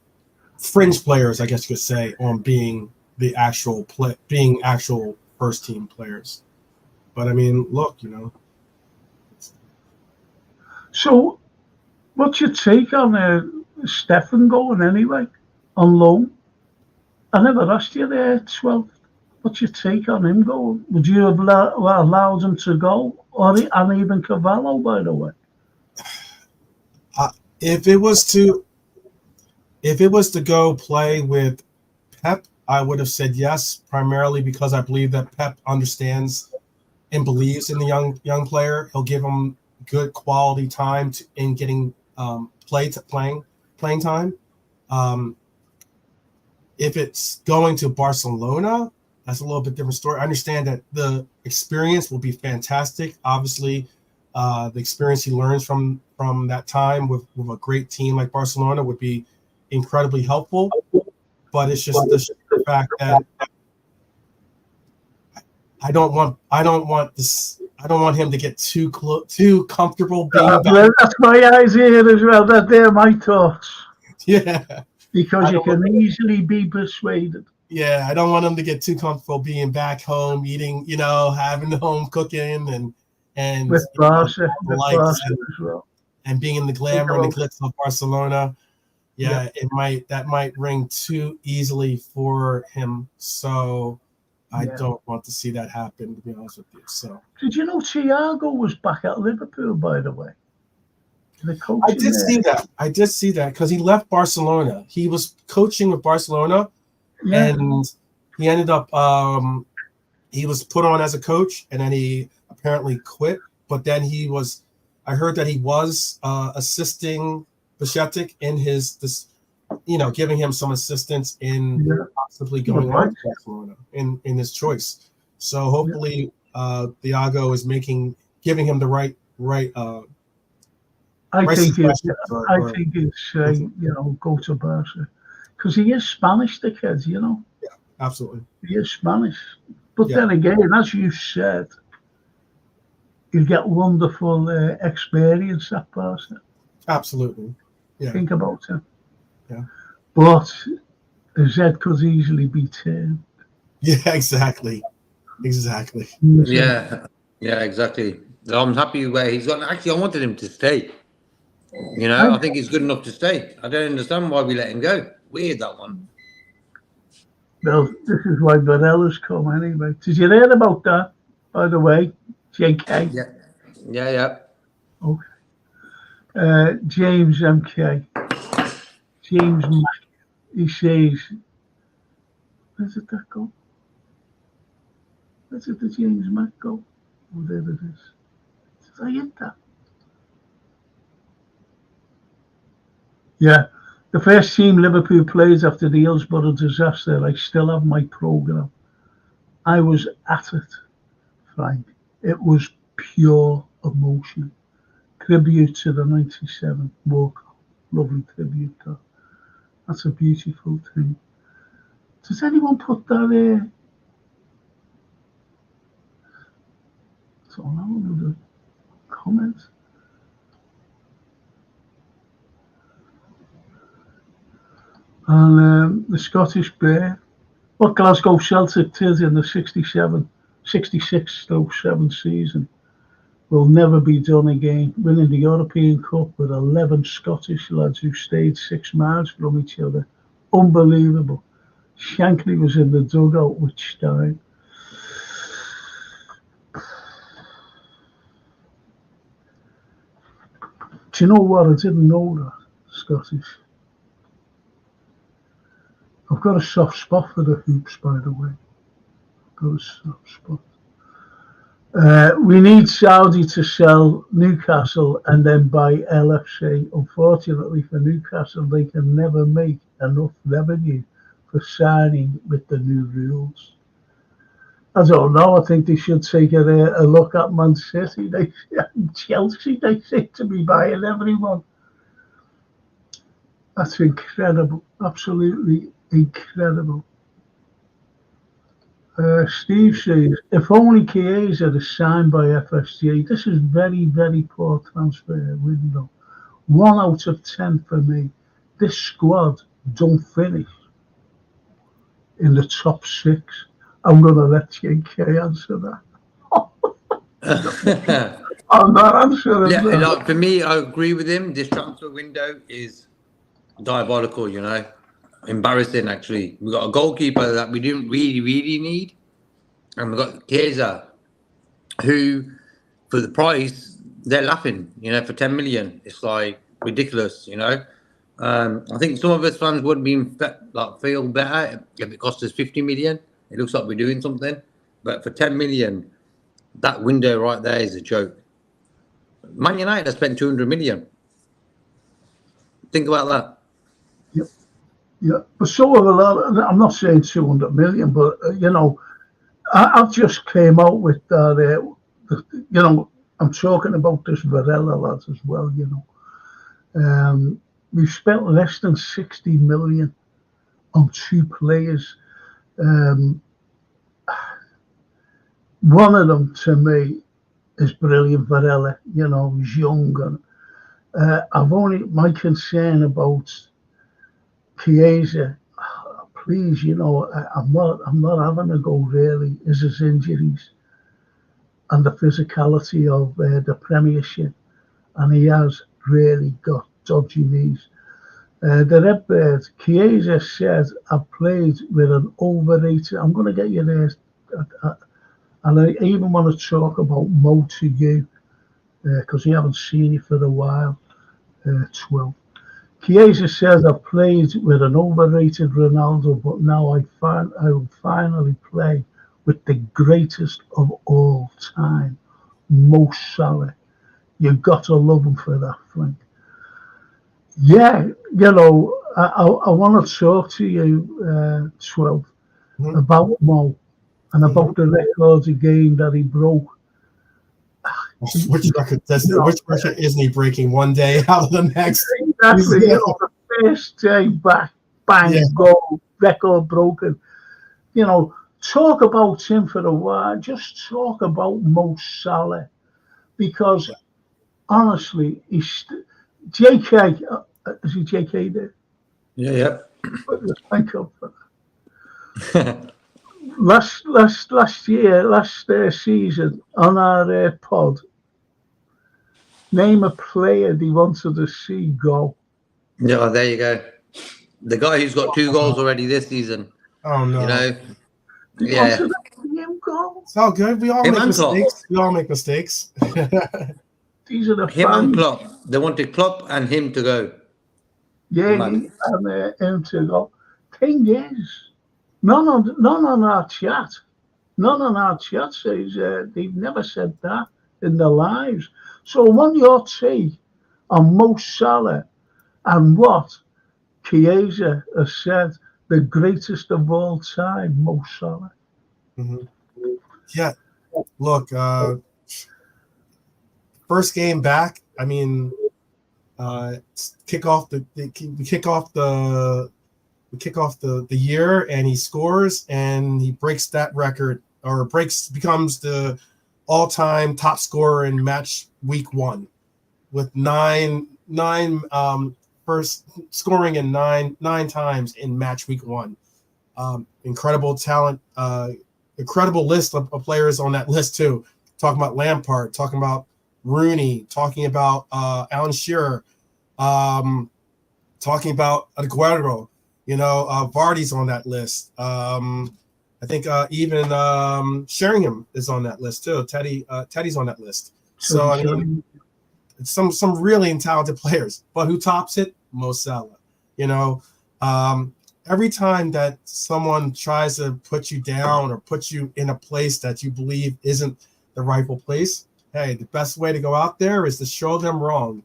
fringe players, I guess you could say, on being the actual first team players. But I mean, look, So, what's your take on Stefan going anyway on loan? I never asked you there, 12. What's your take on him going? Would you have allowed him to go, and even Cavallo, by the way? If it was to go play with Pep, I would have said yes, primarily because I believe that Pep understands and believes in the young player. He'll give him good quality time in getting playing time. If it's going to Barcelona, that's a little bit different story. I understand that the experience will be fantastic. Obviously, the experience he learns from that time with a great team like Barcelona would be incredibly helpful. but it's just the fact that I don't want him to get too comfortable being back. That's my idea as well. They're my thoughts. Yeah, because you can easily be persuaded. Yeah, I don't want him to get too comfortable being back home, eating, having home cooking and with Barca as well, and being in the glamour and the glitz of Barcelona. Yeah, that might ring too easily for him. So I don't want to see that happen, to be honest with you. So did you know Thiago was back at Liverpool, by the way? I did see that because he left Barcelona. He was coaching with Barcelona, and he ended up he was put on as a coach, and then he apparently quit. But then I heard that he was assisting Bajcetic in giving him some assistance in possibly going on to Barcelona in his choice. So hopefully Thiago is giving him the right. I think it's go to Barca because he is Spanish, the kid. Yeah, absolutely. He is Spanish, but then again, as you said, you get wonderful experience at Barca. Absolutely. Yeah. Think about it. Yeah. But Z could easily be turned. Yeah, exactly. Yeah, exactly. I'm happy where he's gone. Actually, I wanted him to stay. I think he's good enough to stay. I don't understand why we let him go. Weird, that one. Well, this is why Varela's come anyway. Did you hear about that, by the way? JK? Yeah. Okay. James MK. James Mac. He says, where did that go? Where did the James Mac go? Oh, there it is. Did I hit that? Yeah. The first team Liverpool plays after the Hillsborough disaster, I still have my programme. I was at it, Frank. It was pure emotion. Tribute to the 97 Walk. Lovely tribute. That's a beautiful thing. Does anyone put that there? That's all I want to do. Comments. And the Scottish Bear. What Glasgow Celtic did in the 66-7 season will never be done again. Winning the European Cup with 11 Scottish lads who stayed 6 miles from each other. Unbelievable. Shankly was in the dugout with Stein. Do you know what? I didn't know that, Scottish. I've got a soft spot for the hoops, by the way. Got a soft spot. We need Saudi to sell Newcastle and then buy LFC. Unfortunately for Newcastle, they can never make enough revenue for signing with the new rules. I don't know. I think they should take a look at Man City. Chelsea, they seem to be buying everyone. That's incredible. Absolutely incredible. Steve says, if only Chiesa is signed by FSG, this is very, very poor transfer window. 1 out of 10 for me. This squad don't finish in the top 6. I'm going to let JK answer that. I'm not answering that. For me, I agree with him. This transfer window is diabolical, Embarrassing, actually. We've got a goalkeeper that we didn't really, really need. And we've got Chiesa, who, for the price, they're laughing, for 10 million. It's like ridiculous, I think some of us fans would feel better if it cost us 50 million. It looks like we're doing something. But for 10 million, that window right there is a joke. Man United has spent 200 million. Think about that. Yeah, but so have a lot. I'm not saying 200 million, but I've just came out with that. I'm talking about this Varela lads as well. We've spent less than 60 million on two players. One of them, to me, is brilliant. Varela, he's young, and my concern about Chiesa. Please, I'm not having a go. Really, is his injuries and the physicality of the Premiership, and he has really got dodgy knees. The Redbird, Chiesa said, I've played with an overrated. I'm going to get you there, and I even want to talk about Mo to you because you haven't seen it for a while. 12. Chiesa says, I've played with an overrated Ronaldo, but now I will finally play with the greatest of all time, Mo Salah. You've got to love him for that, Frank. Yeah, I want to talk to you, 12, about Mo and about the records again that he broke. Which record isn't he breaking one day out of the next? Exactly. The first day back, bang, goal, record broken. Talk about him for a while. Just talk about Mo Salah, because honestly, he's JK. Is he JK there? Yeah. Thank you for that. last season on our pod, name a player they wanted to see go. Yeah, there you go. The guy who's got 2 goals already this season. Oh no! They wanted to see him go. It's all good. We all make mistakes. We all make mistakes. These are the him fans. and Klopp. They wanted Klopp and him to go. Yeah, and him to go. Thing is, none on our chat says they've never said that in their lives. So I want your take on Mo Salah and what Chiesa has said, the greatest of all time, Mo Salah. Mm-hmm. Yeah, look, first game back. I mean, kick off the year, and he scores, and he breaks that record, or becomes the all-time top scorer in match week 1 with nine first scoring in nine times in match week 1. Incredible talent, incredible list of players on that list too. Talking about Lampard, talking about Rooney, talking about Alan Shearer, talking about Aguero. Vardy's on that list. I think even Sheringham is on that list too. Teddy's on that list. So I mean, it's some really talented players. But who tops it? Mo Salah. Every time that someone tries to put you down or put you in a place that you believe isn't the rightful place, hey, the best way to go out there is to show them wrong.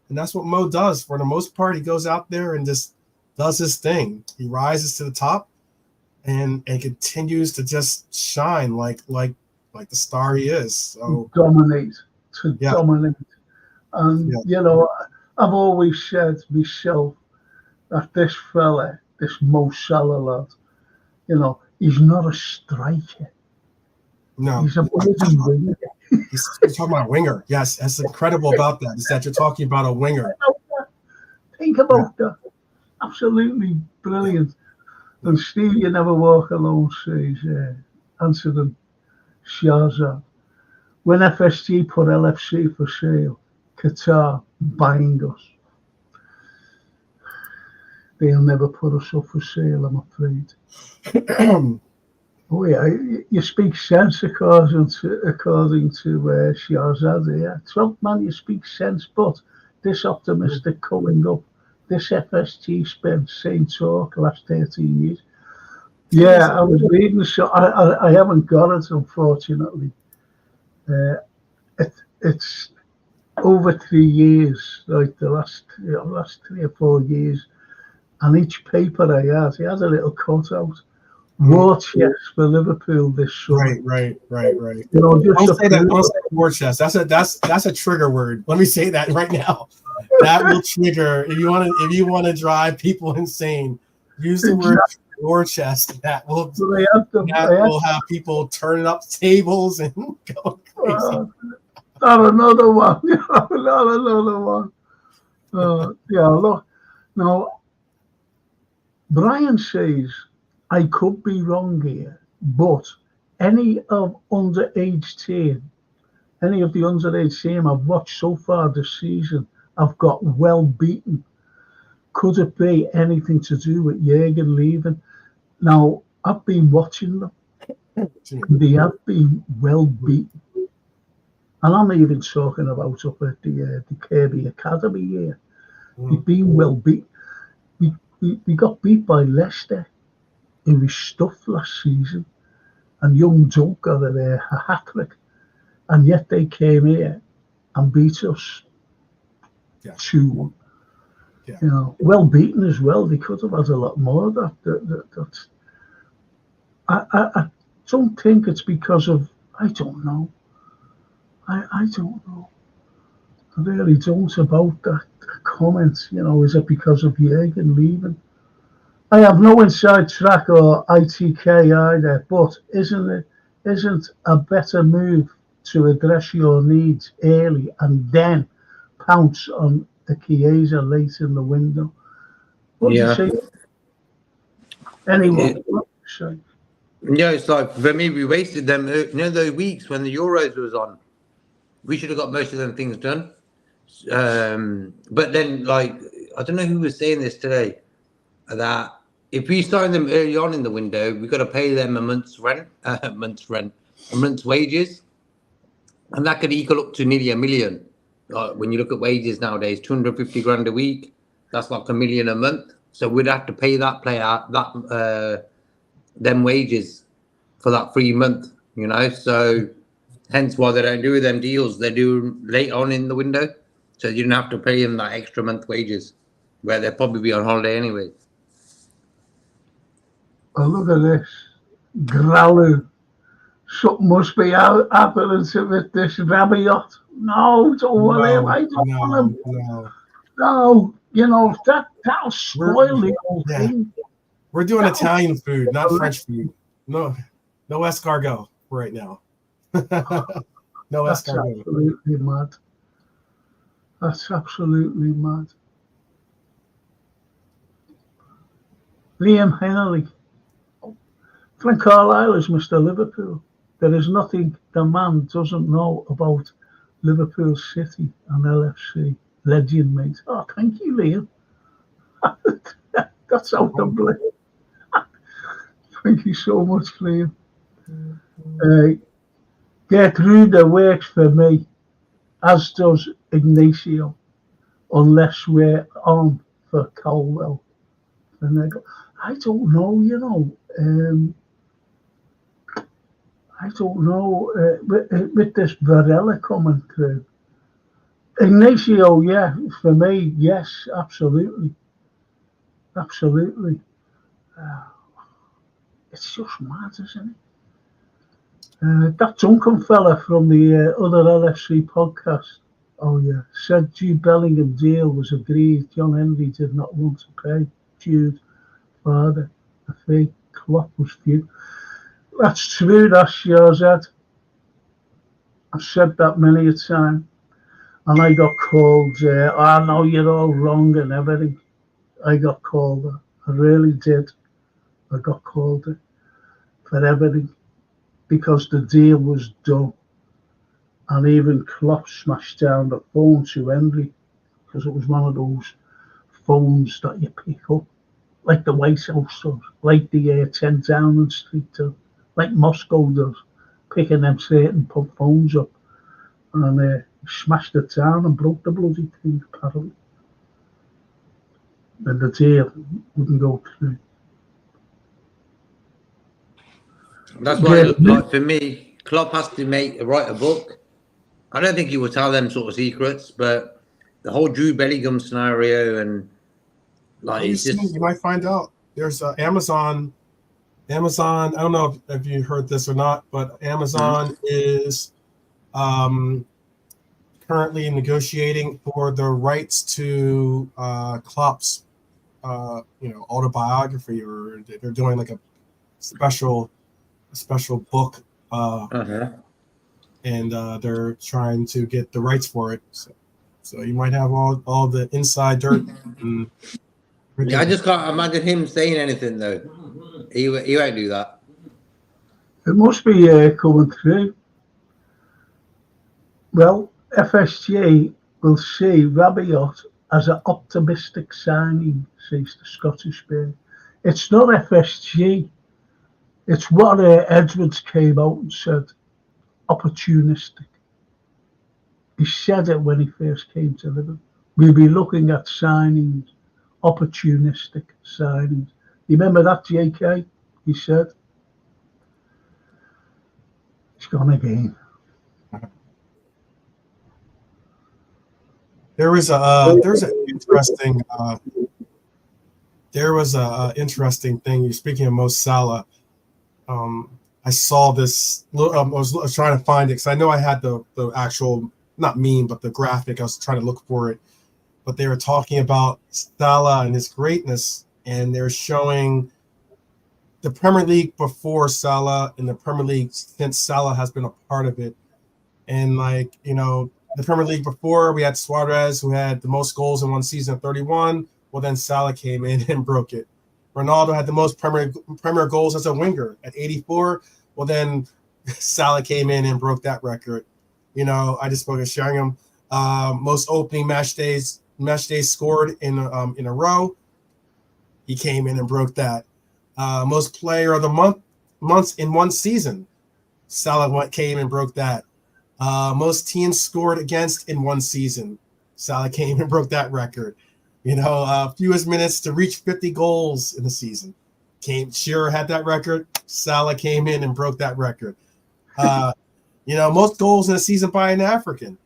And that's what Mo does. For the most part, he goes out there and just does his thing. He rises to the top and continues to just shine like the star he is. So dominate. And I've always said myself that this fella, this Mo Salah lad, he's not a striker. No, he's a winger. He's talking about a winger. Yes, that's incredible about that, is that you're talking about a winger. Think about that. Absolutely brilliant. And Steve, you never walk alone, says, answering Shahzad. When FSG put LFC for sale, Qatar buying us. They'll never put us up for sale, I'm afraid. Oh yeah, you speak sense according to Shahzad. Yeah, Trump man, you speak sense, but this optimistic coming up, this FSG spent same talk last 13 years. Yeah, I was reading, so I haven't got it, unfortunately. It's over 3 years, like the last 3 or 4 years, and each paper I had, he has a little cutout. War chest for Liverpool this summer. Right. Just don't say war chest. That's a trigger word. Let me say that right now. That will trigger if you want to drive people insane. Use the word war chest. That will have people turning up tables and going crazy. Not another one. Not another one. Yeah, look. Now, Brian says, I could be wrong here, but any of underage team, any of the underage team I've watched so far this season, I've got well beaten. Could it be anything to do with Jurgen leaving? Now, I've been watching them. They have been well beaten. And I'm even talking about up at the Kirby Academy here. They've been well beaten. We got beat by Leicester, who was stuffed last season, and young Dunk got a hat-trick, and yet they came here and beat us 2-1. Yeah. You know, well beaten as well. They could have had a lot more of that. I don't think it's because of, I don't know. I don't know. I really don't about that comment. You know, is it because of Jurgen leaving? I have no inside track or ITK either, but isn't a better move to address your needs early and then pounce on a Chiesa late in the window? What do you say? Anyway, what do you say? Yeah, it's like for me, we wasted them. Those weeks when the Euros was on, we should have got most of them things done. But then, like, I don't know who was saying this today, that if we sign them early on in the window, we've got to pay them a month's wages, and that could equal up to nearly $1 million. When you look at wages nowadays, 250 grand a week, that's like $1 million a month. So we'd have to pay that player them wages for that 3 month, you know. So hence why they don't do them deals. They do late on in the window, so you don't have to pay them that extra month wages, where they'll probably be on holiday anyway. Oh, look at this. Growling. Something must be happening with this Rabiot. No, don't want him. I don't want him. No, you know, that'll spoil the whole thing. We're doing Italian food, not French food. No escargot right now. No That's escargot. Absolutely mad. That's absolutely mad. Liam Henley. Frank Carlyle is Mr. Liverpool. There is nothing the man doesn't know about Liverpool City and LFC. Legend, mate. Oh, thank you, Liam. That's out of blame. Thank you so much, Liam. Gertrude works for me, as does Ignacio, unless we're on for Carlyle. I don't know, you know. I don't know, with this Varela coming through. Ignacio, yeah, for me, yes, absolutely. Absolutely. It's just mad, isn't it? That Duncan fella from the other LFC podcast, oh yeah, said Jude Bellingham deal was agreed. John Henry did not want to pay Jude father a fee. Klopp was few. That's true, that's yours, Ed. I've said that many a time. And I got called, I know you're all wrong and everything. I got called that. I really did. I got called it for everything because the deal was done. And even Klopp smashed down the phone to Henry because it was one of those phones that you pick up, like the White House does, like the 10 Downing Street does, like Moscow does, picking them certain phones up. And smashed it down and broke the bloody thing, apparently. And the deal wouldn't go through. That's why, like for me, Klopp has to write a book. I don't think he will tell them sort of secrets, but the whole Jude Bellingham scenario and like it's just... You might find out. There's Amazon. I don't know if you heard this or not, but Amazon is currently negotiating for the rights to Klopp's autobiography, or they're doing like a special book, and they're trying to get the rights for it. So you might have all the inside dirt. Yeah, I just can't imagine him saying anything though. He won't do that. It must be coming through. Well, FSG will see Rabiot as an optimistic signing, says the Scottish Bear. It's not FSG. It's what Edwards came out and said. Opportunistic. He said it when he first came to Liverpool. We'll be looking at signings, opportunistic signings. You remember that, JK? He said. He's gone again. There was an interesting thing. You're speaking of Mo Salah. I saw this. I was trying to find it because I know I had the actual, not meme, but the graphic. I was trying to look for it, but they were talking about Salah and his greatness, and they're showing the Premier League before Salah and the Premier League since Salah has been a part of it. And the Premier League before, we had Suarez, who had the most goals in one season at 31. Well, then Salah came in and broke it. Ronaldo had the most Premier goals as a winger at 84. Well, then Salah came in and broke that record. I just spoke to Sheringham. Most opening match days scored in a row. He came in and broke that. Most player of the months in one season. Salah came and broke that. Most teams scored against in one season. Salah came and broke that record. Fewest minutes to reach 50 goals in the season. Shearer had that record. Salah came in and broke that record. Most goals in a season by an African.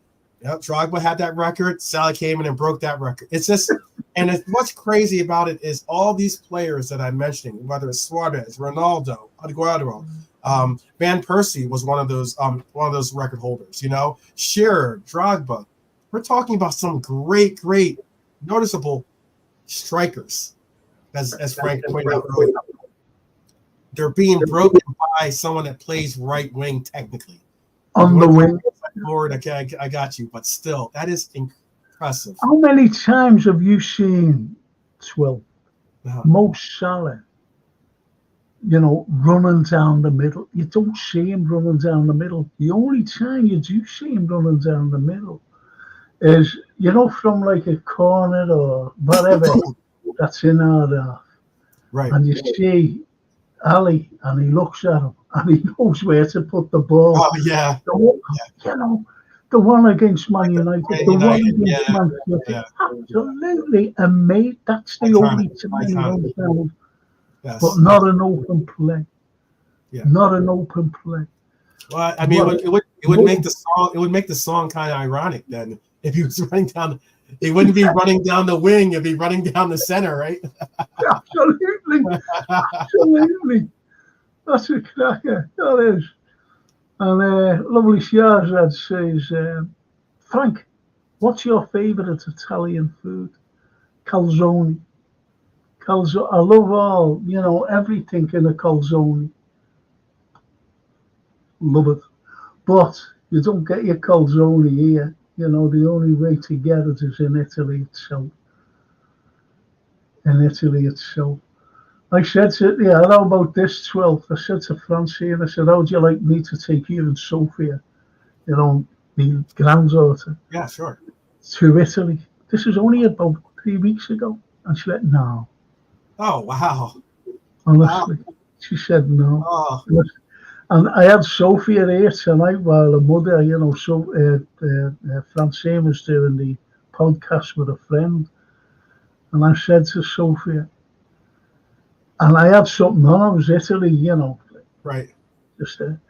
Drogba had that record. Salah came in and broke that record. It's just, and what's crazy about it is all these players that I'm mentioning, whether it's Suarez, Ronaldo, Aguero, Van Persie was one of those record holders. Shearer, Drogba. We're talking about some great noticeable strikers, as Frank pointed out earlier. They're being broken by someone that plays right wing technically. On the wing. Lord, okay, I got you, but still, that is impressive. How many times have you seen Mo Salah, running down the middle? You don't see him running down the middle. The only time you do see him running down the middle is, from like a corner or whatever that's in our half. Right. And you see Ali, and he looks at him, and he knows where to put the ball. Oh, yeah. The one against Man United, the one against Man City. Absolutely amazing. That's the only time he runs down. Yes. But not an open play. Yeah. Not an open play. Well, I mean, it would make the song kind of ironic then if he was running down. He wouldn't be running down the wing; it'd be running down the center, right? Absolutely. That's a cracker. That is. And lovely Shahzad says, Frank, what's your favourite Italian food? Calzone. I love all, everything in a calzone. Love it. But you don't get your calzone here. The only way to get it is in Italy itself. I said to, how about this 12th? I said to Francine, I said, how would you like me to take you and Sophia, my granddaughter? Yeah, sure. To Italy. This was only about 3 weeks ago. And she went, no. Oh, wow. Honestly. Wow. She said no. Oh. And I had Sophia here tonight while her mother, Francine was doing the podcast with a friend. And I said to Sophia, and I had something on, it was Italy, Right. Just there.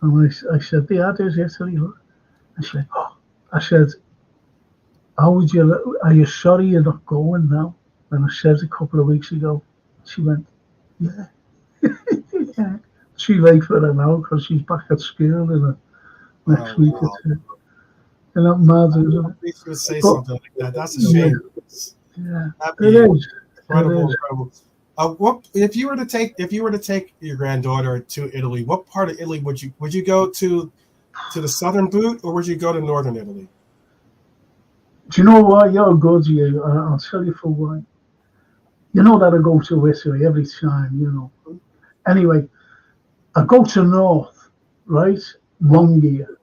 And I said, yeah, there's Italy. And she went, oh. I said, are you sorry you're not going now? And I said a couple of weeks ago. She went, yeah. Yeah. Too late for her now because she's back at school next week or two. And that mad, isn't it? At least you would say something like that. That's a shame. Yeah, it is. Incredible. What if you were to take your granddaughter to Italy? What part of Italy would you go to the southern boot, or would you go to northern Italy? Do you know what? You're good, you. I'll tell you for why. You know that I go to Italy every time, you know. Anyway, I go to north, right? 1 year.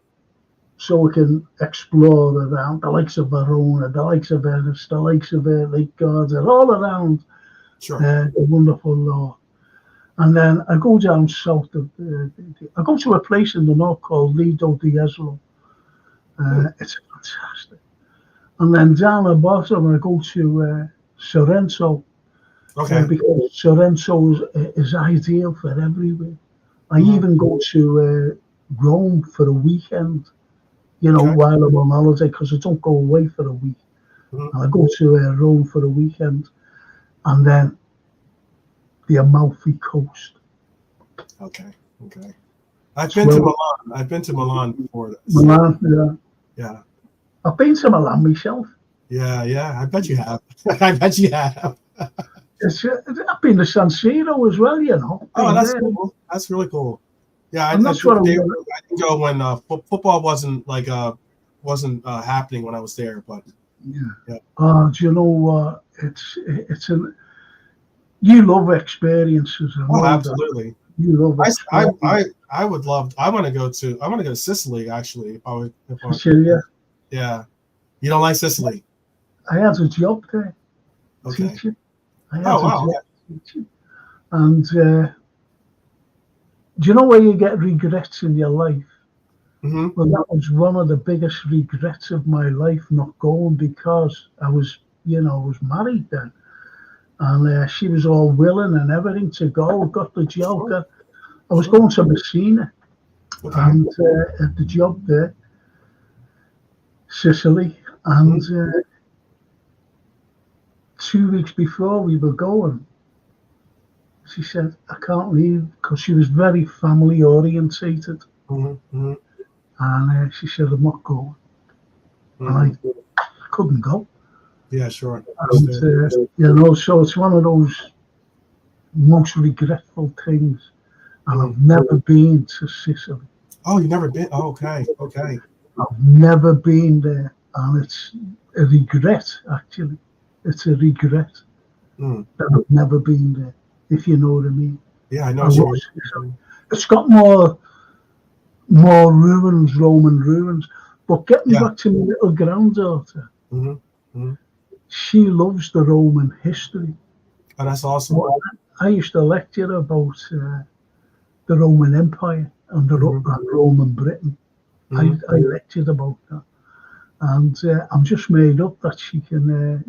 So we can explore around the likes of Verona, the likes of Venice, the likes of Lake Garda, all around the wonderful north. And then I go down south of I go to a place in the north called Lido di Jesolo. It's fantastic. And then down the bottom, I go to Sorrento. Because Sorrento is ideal for everywhere. I even go to Rome for a weekend, you know, while I'm on holiday, because I don't go away for a week. And I go to Rome for a weekend, and then the Amalfi Coast. Okay. I've been to Milan. I've been to Milan before. Milan, yeah. I've been to Milan myself. Yeah. I bet you have. I bet you have. I've been to San Siro as well, you know. Oh, that's cool. That's really cool. Yeah, I didn't go when football wasn't happening when I was there, but yeah. Do you know what? You love experiences. Oh, absolutely. You love experiences. I would love. I want to go to Sicily actually. Sicily. Yeah. You don't like Sicily? I had a job there. Okay. Teaching. I had a job teaching. And do you know where you get regrets in your life? Mm-hmm. Well, that was one of the biggest regrets of my life, not going, because I was married then. And she was all willing and everything to go, got the job. I was going to Messina, and at the job there, Sicily. And 2 weeks before we were going, she said, I can't leave, because she was very family orientated. Mm-hmm. And she said, I'm not going. And I couldn't go. Yeah, sure. And, so it's one of those most regretful things. And I've never been to Sicily. Oh, you've never been? Oh, okay. I've never been there. And it's a regret, actually. It's a regret that I've never been there, if you know what I mean. Yeah, I know. It's got more ruins, Roman ruins. But getting back to my little granddaughter, she loves the Roman history. Oh, that's awesome. I used to lecture about the Roman Empire and Roman Britain. I lectured about that. And I'm just made up that she can,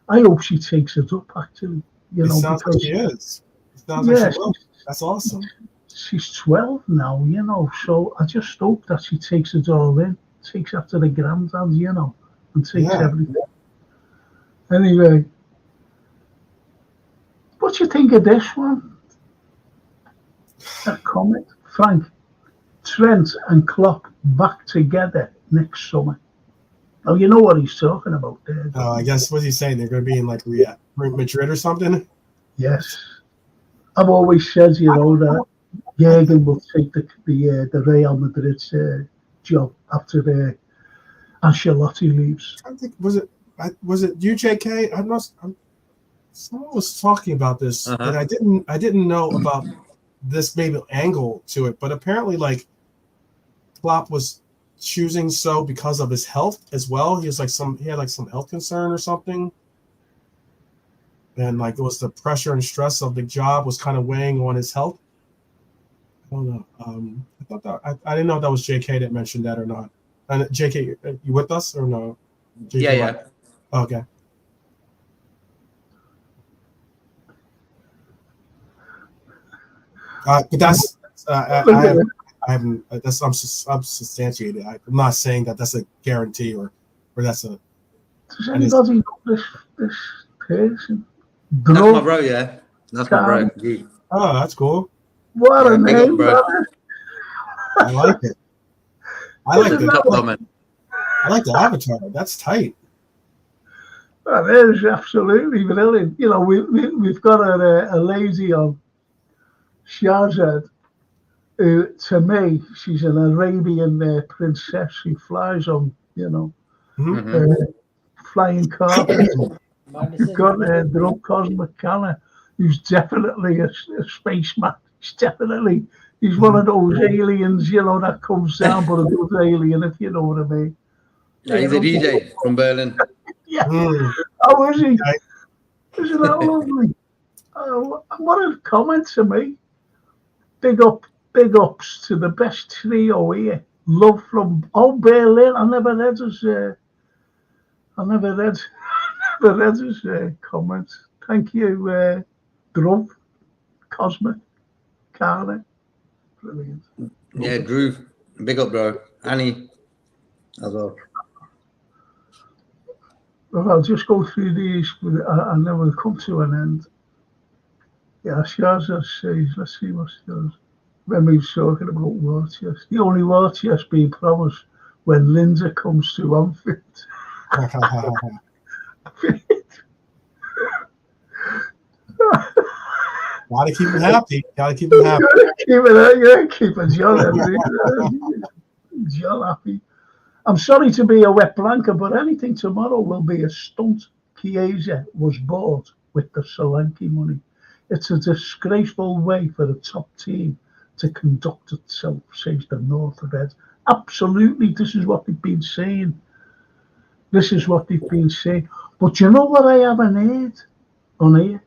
I hope she takes it up, actually. It sounds like she is. It sounds like she will. That's awesome. She's 12 now, so I just hope that she takes it all in, takes after the granddad, and takes everything. Anyway, what do you think of this one? A comment, Frank. Trent and Klopp back together next summer. Oh, you know what he's talking about there. I guess what's he saying? They're going to be in like Madrid or something? Yes. I've always said, that Jurgen will take the Real Madrid job after Ancelotti leaves. I think was it UJK? Someone was talking about this, but I didn't know about this maybe angle to it. But apparently, like Klopp was choosing so because of his health as well. He had some health concern or something, and like it was the pressure and stress of the job was kind of weighing on his health. I don't know. I thought that I didn't know if that was JK that mentioned that or not. And JK, you with us or no? JK, yeah. Okay. But that's I haven't. That's I'm substantiated. I'm not saying that that's a guarantee or that's a. Does anybody know this person? That's my bro. Yeah, that's my bro. Yeah. Oh, that's cool. What a name, bro. I like it. I like the top comment. I like the avatar. That's tight. That is absolutely brilliant. You know, we've got a lady on Shahzad who, to me, she's an Arabian princess. She flies on, Mhm. flying carpets. You've got Drunk Cosmic Canna, who's definitely a spaceman. He's one of those aliens, that comes down, but a good alien, if you know what I mean. Yeah, he's a DJ from Berlin. Yeah. Mm. How is he? Okay. Isn't that lovely? What a comment to me. Big ups to the best trio here. Love from Berlin. I never read his comments. Thank you, Drunk Cosmic Carter. Brilliant. Yeah, Drew. Big up, bro. Annie as well. Well, I'll just go through these and then we'll come to an end. Yeah, Shazza says, let's see what she does. When we was talking about war chest, the only war chest being promised when Linda comes to Anfield. Gotta keep him happy. Gotta keep him happy. Keep it John happy. I'm sorry to be a wet blanket, but anything tomorrow will be a stunt. Chiesa was bought with the Solanke money. It's a disgraceful way for the top team to conduct itself, says the North Red. Absolutely, this is what they've been saying. This is what they've been saying. But you know what I haven't heard on here?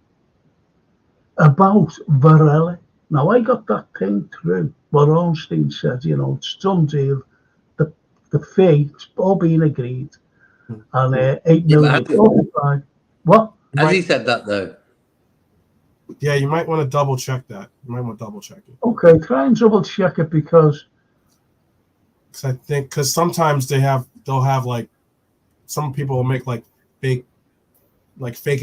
About Varela. Now, I got that thing through. What Ornstein said, it's done deal. The fee, it's all been agreed. And 8 Yeah, million. but What? has he said that though? Yeah, you might want to double check that. You might want to double check it. Okay, try and double check it because I think because sometimes they'll have like some people will make like fake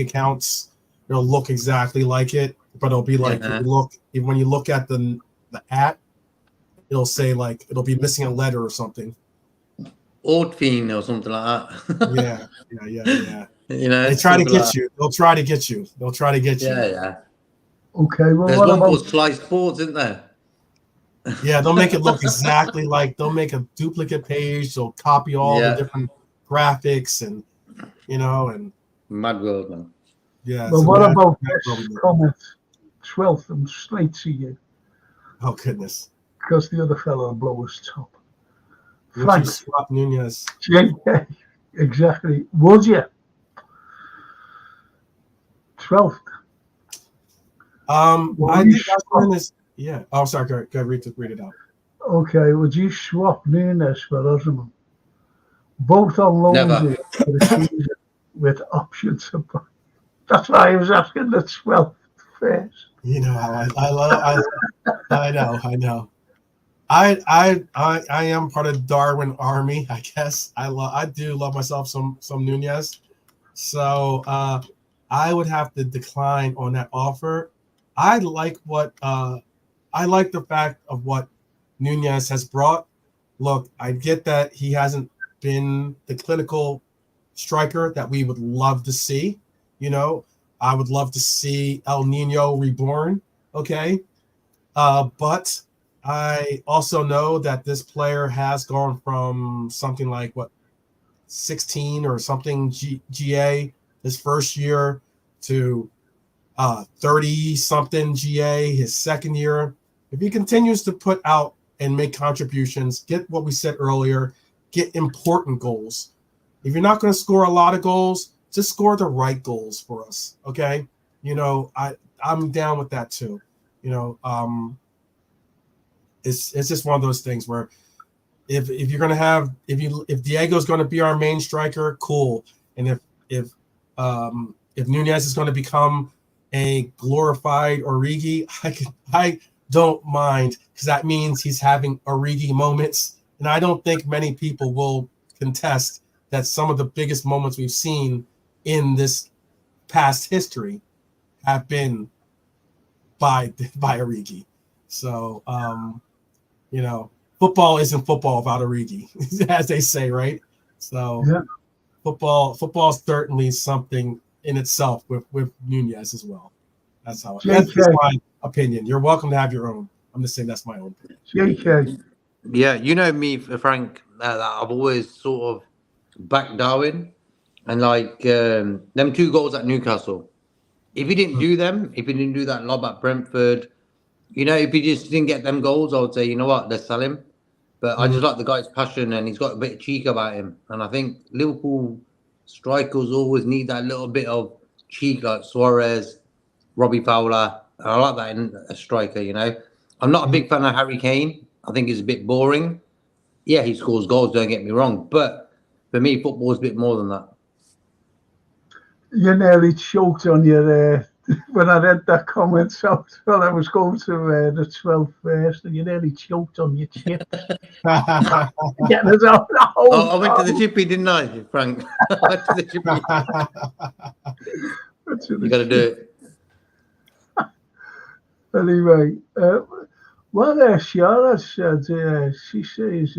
accounts. It'll look exactly like it, but it'll be like when you look at the at, it'll say like it'll be missing a letter or something. Ortfin or something like that. Yeah. They try to get you. They'll try to get you. Yeah. Okay, well, There's what one about called Slice Sports, isn't there? Yeah, they'll make it look exactly like they'll make a duplicate page. They'll copy all the different graphics and and Mad world, man. Yeah. Well, what about this comment? 12th, I'm straight to you. Oh goodness. Because the other fellow will blow his top. Frank swap Nunez. Yeah, exactly. Would you? 12th. I think that's when this. Yeah. Oh, sorry. Go read it out. Okay. Would you swap Nunez for Osman? Both on loans for the season with options to buy. That's why I was asking the 12th first. I know. I am part of Darwin Army, I guess. I do love myself some Nunez. So I would have to decline on that offer. I like the fact of what Nunez has brought. Look, I get that he hasn't been the clinical striker that we would love to see. I would love to see El Nino reborn. Okay. But I also know that this player has gone from something like 16 or something GA his first year to 30 something GA his second year. If he continues to put out and make contributions, get what we said earlier, get important goals. If you're not going to score a lot of goals, just score the right goals for us. Okay. I'm down with that too. It's just one of those things where if you're going to have if Diego's going to be our main striker, cool. And if Nunez is going to become a glorified Origi, I don't mind, because that means he's having Origi moments, and I don't think many people will contest that some of the biggest moments we've seen in this past history have been by Origi. So football isn't football without Origi, as they say, right? So football is certainly something in itself with Nunez as well. That's JK. that's my opinion. You're welcome to have your own. I'm just saying that's my own opinion. JK. Yeah, you know me, Frank. I've always sort of backed Darwin, and like them 2 goals at Newcastle. If he didn't do them, if he didn't do that lob at Brentford, if he just didn't get them goals, I would say, you know what, let's sell him. But I just like the guy's passion, and he's got a bit of cheek about him. And I think Liverpool strikers always need that little bit of cheek, like Suarez, Robbie Fowler. And I like that in a striker, I'm not a big fan of Harry Kane. I think he's a bit boring. Yeah, he scores goals, don't get me wrong. But for me, football is a bit more than that. You nearly choked on your when I read that comment. So I was going to the 12th first, and you nearly choked on your chip. Getting us out. I went to the chippy, didn't I, Frank? I went to the chippy. You got to do it. Anyway, Shara said, she says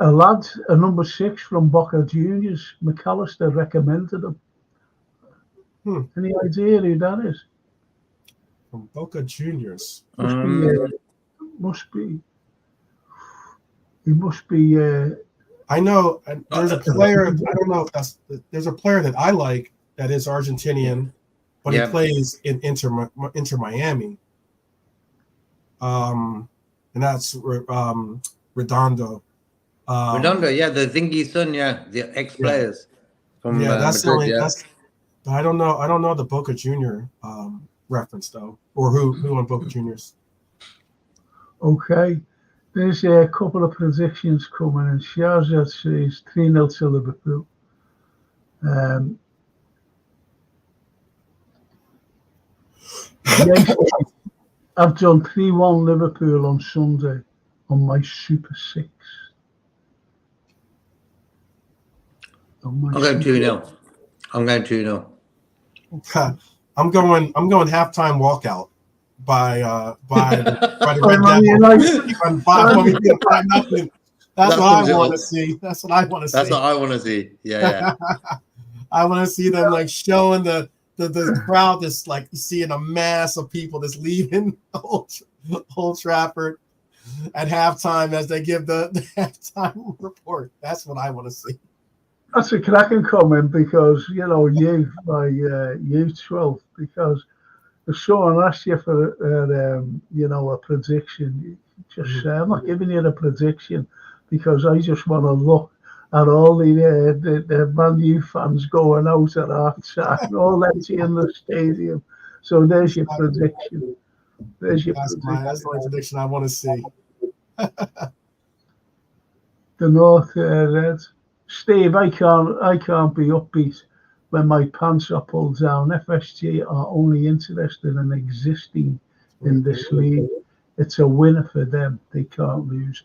a lad, a number 6 from Boca Juniors, McAllister, recommended him. Any idea who that is? From Boca Juniors. Must be. He must be. I know. There's a player. I don't know if there's a player that I like that is Argentinian, but he plays in Inter Miami. And that's Redondo. Redondo, the thingy son, the ex-players from that's Madrid, But I don't know the Boca Junior reference though, or who on Boca Juniors. Okay, there's a couple of predictions coming, and Shazad says 3-0 to Liverpool. I've done 3-1 Liverpool on Sunday on my Super 6. I'm going 2-0. I'm going 2-0. I'm going halftime walkout by the nothing. That's what I want to see. That's what I want to see. That's what I want to see. Yeah. I want to see them like showing the crowd that's like seeing a mass of people that's leaving Old Trafford at halftime as they give the halftime report. That's what I want to see. That's a cracking comment because, you 12, because if someone asks you for, a prediction, you just say, I'm not giving you a prediction because I just want to look at all the Man U fans going out at half-time, all empty in the stadium. So there's your prediction. That's the only prediction I want to see. The North Reds. Steve, I can't be upbeat when my pants are pulled down. FSG are only interested in existing in this league. It's a winner for them. They can't lose.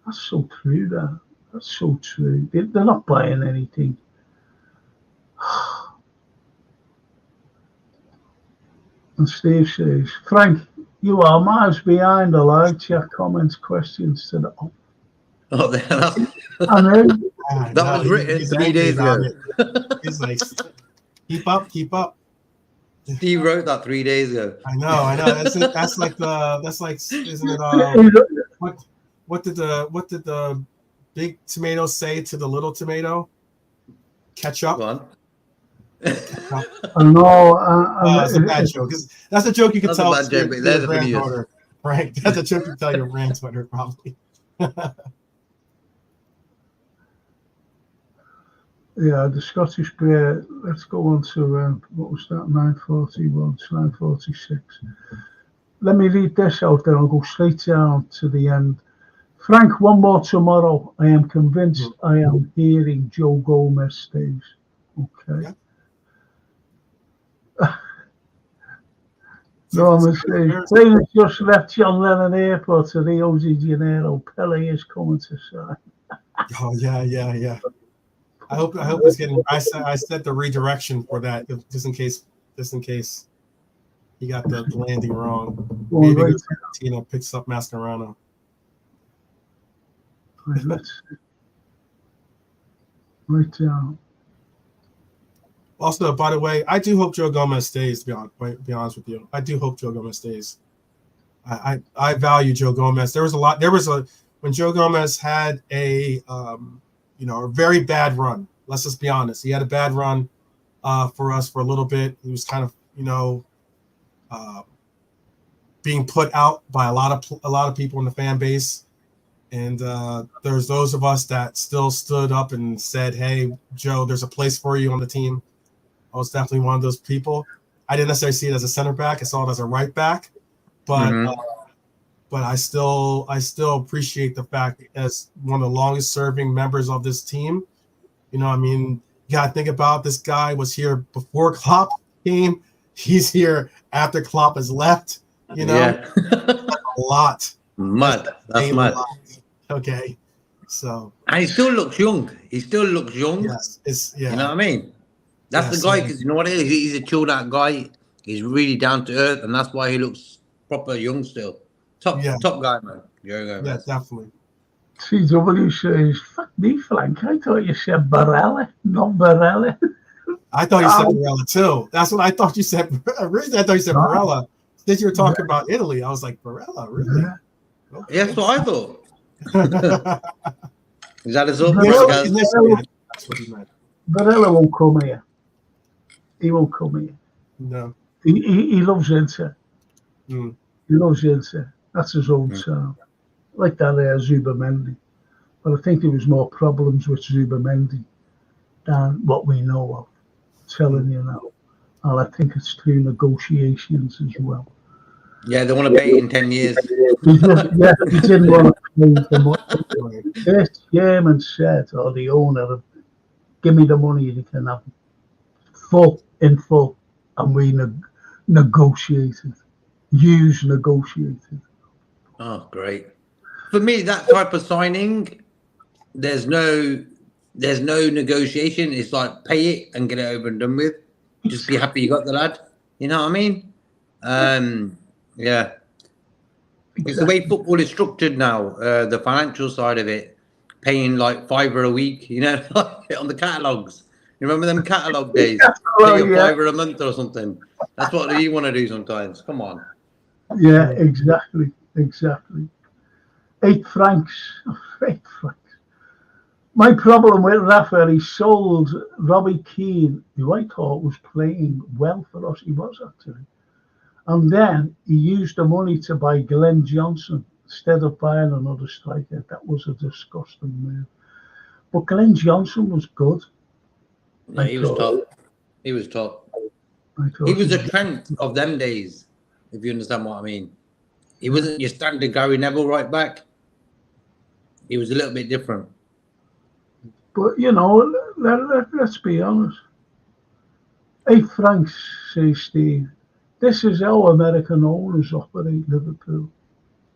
That's so true, that. That's so true. They're not buying anything. And Steve says, Frank, you are miles behind the live chat comments, questions to the... Oh, I know. That was written 3 days ago. He's like, keep up. Steve wrote that 3 days ago. I know. That's like, isn't it? What did the big tomato say to the little tomato? Catch up. I know. That's a bad joke. That's a joke you can tell your granddaughter, right? That's a joke you can tell your granddaughter, probably. Yeah, the Scottish Bear. Let's go on to what was that? 9:41, 9:46. Let me read this out, then I'll go straight down to the end. Frank, one more tomorrow. I am convinced I am hearing Joe Gomez stays. Okay. Norman says, Players just left John Lennon Airport to Rio de Janeiro. Pele is coming to sign. Oh yeah. I hope it's getting. I set the redirection for that just in case he got the landing wrong. Maybe Tina picks up Mascherano. Right down. Also, by the way, I do hope Joe Gomez stays. To be honest with you, I do hope Joe Gomez stays. I value Joe Gomez. When Joe Gomez had a a very bad run. Let's just be honest. He had a bad run for us for a little bit. He was kind of being put out by a lot of people in the fan base. And there's those of us that still stood up and said, "Hey, Joe, there's a place for you on the team." I was definitely one of those people. I didn't necessarily see it as a center back. I saw it as a right back, but I still appreciate the fact as one of the longest serving members of this team. You gotta think about this guy was here before Klopp came. He's here after Klopp has left. Yeah. A lot. Mad. That's mad. Okay, so and he still looks young. Yes, You know what I mean? That's the guy, because you know what it is? He's a chilled out guy. He's really down to earth, and that's why he looks proper young still. Top guy, man. Yeah, definitely. CW says, "Fuck me, Frank. I thought you said Barella, not Barella." I thought you said Barella too. That's what I thought you said. Originally, I thought you said Barella. Then you were talking about Italy. I was like, Barella, really? Yeah. Okay. Yeah, that's what I thought. Is that his up? That's what he meant. Barella won't come here. He won't come here. No. He loves Inter. Mm. He loves Inter. That's his old sound. Like that Zubamendi. But I think there was more problems with Zubamendi than what we know of. Telling you now. And I think it's through negotiations as well. Yeah, they want to pay in 10 years. He didn't want to pay the money. This chairman said, or the owner, "Give me the money, you can have it. In full." And we negotiated. Negotiated. Oh, great. For me, that type of signing, there's no negotiation. It's like pay it and get it over and done with. Just be happy you got the lad. You know what I mean? Yeah. Because the way football is structured now, the financial side of it, paying like £5 a week, on the catalogues. You remember them catalogue days? £5 a month or something. That's what you want to do sometimes. Come on. Yeah, exactly. 8 francs. 8 francs. My problem with Rafa, he sold Robbie Keane, who I thought was playing well for us. He was actually. And then he used the money to buy Glenn Johnson instead of buying another striker. That was a disgusting move. But Glenn Johnson was good. Yeah, he was top. He was a Trent of them days, if you understand what I mean. He wasn't your standard Gary Neville right back. He was a little bit different. But, let's be honest. 8 francs, says Steve. This is how American owners operate Liverpool,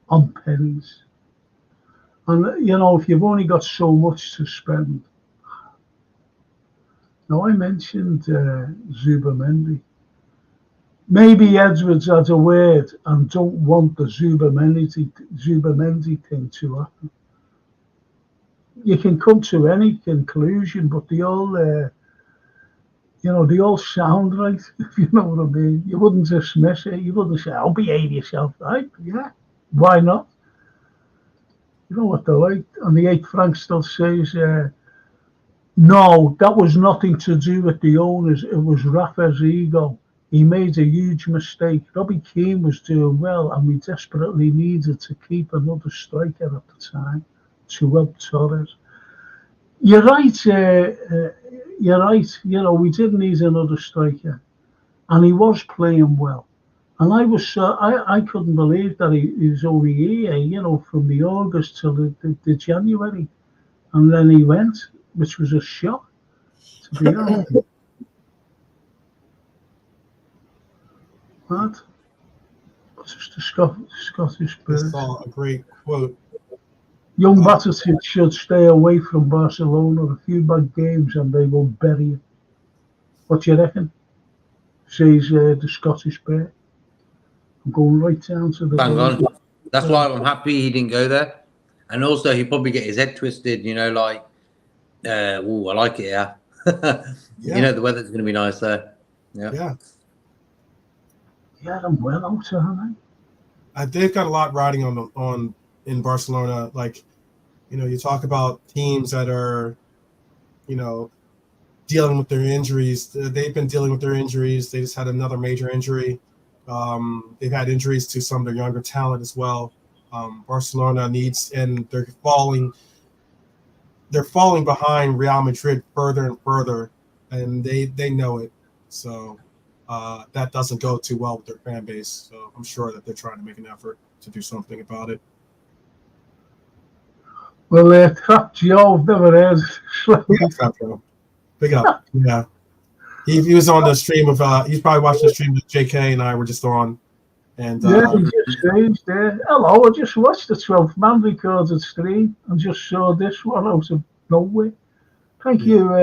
on pennies. And, if you've only got so much to spend. Now, I mentioned Zubamendi. Maybe Edwards had a word and don't want the Zubamendi thing to happen. You can come to any conclusion, but they all sound right, if you know what I mean. You wouldn't dismiss it. You wouldn't say, "Oh, behave yourself." Right? Yeah, why not? You know what they're like. And the 8 francs still says, no, that was nothing to do with the owners. It was Rafa's ego. He made a huge mistake. Robbie Keane was doing well, and we desperately needed to keep another striker at the time to help Torres. You're right. You're right. We did need another striker, and he was playing well. And I couldn't believe that he was only here, from the August till the January, and then he went, which was a shock, to be honest. What? What's just the Scottish bird? I saw a great quote. Young Matic should stay away from Barcelona. A few bad games and they will bury him. What do you reckon? Says the Scottish bear. I'm going right down to the bang on. That's why I'm happy he didn't go there. And also, he'd probably get his head twisted, I like it. Yeah. Yeah. You know, the weather's going to be nice there. Yeah. Yeah. Yeah, I'm well out, aren't They've got a lot riding on in Barcelona. Like, you talk about teams that are, dealing with their injuries. They've been dealing with their injuries. They just had another major injury. They've had injuries to some of their younger talent as well. Barcelona needs, and they're falling behind Real Madrid further and further, and they know it. So that doesn't go too well with their fan base. So I'm sure that they're trying to make an effort to do something about it. Well, Trap Joe, never is. Yeah, Trap Joe. Big up. Yeah. He was on the stream of he's probably watching the stream that JK and I were just on. And Yeah, he just changed there. Hello, I just watched the 12th man recorded stream and just saw this one out of nowhere. Thank you.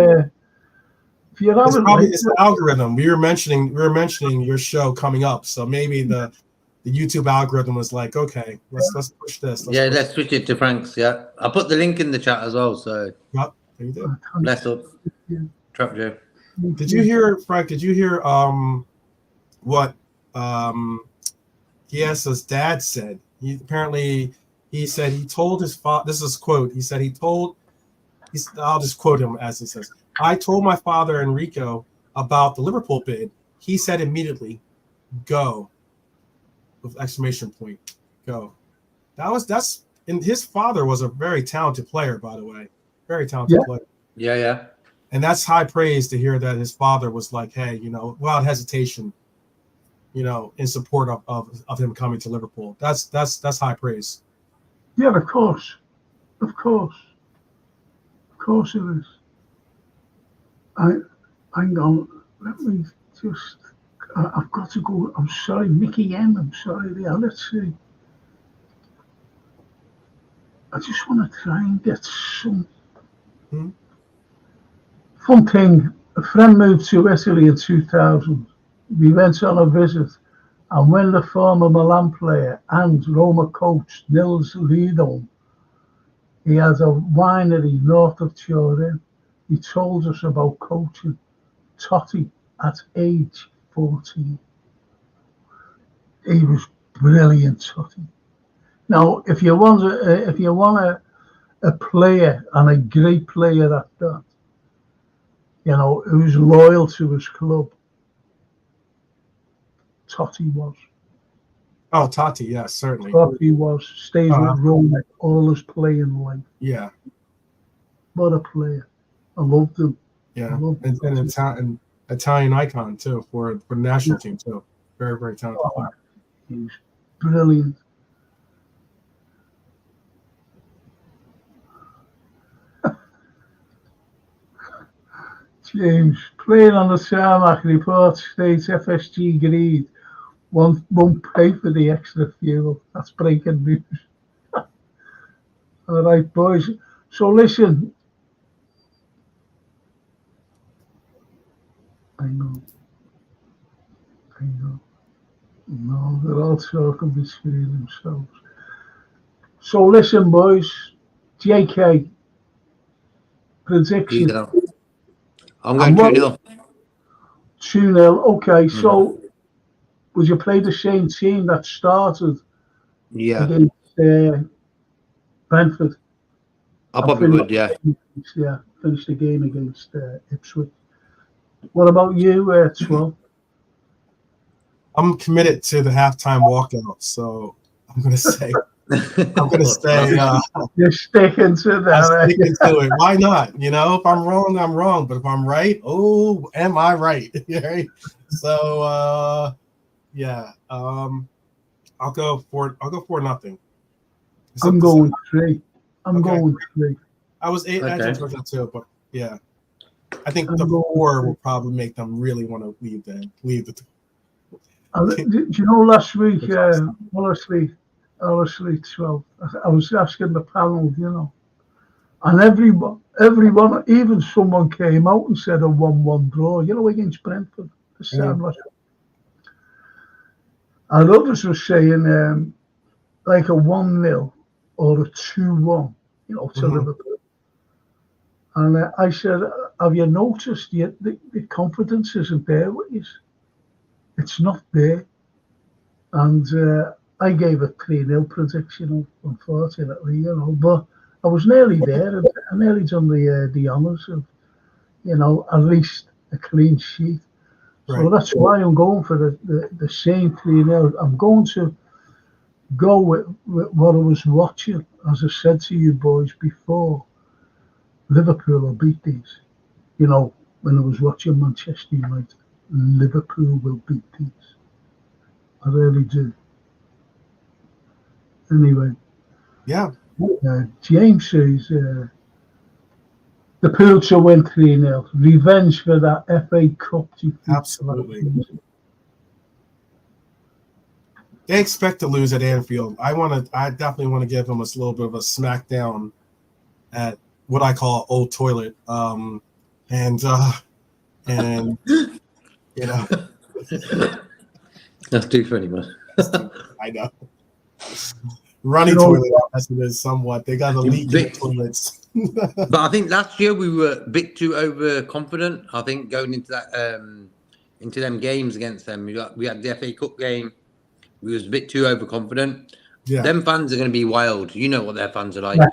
If you haven't, it's the algorithm. We were mentioning your show coming up, so maybe the YouTube algorithm was like, okay, let's push this. Let's switch it to Frank's. Yeah, I put the link in the chat as well. So yep, there you did. Bless up, Trap Joe. Did you hear, Frank? Did you hear what Chiesa's dad said? He said he told his father. This is a quote. He said I'll just quote him as he says. I told my father Enrico about the Liverpool bid. He said immediately, "Go!" with exclamation point. Go. And his father was a very talented player, by the way. Very talented player. Yeah. And that's high praise to hear that his father was like, hey, without hesitation, in support of him coming to Liverpool. That's high praise. Yeah, of course. Of course it is. Hang on. Let me just. I've got to go. I'm sorry, Mickey M. I'm sorry. Yeah, let's see. I just want to try and get some. Fun thing. A friend moved to Italy in 2000. We went on a visit, and when the former Milan player and Roma coach Nils Lidholm, he has a winery north of Turin. He told us about coaching Totti at age 14. He was brilliant, Totti. Now, if you want a player and a great player at that, who's loyal to his club, Totti was. Oh, Totti, yes, certainly. Totti was. Stayed with Roma all his playing life. Yeah. What a player. I loved him. Yeah, and Italian icon too for the national team too. Very, very talented player. He was brilliant. James, playing on the tarmac report states FSG agreed won't pay for the extra fuel. That's breaking news. All right, boys. So listen. I know. No, they're all talking between themselves. So listen, boys. JK, prediction. I'm going 2-0. 2-0. Okay, so would you play the same team that started against Brentford? I probably would, yeah. Yeah, finish the game against Ipswich. What about you, 12? I'm committed to the halftime walkout, so I'm going to say. You're sticking to that. I'm sticking to it. Why not? If I'm wrong, I'm wrong. But if I'm right, am I right? So, I'll go for nothing. I'm going 3. Going 3. I was 8 towards that too, but yeah, I think the 4 will probably make them really want to leave the. Do you know last week? Honestly, 12. I was asking the panel, and everyone, even someone came out and said a 1-1 draw, against Brentford. And others were saying like a 1-0 or a 2-1, to Liverpool. And I said, have you noticed the confidence isn't there with you? It's not there. And I gave a 3-0 prediction, unfortunately, but I was nearly there. I nearly done the honours of, at least a clean sheet. So Right. that's why I'm going for the same 3-0. I'm going to go with what I was watching. As I said to you boys before, Liverpool will beat these. When I was watching Manchester United, Liverpool will beat these. I really do. Anyway. Yeah. James says the Pools will win 3-0. Revenge for that FA Cup defeat. Absolutely. They expect to lose at Anfield. I definitely want to give them a little bit of a smackdown at what I call Old Toilet. And That's too funny, man. I know. Runny toilet, as it is somewhat. They got a leak in the toilets. But I think last year we were a bit too overconfident. I think going into that into them games against them, we had the FA Cup game. We was a bit too overconfident. Yeah. Them fans are going to be wild. You know what their fans are like. Yeah.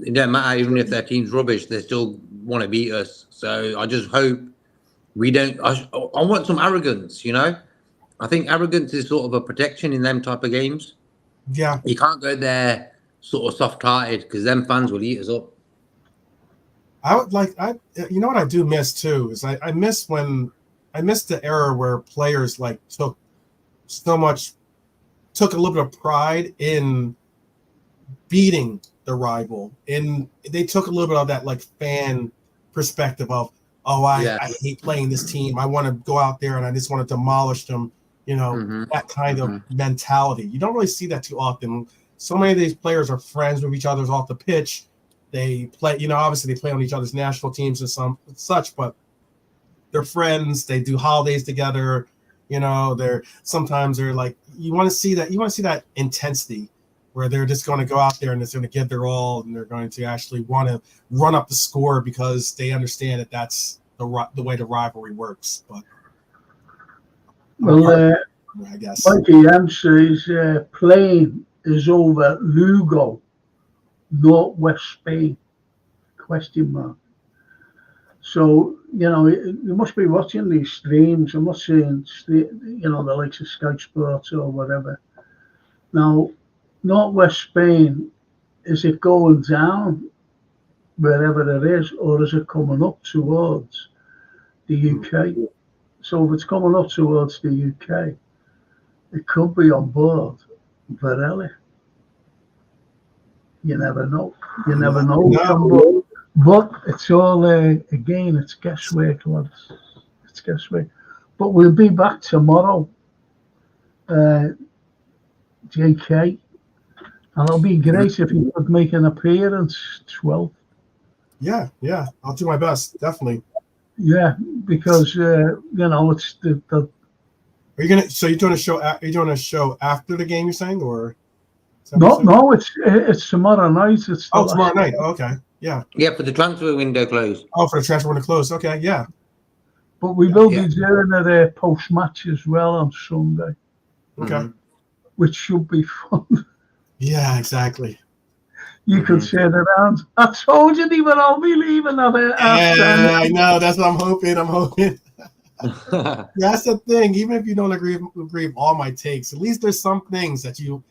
It doesn't matter even if their team's rubbish. They still want to beat us. So I just hope we don't. I want some arrogance. I think arrogance is sort of a protection in them type of games. Yeah. You can't go there sort of soft-hearted because them fans will eat us up. You know what I do miss too is I miss the era where players took a little bit of pride in beating the rival, and they took a little bit of that fan perspective of, I hate playing this team. I want to go out there and I just want to demolish them. That kind of mentality. You don't really see that too often. So many of these players are friends with each other off the pitch. They play, obviously they play on each other's national teams and such, but they're friends. They do holidays together. Sometimes they're you want to see that intensity where they're just going to go out there and it's going to give their all, and they're going to actually want to run up the score because they understand that that's the way the rivalry works. But I guess Mikey M says plane is over Lugo, Northwest Spain? ? So, you must be watching these streams. I'm not saying, the likes of Sky Sports or whatever. Now, Northwest Spain, is it going down wherever it is, or is it coming up towards the UK? So if it's coming up towards the UK, it could be on board Varela. You never know. No. But it's all, again, it's guesswork, lads. It's guesswork. But we'll be back tomorrow, JK. And it'll be great if you could make an appearance, 12. Yeah. I'll do my best, definitely. Yeah, because, it's the Are you gonna? So you're doing a show? Are you doing a show after the game? You're saying, or? No, it's tomorrow night. It's tomorrow night. Oh, okay, yeah. Yeah, for the transfer window closed. Oh, for the transfer window closed. Okay, yeah. But we will be doing it post match as well on Sunday. Okay. Which should be fun. Yeah, exactly. You could turn around. I told you they were all be leaving at Yeah, I know. That's what I'm hoping. That's the thing. Even if you don't agree with all my takes, at least there's some things that even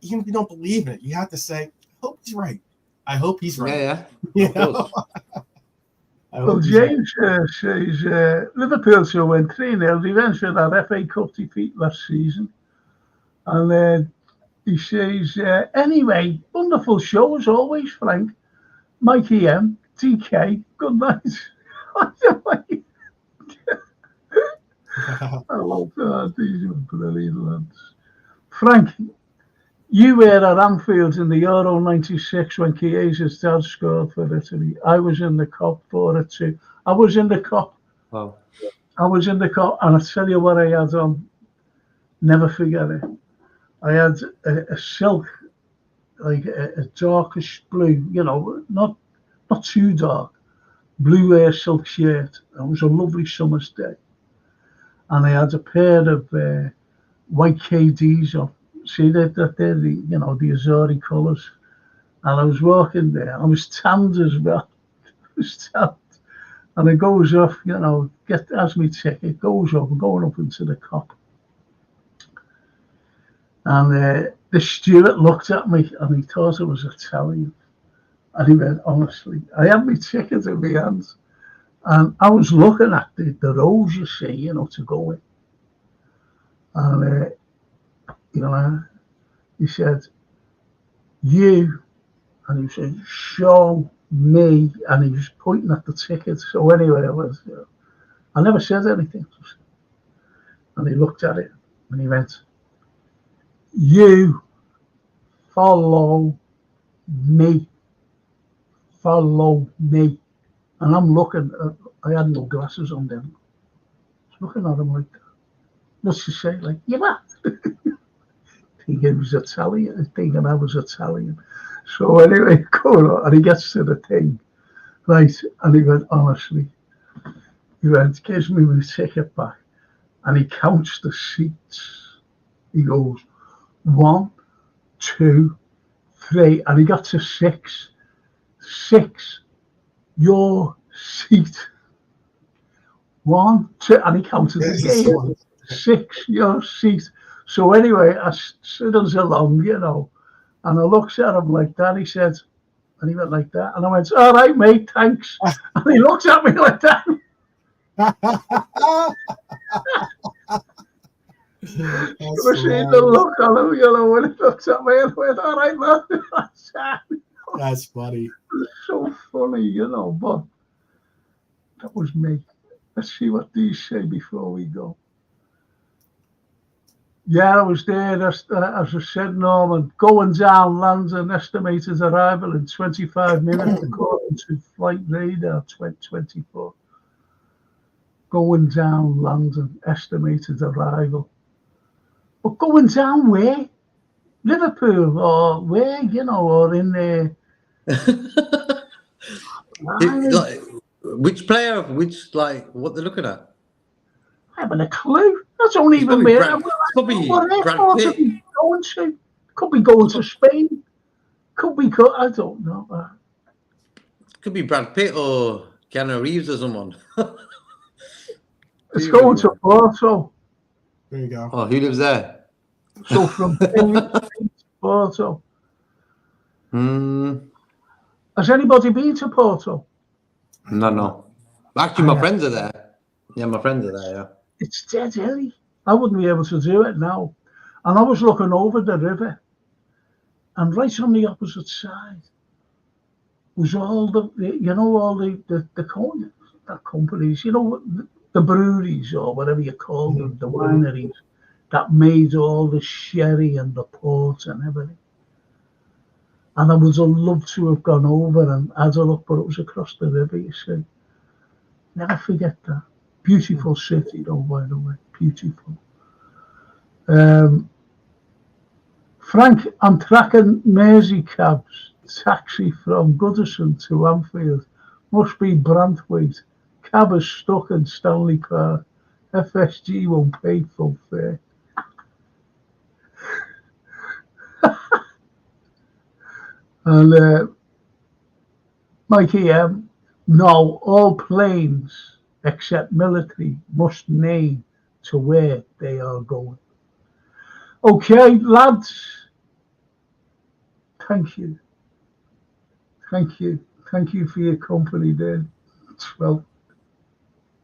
if you don't believe in it, you have to say, I hope he's right. I hope he's right. Yeah. Well, James says Liverpool should win 3-0. Revenge for that FA Cup defeat last season. And he says, anyway, wonderful show as always, Frank. Mikey M, DK, good night. I love that. These are brilliant lads. Frank, you were at Anfield in the Euro 96 when Chiesa's dad scored for Italy. I was in the Cup for it too. I was in the Cup. Wow. I was in the Cup, and I tell you what I had on. Never forget it. I had a silk, like a darkish blue, not too dark, blue silk shirt. It was a lovely summer's day. And I had a pair of white KDs on. See, they're the, you know, the Azori colours. And I was walking there. I was tanned as well. I was tanned. And it goes off, you know, as my ticket goes up, going up into the cop. And the steward looked at me and he thought I was Italian. And he went, honestly, I had my ticket in my hands. And I was looking at the rows, you see, you know, to go in. And, you know, he said, you, and he said, show me, and he was pointing at the ticket. So anyway, I never said anything. And he looked at it and he went, you follow me. Follow me. And I'm looking, I had no glasses on then. I was looking at him like that. What's to say? Like, you what? Thinking he was Italian, thinking I was Italian. So anyway, going on, and he gets to the thing, right? And he went, honestly, he went, gives me my ticket back, and he counts the seats. He goes, 1, 2, 3, and he got to 6. 6, your seat. 1, 2, and he counted again. 6, your seat. So anyway, I stood along, you know, and I looked at him like that. He said, and he went like that, and I went, all right, mate, thanks. And he looked at me like that. You see the look on him, you know, when he looked at me, and I went, all right, man. That's funny. It's so funny, you know, but that was me. Let's see what these say before we go. Yeah, I was there, as I said, Norman. Going down, London, estimated arrival in 25 minutes, according to flight radar 2024. Going down, London, estimated arrival. But going down where? Liverpool, or where, you know, or in there. Like, which player, what they're looking at? I haven't a clue. That's only It's even probably where. it's probably What Brad airport Pitt. are we going to? Could be going to Spain. Could be. I don't know. Could be Brad Pitt or Keanu Reeves or someone. It's going to Porto. There you go. Oh, who lives there? So from Spain to Porto. Has anybody been to Porto? No. Actually, my friends are there. Yeah, my friends are there, yeah. It's dead hilly. I wouldn't be able to do it now. And I was looking over the river, and right on the opposite side was all the you know, all the companies, you know, the breweries or whatever you call them, the wineries that made all the sherry and the port and everything. And I would have loved to have gone over and had a look, but it was across the river, you see. Never forget that. Beautiful city, though, by the way. Beautiful. Frank, I'm tracking Mersey cabs. Taxi from Goodison to Anfield. Must be Brantwaite. Cab is stuck in Stanley Park. FSG won't pay full fare. And Mikey M, no, all planes except military must name to where they are going. Okay, lads. Thank you. Thank you. Thank you for your company there. Well,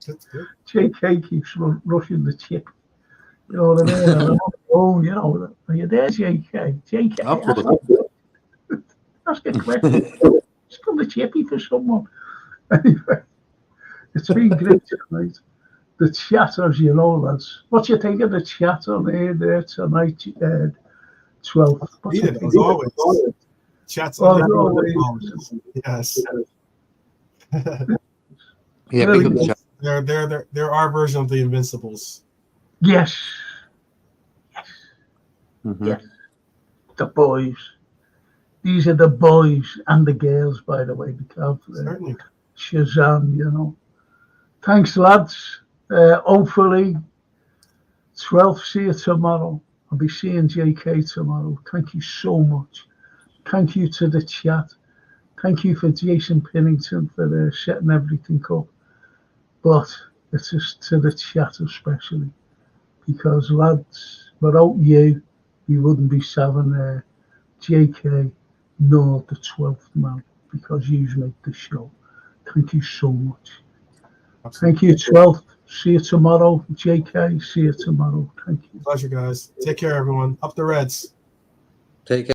That's good. JK keeps rushing the chip. You know what I mean? Oh, you know, are you there, JK? JK, ask a question. Just come the chippy for someone. Anyway, it's been great tonight. The chatters, you know, lads. What do you think of the chat on air there tonight, 12? As always. Chats As on always. Yes. Yeah, Really big up the chat. They're our version of the Invincibles. Yes. Mhm. Yes. The boys. These are the boys and the girls, by the way, because Certainly. Shazam, you know. Thanks, lads. Hopefully, 12th, see you tomorrow. I'll be seeing JK tomorrow. Thank you so much. Thank you to the chat. Thank you for Jason Pennington for setting everything up. But it's just to the chat especially. Because, lads, without you, we wouldn't be having JK nor the 12th man. Because you make the show. Thank you so much. Absolutely. Thank you, 12th. See you tomorrow. JK, see you tomorrow. Thank you. Pleasure, guys. Take care, everyone. Up the Reds. Take care.